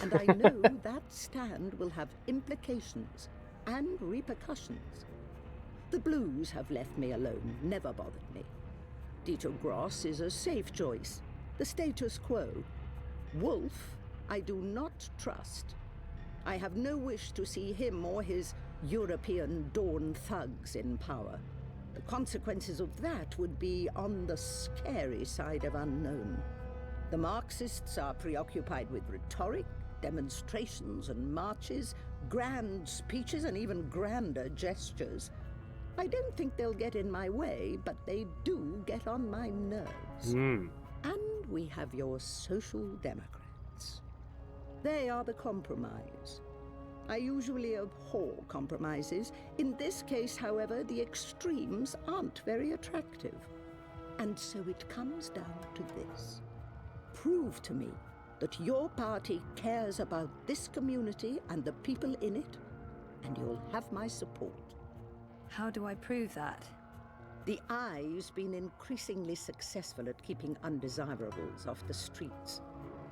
and I know that stand will have implications and repercussions. The Blues have left me alone, never bothered me. Dieter Gross is a safe choice, the status quo. Wolf, I do not trust. I have no wish to see him or his European Dawn thugs in power. The consequences of that would be on the scary side of unknown. The Marxists are preoccupied with rhetoric, demonstrations and marches, grand speeches and even grander gestures. I don't think they'll get in my way, but they do get on my nerves. And we have your Social Democrats. They are the compromise. I usually abhor compromises. In this case, however, the extremes aren't very attractive. And so it comes down to this. Prove to me that your party cares about this community and the people in it, and you'll have my support. How do I prove that? The Eye's been increasingly successful at keeping undesirables off the streets.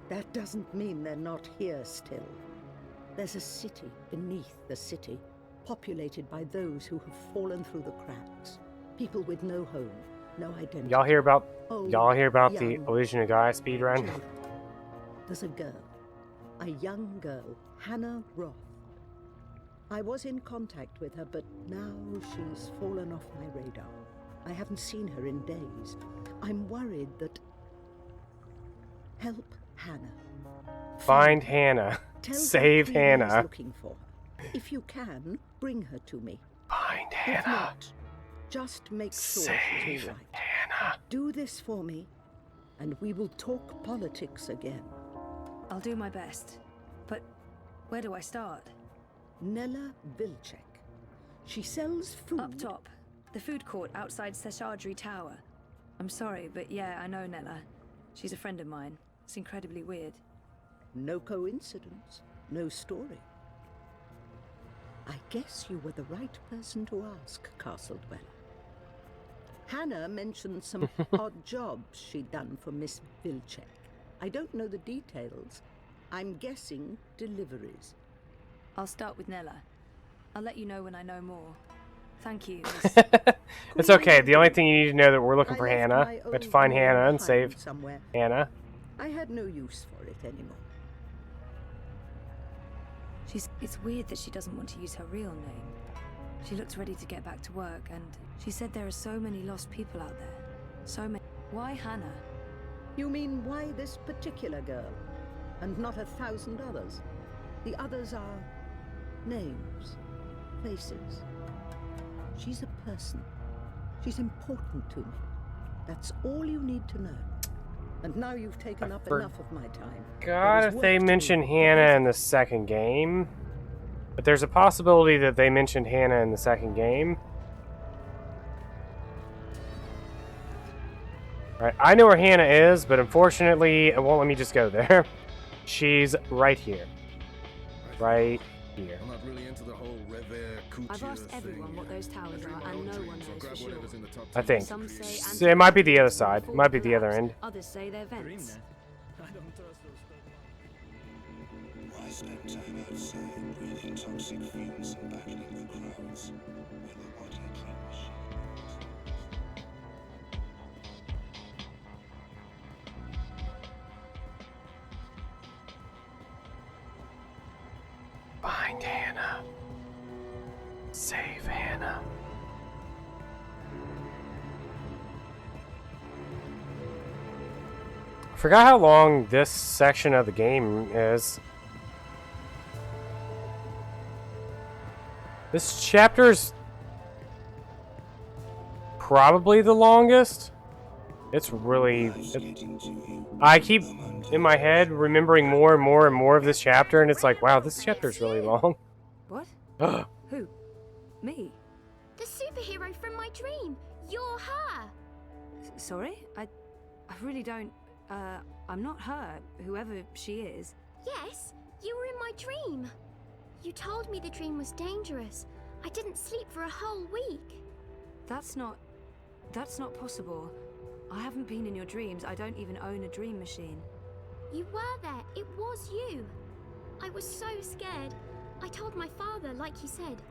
That doesn't mean they're not here still. There's a city beneath the city, populated by those who have fallen through the cracks. People with no home, no identity. Y'all hear about the young Illusion of Gaia speedrun? children. There's a girl, a young girl, Hannah Roth. I was in contact with her, but now she's fallen off my radar. I haven't seen her in days. I'm worried that... Help Hannah. Find Hannah. Tell Save her Queenie is Hannah. looking for her. If you can, bring her to me. Find If Hannah. not, just make sure she's Save all right. Hannah. Do this for me, and we will talk politics again. I'll do my best. But where do I start? Nella Vilcek. She sells food. Up top. The food court outside Seshadri Tower. I'm sorry, but yeah, I know Nella. She's a friend of mine. It's incredibly weird. No coincidence, no story. I guess you were the right person to ask, Castle Dweller. Hannah mentioned some odd jobs she'd done for Miss Vilcek. I don't know the details. I'm guessing deliveries. I'll start with Nella. I'll let you know when I know more. Thank you. It's okay. The only thing you need to know that we're looking for Hannah. We have to find Hannah and save somewhere. Hannah. I had no use for it anymore. It's weird that she doesn't want to use her real name. She looks ready to get back to work, and she said there are so many lost people out there. So many. Why Hannah? You mean why this particular girl, and not 1,000 others? The others are names, faces. She's a person. She's important to me. That's all you need to know. And now you've taken up enough of my time. God, if they mention Hannah in the second game. But there's a possibility that they mentioned Hannah in the second game. Alright, I know where Hannah is, but unfortunately, it won't let me just go there. She's right here. Right here. I'm not really into the whole Revere couture I've asked everyone what those towers are, and no one knows for sure. I think. Some say So it might be the other side. It might be the other end. Others say they're vents. Why spend time outside breathing toxic fumes and battling the crowds when the water clean machine? Find Hannah. Save Hannah. I forgot how long this section of the game is. This chapter's probably the longest. It's really... I keep, in my head, remembering more and more and more of this chapter, and it's like, wow, this chapter is really long. What? Who? Me? The superhero from my dream. You're her. Sorry? I really don't... I'm not her, whoever she is. Yes, you were in my dream. You told me the dream was dangerous. I didn't sleep for a whole week. That's not possible. I haven't been in your dreams. I don't even own a dream machine. You were there. It was you. I was so scared. I told my father, like you said.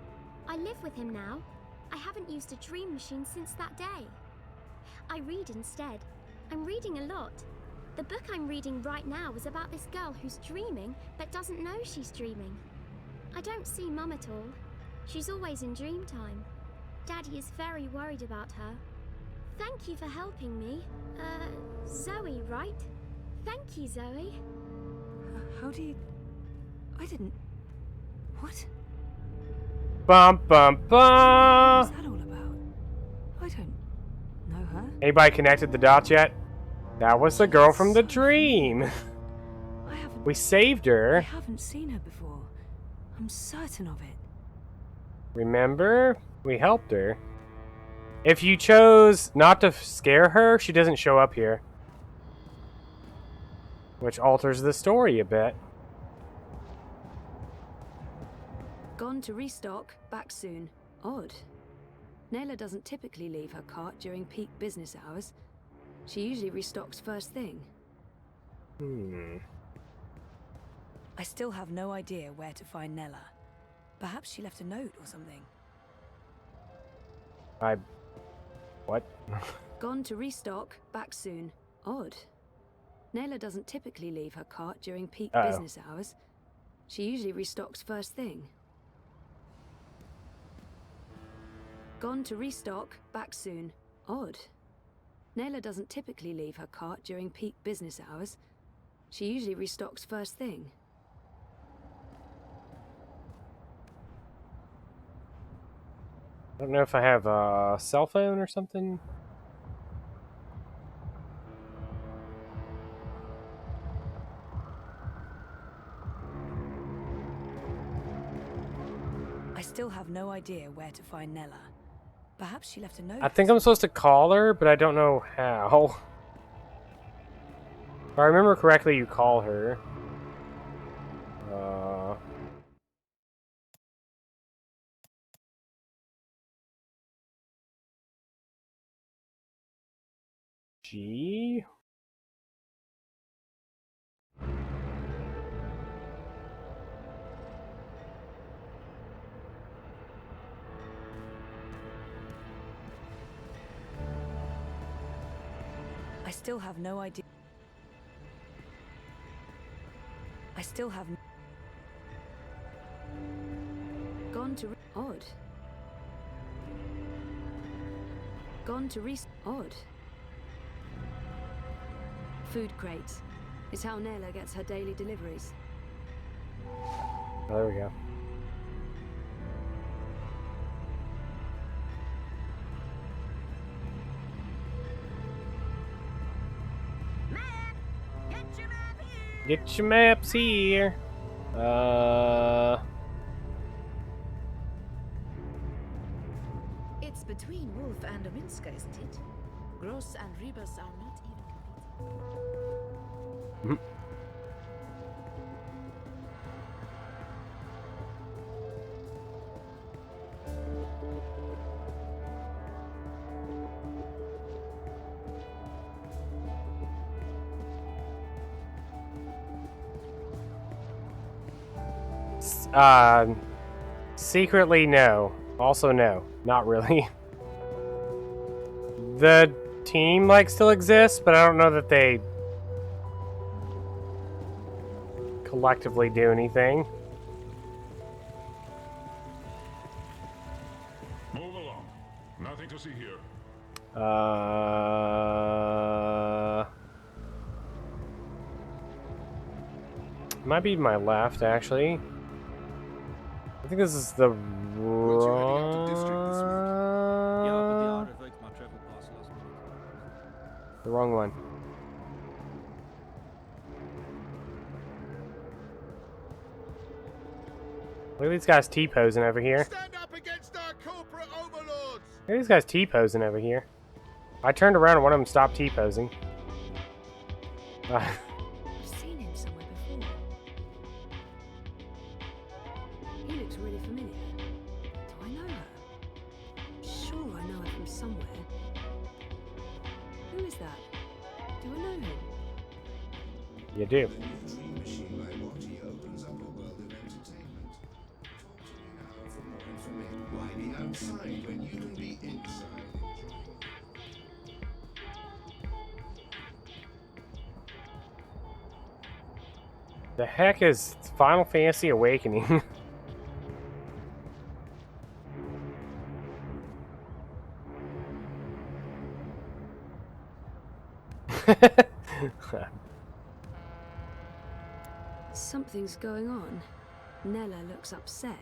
I live with him now. I haven't used a dream machine since that day. I read instead. I'm reading a lot. The book I'm reading right now is about this girl who's dreaming but doesn't know she's dreaming. I don't see Mum at all. She's always in dream time. Daddy is very worried about her. Thank you for helping me. Zoe, right? Thank you, Zoe. How do you... I didn't... What? Bum bum bum! What's that all about? I don't know her. Anybody connected the dots yet? That was the girl from the dream. We saved her. I haven't seen her before. I'm certain of it. Remember? We helped her. If you chose not to scare her, she doesn't show up here. Which alters the story a bit. Gone to restock, back soon. Odd. Nayla doesn't typically leave her cart during peak business hours. She usually restocks first thing. I still have no idea where to find Nella. Perhaps she left a note or something. What? Gone to restock, back soon. Odd. Nayla doesn't typically leave her cart during peak business hours. She usually restocks first thing. Gone to restock, back soon. Odd. Nayla doesn't typically leave her cart during peak business hours. She usually restocks first thing. I don't know if I have a cell phone or something. I still have no idea where to find Nella. Perhaps she left a note. I think I'm supposed to call her, but I don't know how. If I remember correctly, you call her. G? I still have no idea. I still have... Gone to... Odd. Gone to Odd. Food crates. It's how Nayla gets her daily deliveries. Oh, there we go. Get your maps here. It's between Wolf and Ominska, isn't it? Gross and Rebus are not even competing. Secretly, no. Also, no. Not really. The team, like, still exists, but I don't know that they collectively do anything. Move along. Nothing to see here. Might be my left, actually. I think this is the wrong... The wrong one. Look at these guys T-posing over here. Stand up against our corporate overlords! Look at these guys T-posing over here. I turned around and one of them stopped T-posing. I've seen him somewhere before. He looks really familiar. Do I know her? I'm sure I know her from somewhere. Who is that? Do I know him? You do. Dream machine by Watty opens up a world of entertainment. Talk to me now for more information. Why be outside when you can be inside? The heck is Final Fantasy Awakening? Something's going on. Nella looks upset.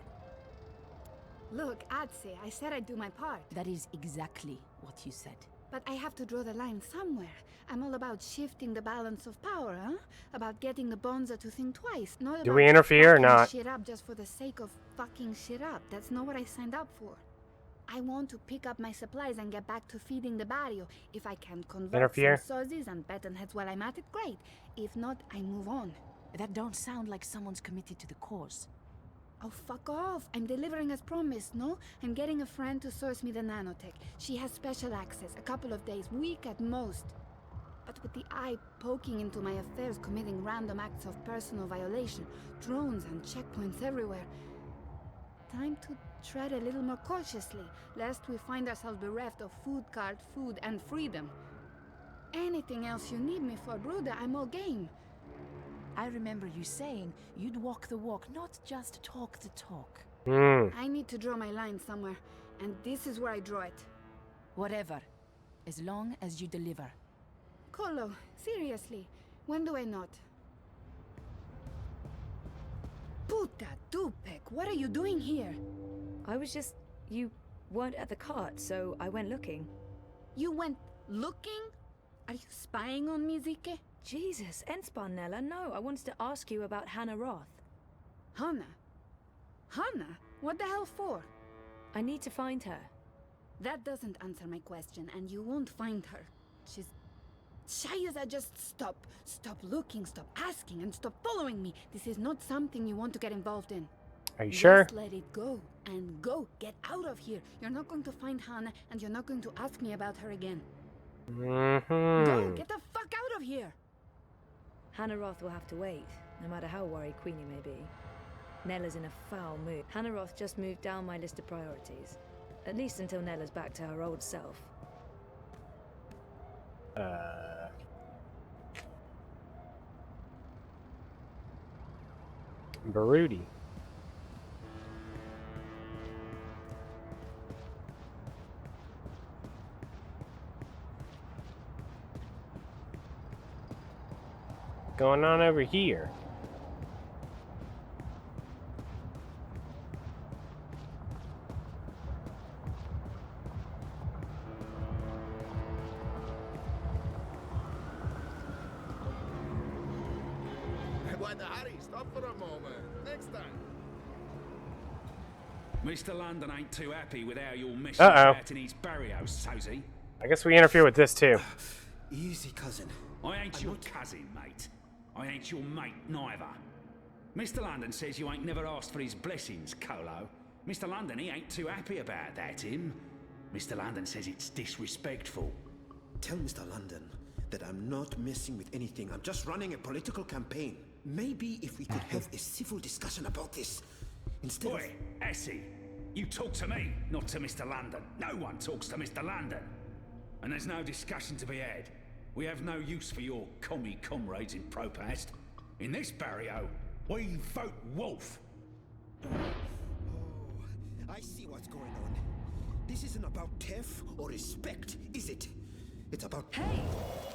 Look, Adse, I said I'd do my part. That is exactly what you said. But I have to draw the line somewhere. I'm all about shifting the balance of power, huh? About getting the Bonza to think twice, not Do about we interfere or fucking not? shit up just for the sake of fucking shit up. That's not what I signed up for. I want to pick up my supplies and get back to feeding the barrio. If I can convert Interfere? some sozzies and batonheads while I'm at it, great. If not, I move on. That don't sound like someone's committed to the cause. Oh, fuck off. I'm delivering as promised, no? I'm getting a friend to source me the nanotech. She has special access, a couple of days, week at most. But with the eye poking into my affairs, committing random acts of personal violation, drones and checkpoints everywhere. Time to tread a little more cautiously, lest we find ourselves bereft of food cart, food, and freedom. Anything else you need me for, Bruder, I'm all game. I remember you saying you'd walk the walk, not just talk the talk. I need to draw my line somewhere, and this is where I draw it. Whatever, as long as you deliver. Colo, seriously, when do I not? Puta Dupek, what are you doing here? I was just... You weren't at the cart, so I went looking. You went looking? Are you spying on me, Zike? Jesus, Enspan, Nella, no, I wanted to ask you about Hannah Roth. Hannah? Hannah? What the hell for? I need to find her. That doesn't answer my question, and you won't find her. She's... Shayza, just stop. Stop looking, stop asking, and stop following me. This is not something you want to get involved in. Are you sure? Just let it go, and go. Get out of here. You're not going to find Hannah, and you're not going to ask me about her again. Go, get the fuck out of here! Hannah Roth will have to wait, no matter how worried Queenie may be. Nella's in a foul mood. Hannah Roth just moved down my list of priorities. At least until Nella's back to her old self. Baruti. Going on over here? Why the hurry? Stop for a moment. Next time. Mr. London ain't too happy with how you're missing Uh-oh. out in his barrio, Sozy. I guess we interfere with this too. Easy, cousin. I ain't your cousin, mate. I ain't your mate, neither. Mr. London says you ain't never asked for his blessings, Colo. Mr. London, he ain't too happy about that, him. Mr. London says it's disrespectful. Tell Mr. London that I'm not messing with anything. I'm just running a political campaign. Maybe if we could have a civil discussion about this instead Boy, Essie, you talk to me, not to Mr. London. No one talks to Mr. London. And there's no discussion to be had. We have no use for your commie comrades in Propast. In this barrio, we vote wolf. I see what's going on. This isn't about TEF or respect, is it? It's about... Hey!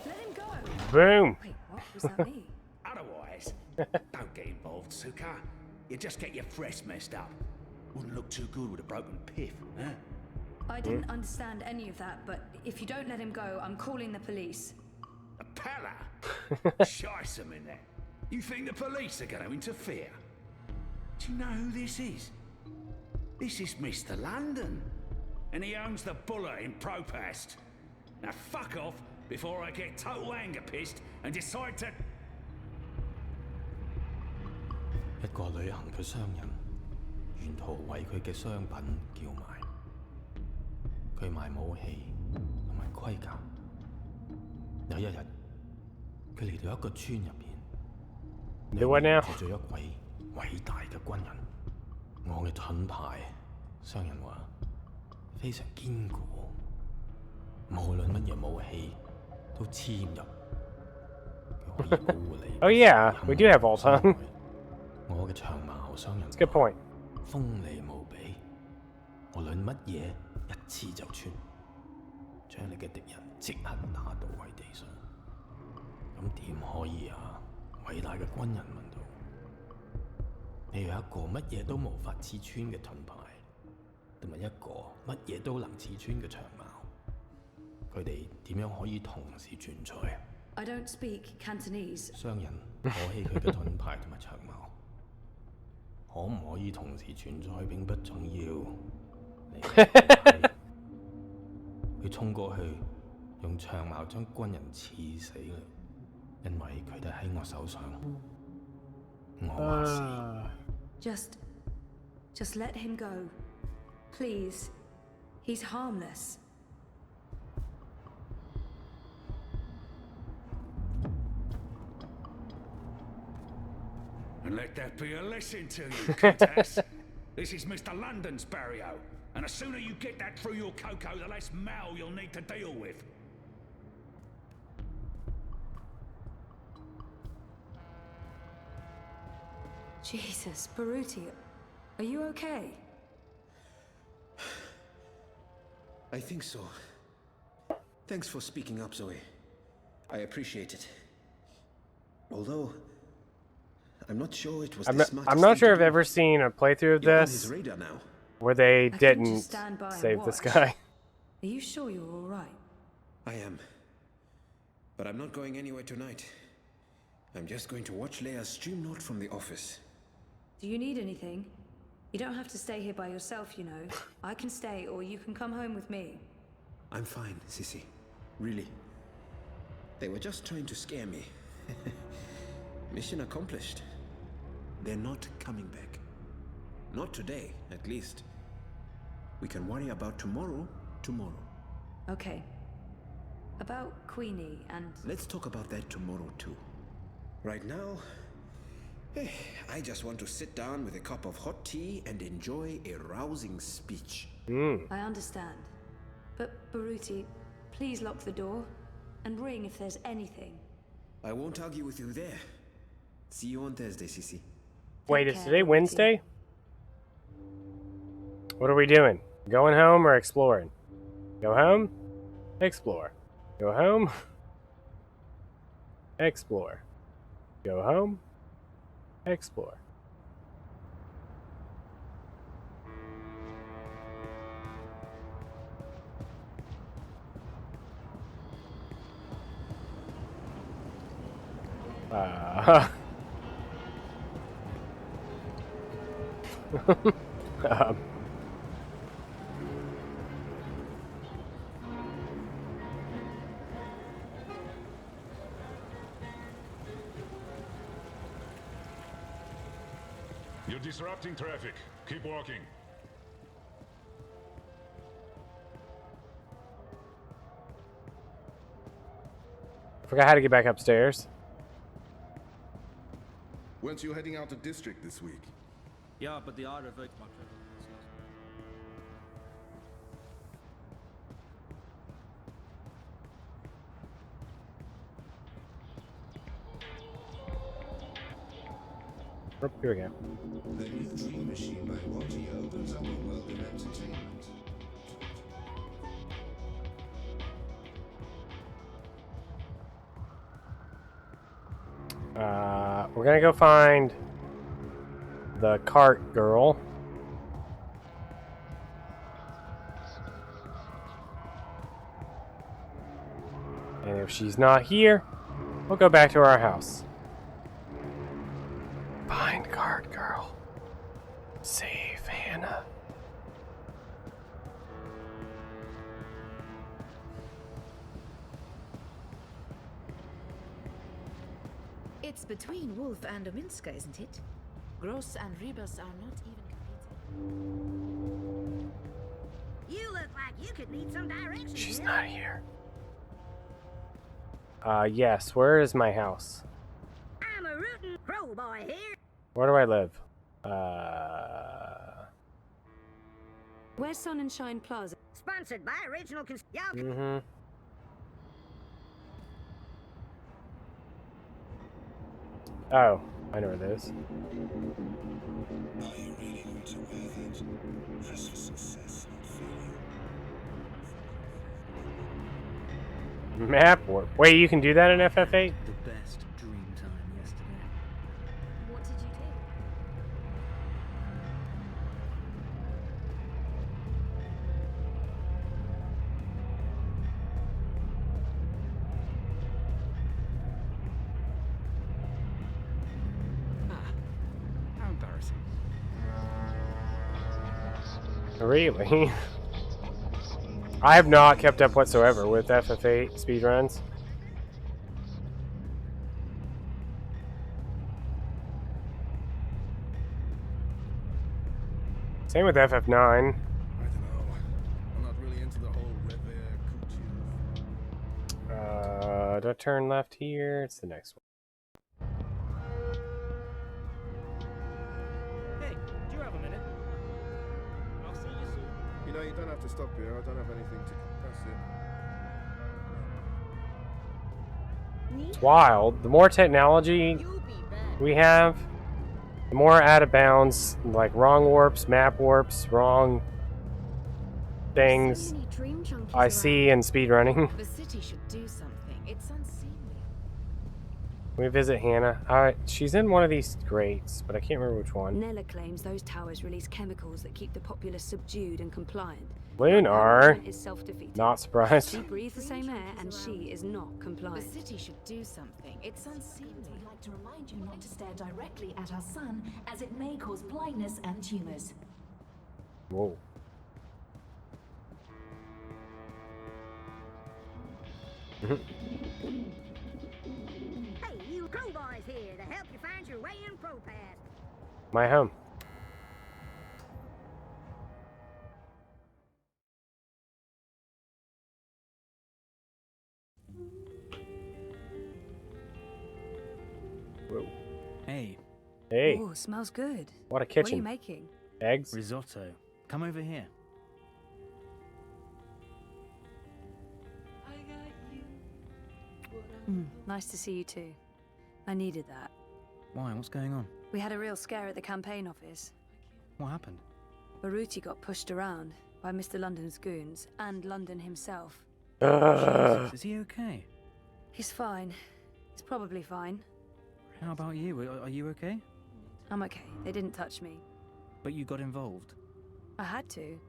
Let him go! Boom! Wait, what was that me? Otherwise, don't get involved, Suka. You just get your fresh messed up. Wouldn't look too good with a broken piff, huh? I didn't understand any of that, but if you don't let him go, I'm calling the police. propeller. Shice them in there. You think the police are going to interfere? Do you know who this is? This is Mr. London. And he owns the Buller in Propast. Now fuck off before I get total anger pissed and decide to... 一個旅行嘅商人，沿途為佢嘅商品叫賣。佢賣武器同埋盔甲。有一日，佢嚟到一個村入邊，住咗一位偉大嘅軍人。我嘅盾牌，商人話非常堅固，無論乜嘢武器都黐唔入。佢可以保護你。Oh yeah, we do have Volta. 我嘅長矛商人 Good point. 鋒利無比，無論乜嘢一刺就穿，將你嘅敵人即刻打倒喺地上。咁點可以啊？偉大嘅軍人問道：你有一個乜嘢都無法刺穿嘅盾牌，同埋一個乜嘢都能刺穿嘅長矛，佢哋點樣可以同時存在？I don't speak Cantonese. 商人攞起佢嘅盾牌同埋長矛。可唔可以同時存在並不重要。佢衝過去，用長矛將軍人刺死啦，因為佢哋喺我手上。我話事。Just let him go, please. He's harmless. And let that be a lesson to you, Countess. This is Mr. London's barrio, and the sooner you get that through your cocoa, the less Mal you'll need to deal with. Jesus, Baruti, are you okay? I think so. Thanks for speaking up, Zoe. I appreciate it. Although, I'm not sure it was this much. I'm not sure I've ever seen a playthrough of this where they didn't save this guy. Are you sure you're all right? I am. But I'm not going anywhere tonight. I'm just going to watch Leia's stream note from the office. Do you need anything? You don't have to stay here by yourself, you know. I can stay, or you can come home with me. I'm fine, Sissy. Really. They were just trying to scare me. Mission accomplished. They're not coming back. Not today, at least. We can worry about tomorrow. Okay. About Queenie and... Let's talk about that tomorrow, too. Right now, I just want to sit down with a cup of hot tea and enjoy a rousing speech. I understand. But, Baruti, please lock the door and ring if there's anything. I won't argue with you there. See you on Thursday, Sissy. Wait, is today Wednesday? What are we doing? Going home or exploring? Go home? Explore. Go home? Explore. Go home? Explore. You're disrupting traffic. Keep walking. Forgot how to get back upstairs. Weren't you heading out to district this week? Yeah, but they are revoked my trip. Oh, here we go. The new Dream Machine by Watty opens up a world of entertainment. We're gonna go find the cart girl. And if she's not here, We'll go back to our house. Find Guard Girl. Save Hannah. It's between Wolf and Ominska, isn't it? Gross and Rebus are not even competing. You look like you could need some directions. She's not here. Yes, where is my house? I'm a rootin' crow boy here. Where do I live? Where's Sun and Shine Plaza? Sponsored by Original Mm-hmm. Oh, I know where it is. Are you really going to wear that? Dress for success, not failure. Map warp. Wait, you can do that in FF8? The best dream time yesterday. What did you do? How embarrassing. Really? I have not kept up whatsoever with FF8 speedruns. Same with FF9. I don't know. I'm not really into the whole Revere Couture. Do I turn left here? It's the next one. Hey, do you have a minute? I'll see you soon. You know, you don't have to stop here. I don't have anything to... That's it. It's wild. The more technology we have, the more out of bounds, like wrong warps, map warps, wrong things I see in speedrunning. The city should do something. It's unseemly. We visit Hannah. She's in one of these grates, but I can't remember which one. Nella claims those towers release chemicals that keep the populace subdued and compliant. Lunar is self-defeating. Not surprised. She breathes the same air, and she is not compliant. The city should do something. It's unseemly. We'd like to remind you not to stare directly at our sun, as it may cause blindness and tumors. Whoa. Hey, you crow boys here to help you find your way in ProPass. My home. Whoa. Hey. Hey. Ooh, smells good. What a kitchen. What are you making? Eggs? Risotto. Come over here. Nice to see you too. I needed that. Why? What's going on? We had a real scare at the campaign office. What happened? Baruti got pushed around by Mr. London's goons and London himself. Jesus, is he okay? He's fine. He's probably fine. How about you? Are you okay? I'm okay. They didn't touch me. But you got involved. I had to.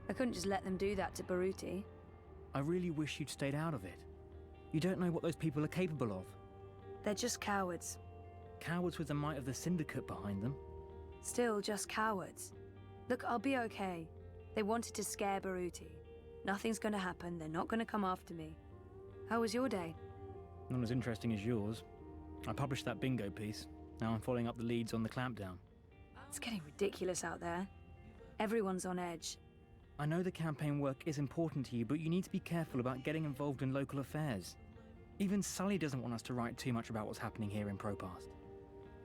I couldn't just let them do that to Baruti. I really wish you'd stayed out of it. You don't know what those people are capable of. They're just cowards. Cowards with the might of the Syndicate behind them. Still just cowards. Look, I'll be okay. They wanted to scare Baruti. Nothing's gonna happen. They're not gonna come after me. How was your day? Not as interesting as yours. I published that bingo piece. Now I'm following up the leads on the clampdown. It's getting ridiculous out there. Everyone's on edge. I know the campaign work is important to you, but you need to be careful about getting involved in local affairs. Even Sully doesn't want us to write too much about what's happening here in Propast.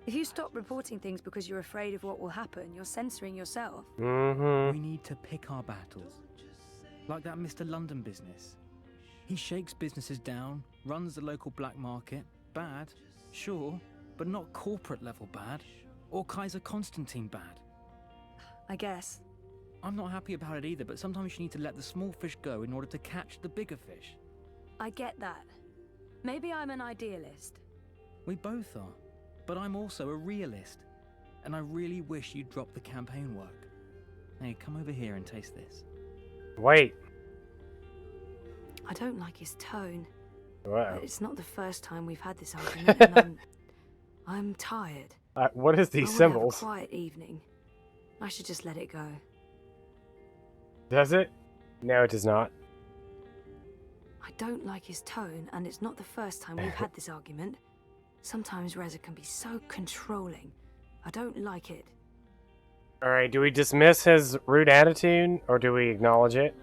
If you stop reporting things because you're afraid of what will happen, you're censoring yourself. We need to pick our battles. Like that Mr. London business. He shakes businesses down, runs the local black market. Bad, sure, but not corporate level bad. Or Kaiser Constantine bad. I guess. I'm not happy about it either, but sometimes you need to let the small fish go in order to catch the bigger fish. I get that. Maybe I'm an idealist. We both are. But I'm also a realist. And I really wish you'd drop the campaign work. Hey, come over here and taste this. Wait. I don't like his tone. Wow. It's not the first time we've had this argument, and I'm tired. What is these I wanna symbols? Have a quiet evening. I should just let it go. Does it? No, it does not. I don't like his tone, and it's not the first time we've had this argument. Sometimes Reza can be so controlling. I don't like it. Alright, do we dismiss his rude attitude, or do we acknowledge it?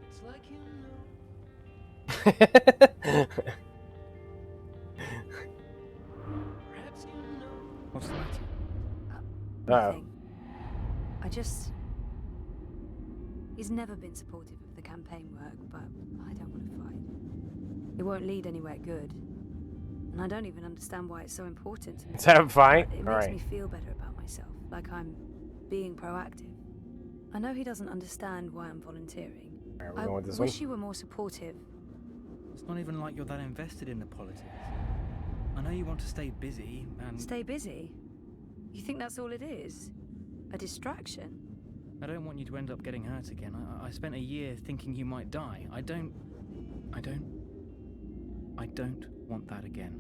It's like you know. Perhaps you know. What's the matter? Nothing. He's never been supportive of the campaign work, but I don't want to fight. It won't lead anywhere good. And I don't even understand why it's so important to me. Let's have a fight? It makes Alright. me feel better about myself, like I'm being proactive. I know he doesn't understand why I'm volunteering. Alright, we're I going with this wish one. you were more supportive. It's not even like you're that invested in the politics. I know you want to stay busy and... Stay busy? You think that's all it is? A distraction? I don't want you to end up getting hurt again. I spent a year thinking you might die. I don't want that again.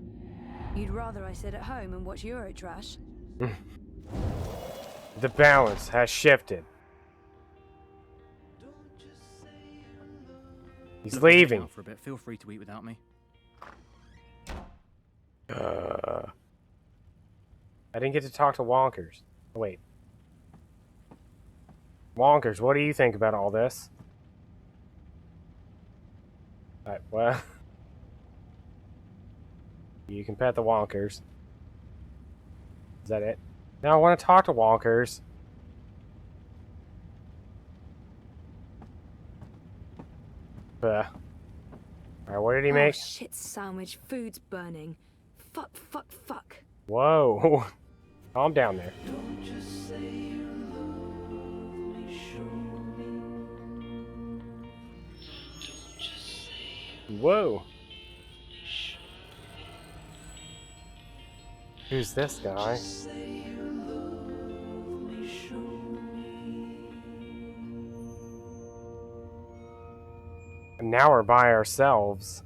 You'd rather I sit at home and watch Eurotrash? The balance has shifted. He's Look, I'm heading leaving. out for a bit. Feel free to eat without me. I didn't get to talk to Wonkers. Oh, wait. Wonkers, what do you think about all this? Alright, well... You can pet the Wonkers. Is that it? Now I want to talk to Wonkers. Alright, what did he make? Shit sandwich, food's burning. Fuck. Whoa. Calm down there. Don't just say you love me, show me. Don't just say Whoa. Who's this guy? say you love me, show me. And now we're by ourselves.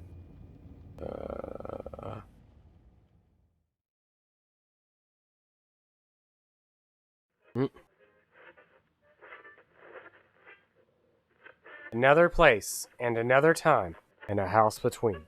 Another place and another time and a house between.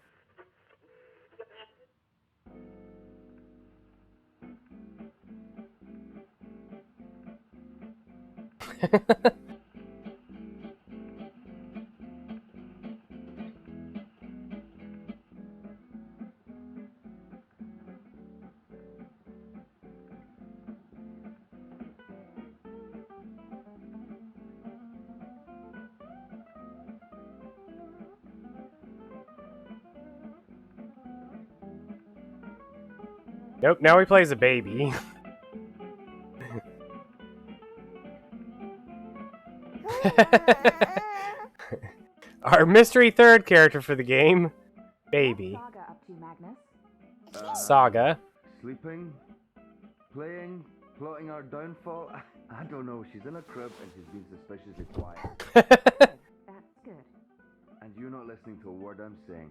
Nope, now he plays a baby. Our mystery third character for the game, Baby. Saga up to, Magnus? Saga. Sleeping, playing, plotting our downfall. I don't know. She's in a crib and she's been suspiciously quiet. That's good. And you're not listening to a word I'm saying.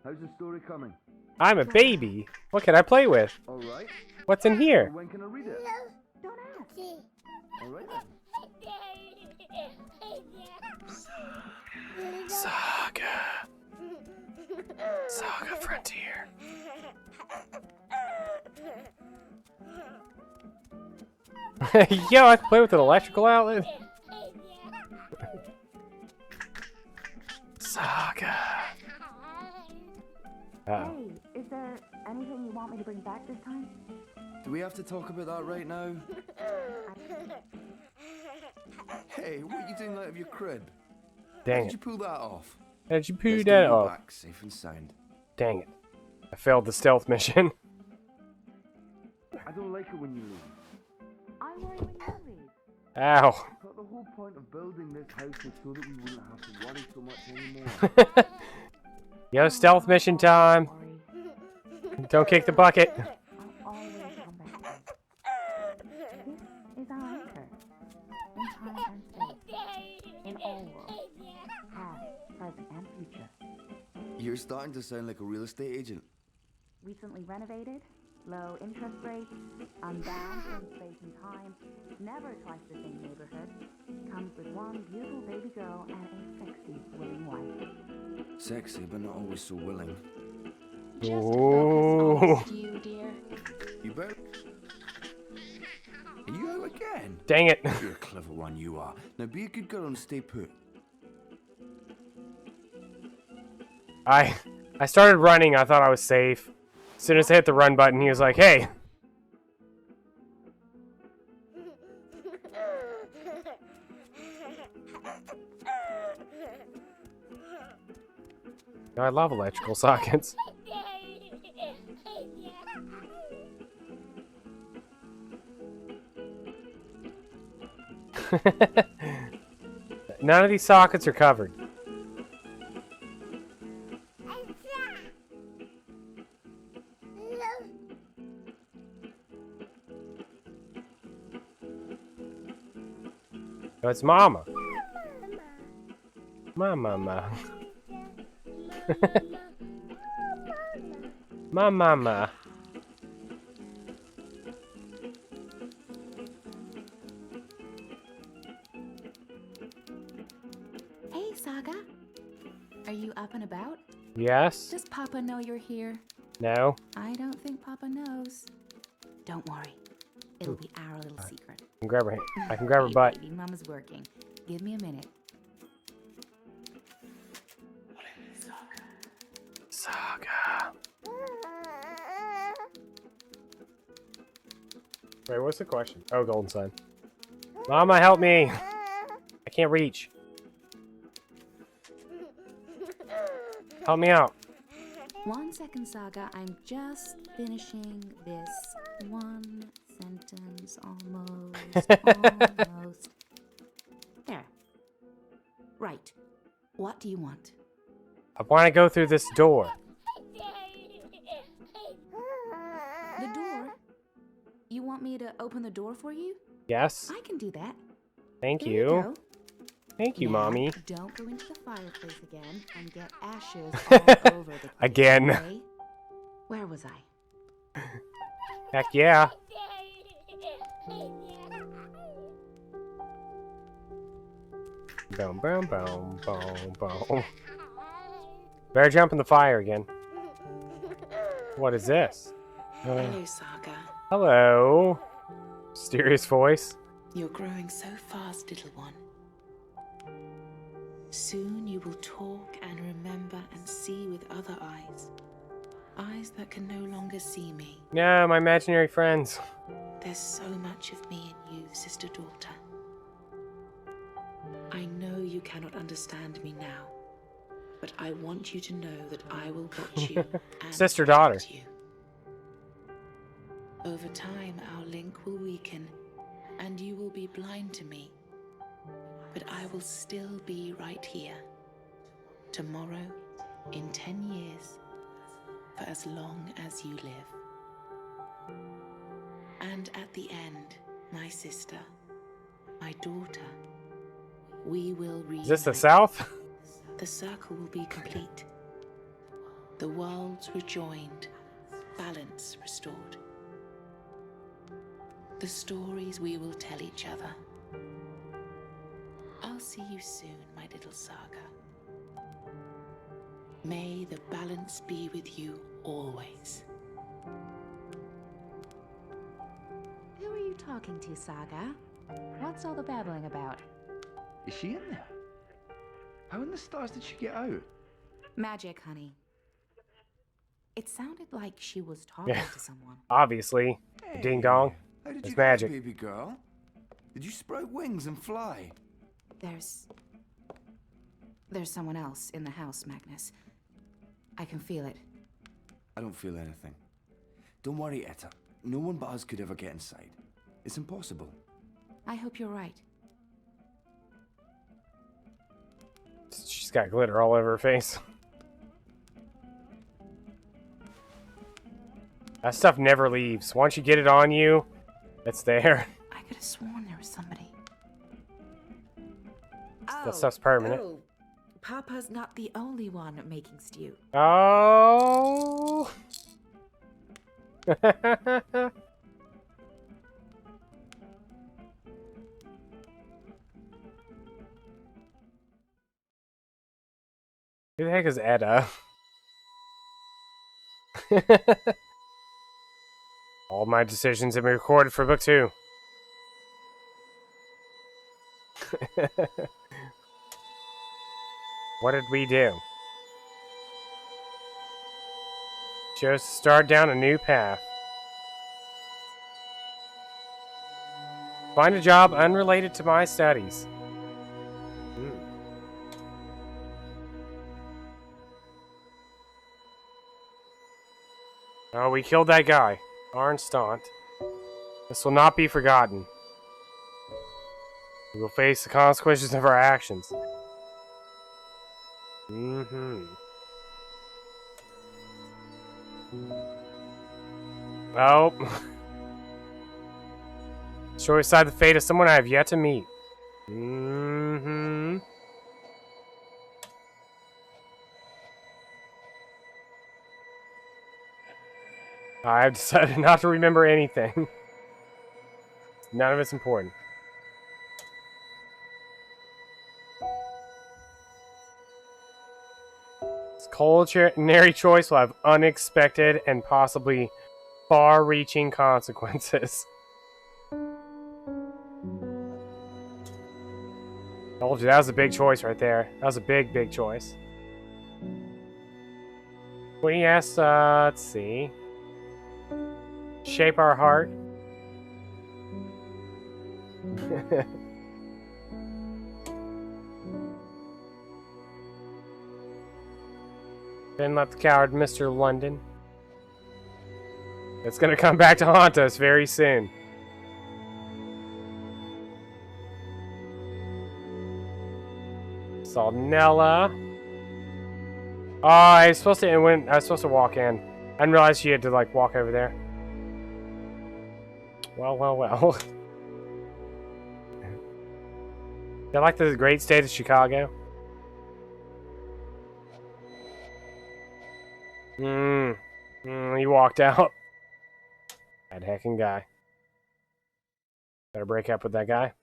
How's the story coming? I'm a baby. What can I play with? All right. What's in here? When can I read it? Don't ask. All right then. Saga. Saga Frontier. Yo, I can play with an electrical outlet. Saga. Hey, is there anything you want me to bring back this time? Do we have to talk about that right now? Hey, what are you doing out of your crib? Dang How it. did you pull that off? How did you pull Let's that get you off? back safe and sound. Dang it. I failed the stealth mission. I don't like it when you leave. I worry when you leave. Ow. I thought the whole point of building this house was so that we wouldn't have to worry so much anymore. Yo, stealth mission time. Don't kick the bucket. I'll always come back to you. This is our anchor. In time and space. You're starting to sound like a real estate agent. Recently renovated, low interest rates, unbound in space and time, never twice the same neighborhood, comes with one beautiful baby girl and a sexy, willing wife. Sexy, but not always so willing. Oh. You, dear. You better. Are you out again? Dang it. You're a clever one, you are. Now be a good girl and stay put. I started running. I thought I was safe. As soon as I hit the run button, he was like, hey. I love electrical sockets. None of these sockets are covered. Oh, it's Mama. Mama. Mama. Hey, Saga. Are you up and about? Yes. Does Papa know you're here? No. I don't think Papa knows. Don't worry. It'll be our little secret. I can grab her hand. I can grab her butt. Baby, Mama's working. Give me a minute. Saga. Wait, what's the question? Oh, Golden Sun. Mama, help me. I can't reach. Help me out. 1 second, Saga. I'm just finishing this one sentence. Almost. There. Right. What do you want? I want to go through this door. The door? You want me to open the door for you? Yes. I can do that. Thank Here you. go. Thank you, Now, Mommy. Don't go into the fireplace again and get ashes all over the place. Again. Okay? Where was I? Heck yeah. Boom, boom, boom, boom, boom. Better jump in the fire again. What is this? Hello, Saga. Hello. Mysterious voice. You're growing so fast, little one. Soon you will talk and remember and see with other eyes. Eyes that can no longer see me. No, my imaginary friends. There's so much of me in you, sister-daughter. I know you cannot understand me now, but I want you to know that I will watch you and Sister-daughter. protect you. Over time, our link will weaken, and you will be blind to me. But I will still be right here. Tomorrow, in 10 years, for as long as you live. And at the end, my sister, my daughter, we will reunite. Is this the South? The circle will be complete. The worlds rejoined, balance restored. The stories we will tell each other. I'll see you soon, my little Saga. May the balance be with you always. Who are you talking to, Saga? What's all the babbling about? Is she in there? How in the stars did she get out? Magic, honey. It sounded like she was talking to someone. Obviously. Hey, Ding dong. How did It's you magic. get, baby girl? Did you sprout wings and fly? There's someone else in the house, Magnus. I can feel it. I don't feel anything. Don't worry, Etta. No one but us could ever get inside. It's impossible. I hope you're right. She's got glitter all over her face. That stuff never leaves. Once you get it on you, it's there. I could have sworn there was somebody. That stuff's permanent. Oh, Papa's not the only one making stew. Oh. Who the heck is Edda? All my decisions have been recorded for book 2. What did we do? Just start down a new path. Find a job unrelated to my studies. Oh, we killed that guy. Arnstadt. This will not be forgotten. We will face the consequences of our actions. Oh. Shall we decide the fate of someone I have yet to meet? I have decided not to remember anything. None of it's important. This culinary choice will have unexpected and possibly far-reaching consequences. Told you, that was a big choice right there. That was a big, big choice. Well, yes, let's see. Shape our heart. Then let the coward Mr. London. It's gonna come back to haunt us very soon. Salnella. Oh, I was supposed to walk in. I didn't realize she had to like walk over there. Well, well, well. I like the great state of Chicago. He walked out. That heckin' guy. Better break up with that guy.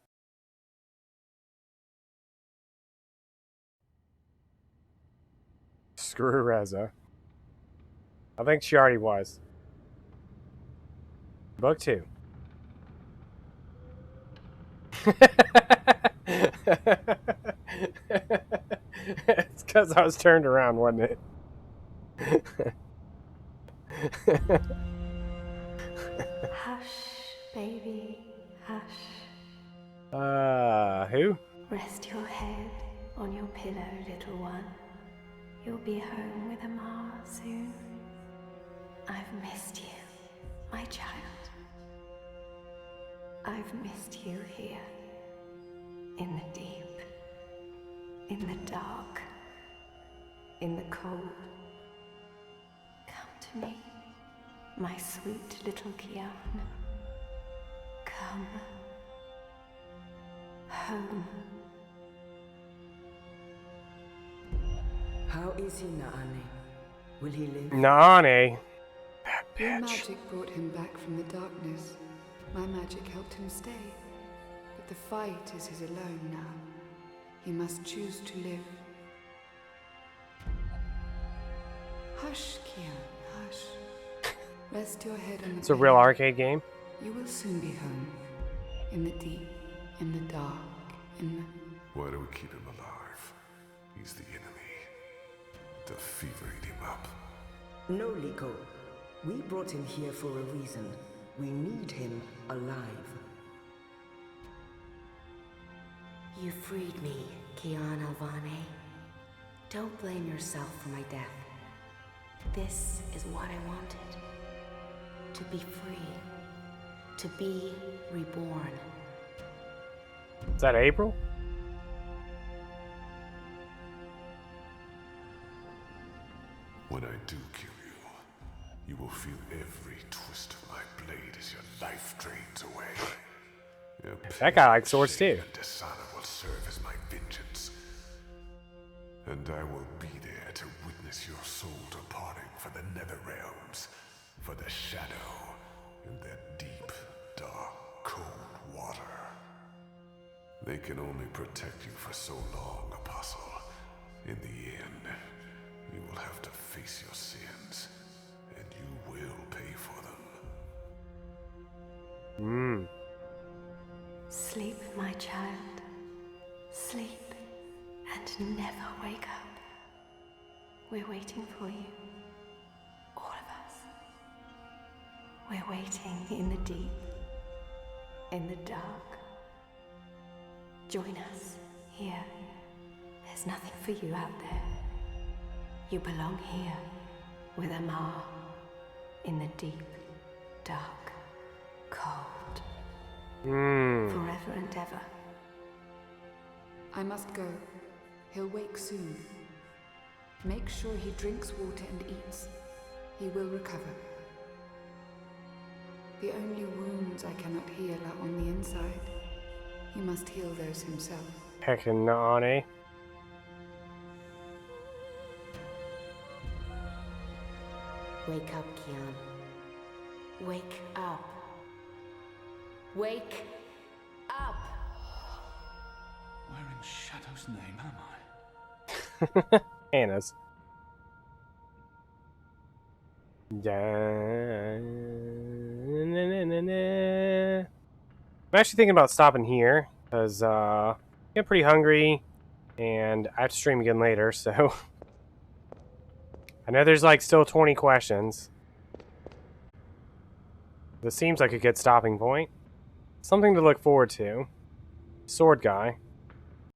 Screw Reza. I think she already was. Book 2. It's because I was turned around, wasn't it? Hush, baby, hush. Who? Rest your head on your pillow, little one. You'll be home with Amar soon. I've missed you, my child. I've missed you here. In the deep. In the dark. In the cold. Come to me, my sweet little Kian. Come. Home. How is he, Naane? Will he live? Naane? That bitch. Your magic brought him back from the darkness. My magic helped him stay. But the fight is his alone now. He must choose to live. Hush, Kian, hush. Rest your head on the It's a real arcade game. You will soon be home. In the deep, in the dark, in the... Why do we keep him alive? He's the enemy. The fever ate him up. No, Liko. We brought him here for a reason. We need him alive. You freed me, Kian Alvane. Don't blame yourself for my death. This is what I wanted. To be free. To be reborn. Is that April? When I do kill you, you will feel every twist of my blade as your life drains away. That guy likes swords too. Dishonor will serve as my vengeance. And And I will be there to witness your soul departing for the nether realms, for the shadow, in that deep, dark, cold water. They can only protect you for so long, Apostle. In the end, you will have to face your sins, and you will pay for them. Sleep, my child. Sleep and never wake up. We're waiting for you. All of us. We're waiting in the deep, in the dark. Join us here. There's nothing for you out there. You belong here with Amar in the deep, dark, cold. Forever and ever. I must go. He'll wake soon. Make sure he drinks water and eats. He will recover. The only wounds I cannot heal are on the inside. He must heal those himself. Heckin' Nane. Wake up, Kian. Wake up. Wake up! Where in Shadow's name am I? Anna's. I'm actually thinking about stopping here, because I'm pretty hungry, and I have to stream again later, so... I know there's like still 20 questions. This seems like a good stopping point. Something to look forward to. Sword guy.